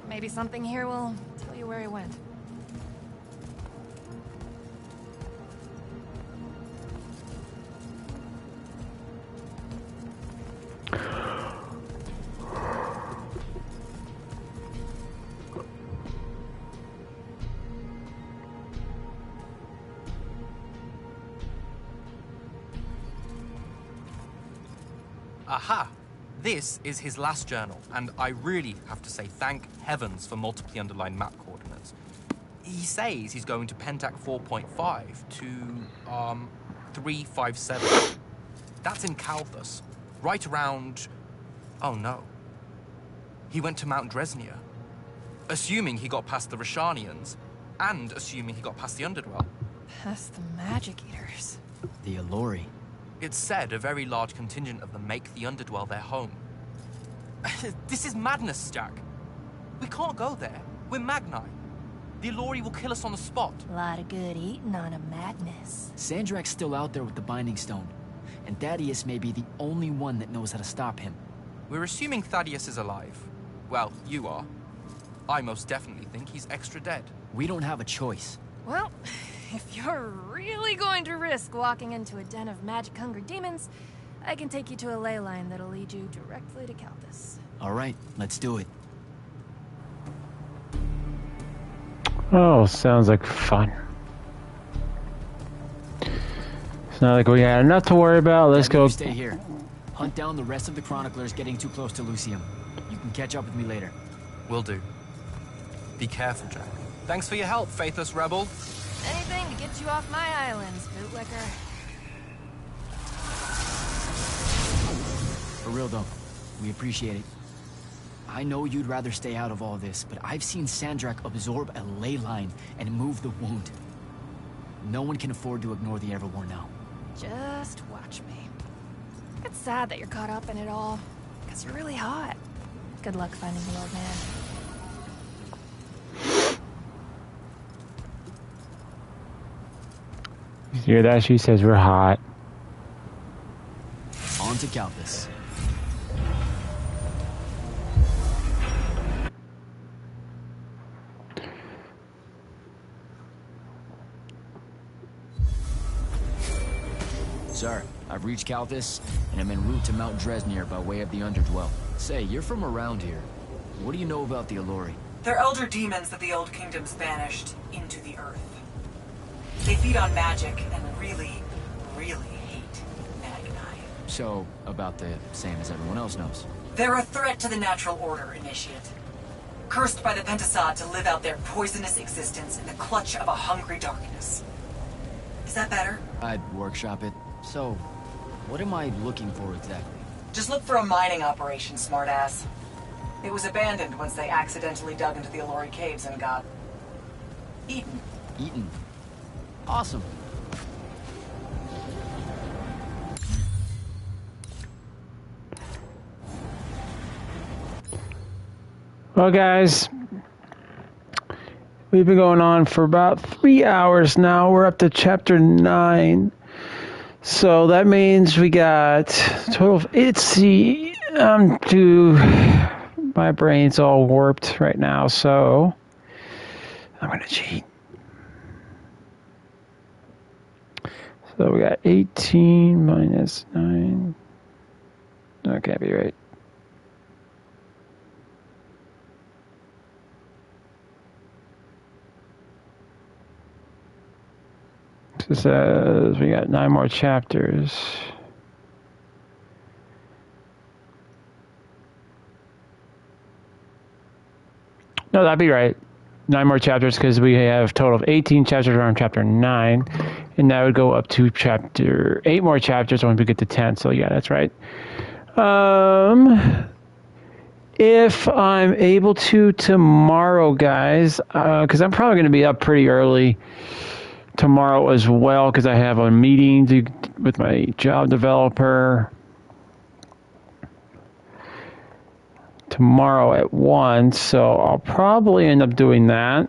Maybe something here will tell you where he went. Aha! This is his last journal, and I really have to say thank heavens for multiply underlined map coordinates. He says he's going to Pentac 4.5 to, 357. That's in Calthus, right around... Oh no. He went to Mount Dresnia, assuming he got past the Rashanians, and assuming he got past the Underdwell. Past the Magic Eaters. The Allori. It's said a very large contingent of them make the Underdwell their home. This is madness, Jack. We can't go there. We're Magni. The Allori will kill us on the spot. A lot of good eating on a madness. Sandrak's still out there with the Binding Stone, and Thaddeus may be the only one that knows how to stop him. We're assuming Thaddeus is alive. Well, you are. I most definitely think he's extra dead. We don't have a choice. Well, if you're really going to risk walking into a den of magic-hungry demons, I can take you to a ley line that'll lead you directly to Calthus. All right, let's do it. Oh, sounds like fun. It's not like we had enough to worry about. Let's go. Stay here. Hunt down the rest of the chroniclers getting too close to Lucium. You can catch up with me later. Will do. Be careful, Jack. Thanks for your help, faithless rebel. Anything to get you off my islands, bootlicker. For real though, we appreciate it. I know you'd rather stay out of all this, but I've seen Sandrak absorb a ley line and move the wound. No one can afford to ignore the Everwar now. Just watch me. It's sad that you're caught up in it all, because you're really hot. Good luck finding the old man. You hear that? She says we're hot. On to Calthus. Sir, I've reached Calthus, and I'm en route to Mount Dresnir by way of the Underdwell. Say, you're from around here. What do you know about the Allori? They're elder demons that the Old Kingdoms banished into the Earth. They feed on magic and really, really hate Magni. So, about the same as everyone else knows. They're a threat to the natural order, Initiate. Cursed by the Pentasod to live out their poisonous existence in the clutch of a hungry darkness. Is that better? I'd workshop it. So, what am I looking for exactly? Just look for a mining operation, smartass. It was abandoned once they accidentally dug into the Allori caves and got eaten. Eaten. Awesome. Well, guys, we've been going on for about 3 hours now. We're up to chapter 9. So that means we got total of 8. See, my brain's all warped right now, so I'm going to cheat. So we got 18 minus 9. That can't be right. It says we got 9 more chapters. No, that'd be right. 9 more chapters because we have a total of 18 chapters around chapter 9. And that would go up to chapter 8 more chapters when we get to 10. So yeah, that's right. If I'm able to tomorrow, guys, because I'm probably going to be up pretty early tomorrow as well because I have a meeting with my job developer tomorrow at 1, so I'll probably end up doing that.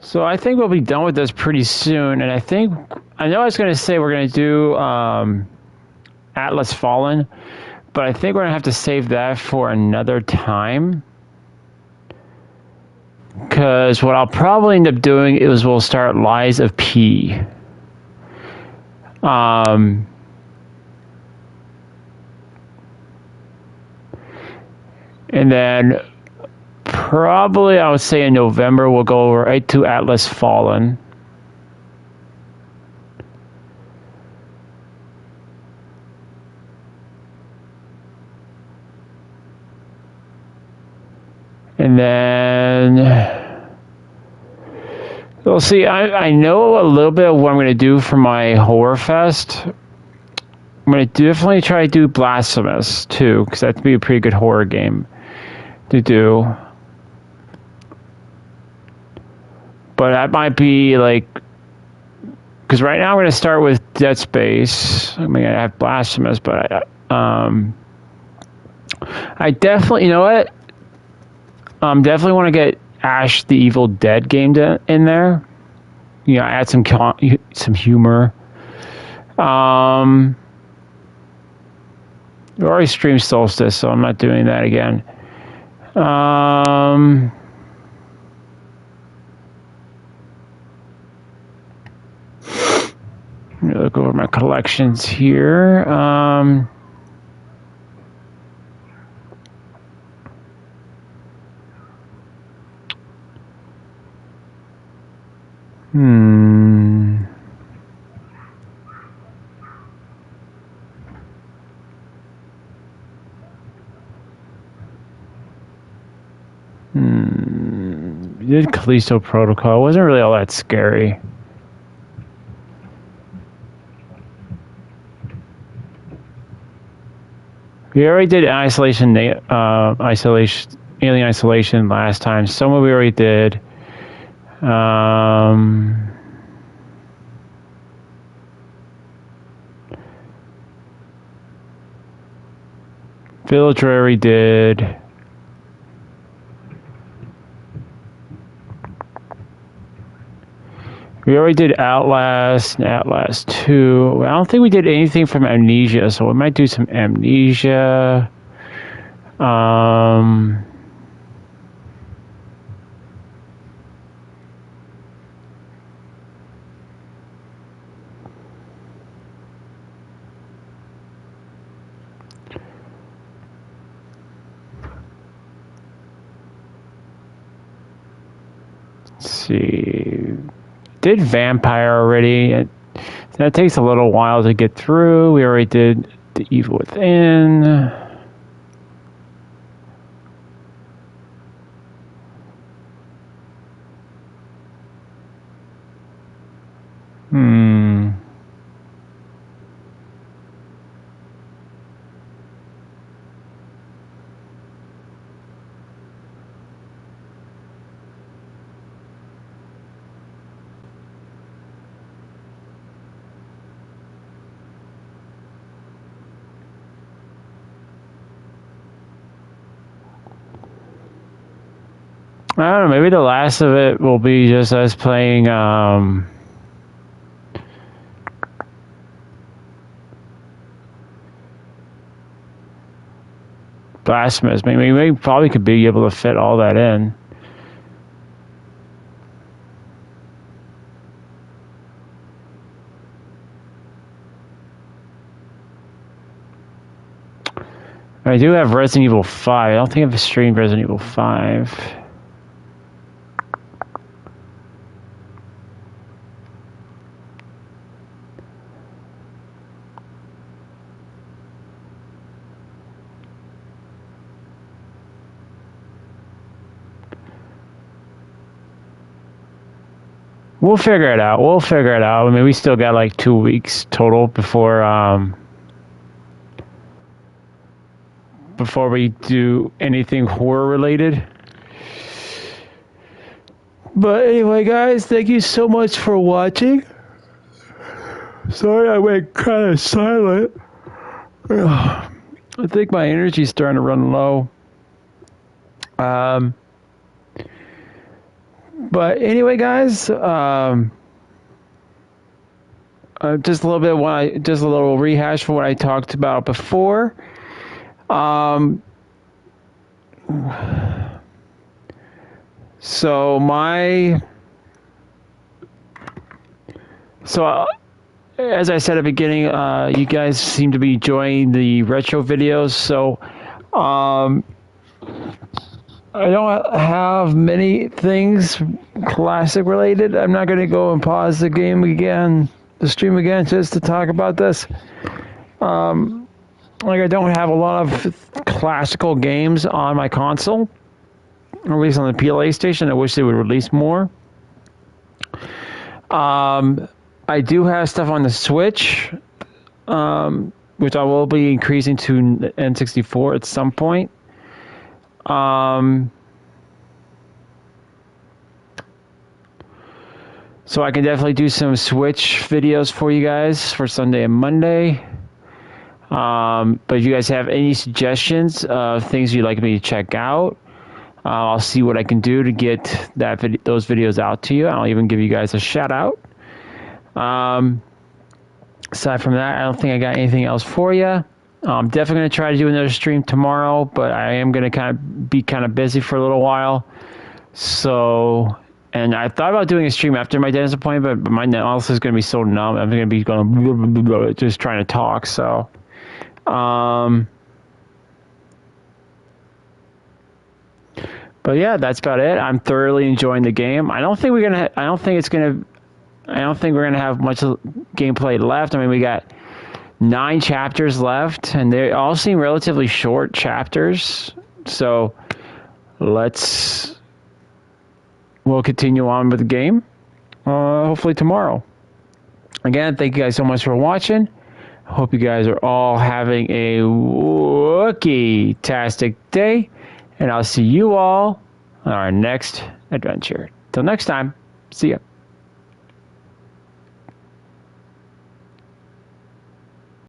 So I think we'll be done with this pretty soon, and I know I was going to say we're going to do Atlas Fallen, but I think we're going to have to save that for another time. Because what I'll probably end up doing is we'll start Lies of P. And then probably I would say in November we'll go right to Atlas Fallen. And then we'll see. I know a little bit of what I'm going to do for my Horror Fest. I'm going to definitely try to do Blasphemous too, because that'd be a pretty good horror game to do. But that might be like, because right now I'm going to start with Dead Space. I mean, I have Blasphemous, but I definitely, you know what? Definitely want to get Ash the Evil Dead game in there. You know, add some humor. We already streamed Solstice, so I'm not doing that again. Let me look over my collections here. Did Callisto Protocol. It wasn't really all that scary. We already did Alien Isolation last time. Some of we already did. Villager already did. We already did Outlast and Outlast 2. I don't think we did anything from Amnesia, so we might do some Amnesia. Let's see. Did Vampire already. That takes a little while to get through. We already did The Evil Within. I don't know, maybe the last of it will be just us playing, Blasphemous. Maybe we probably could be able to fit all that in. I do have Resident Evil 5. I don't think I've streamed Resident Evil 5. We'll figure it out. We'll figure it out. I mean, we still got like 2 weeks total before we do anything horror related. But anyway, guys, thank you so much for watching. Sorry I went kind of silent. I think my energy's starting to run low. But anyway, guys, just a little rehash for what I talked about before. As I said at the beginning, you guys seem to be enjoying the retro videos. So, I don't have many things classic related. I'm not going to go and pause the stream again, just to talk about this. I don't have a lot of classical games on my console, or at least on the PlayStation. I wish they would release more. I do have stuff on the Switch, which I will be increasing to N64 at some point. So I can definitely do some Switch videos for you guys for Sunday and Monday. But if you guys have any suggestions of things you'd like me to check out, I'll see what I can do to get those videos out to you. I'll even give you guys a shout out. Aside from that, I don't think I got anything else for you. I'm definitely going to try to do another stream tomorrow, but I am going to be kind of busy for a little while. So, and I thought about doing a stream after my dentist appointment, but my mouth is going to be so numb. I'm going to be going just trying to talk. So, but yeah, that's about it. I'm thoroughly enjoying the game. I don't think we're gonna have much gameplay left. I mean, we got 9 chapters left, and they all seem relatively short chapters. So we'll continue on with the game, hopefully tomorrow. Again, thank you guys so much for watching. I hope you guys are all having a Wookiee-tastic day, and I'll see you all on our next adventure. Till next time, see ya.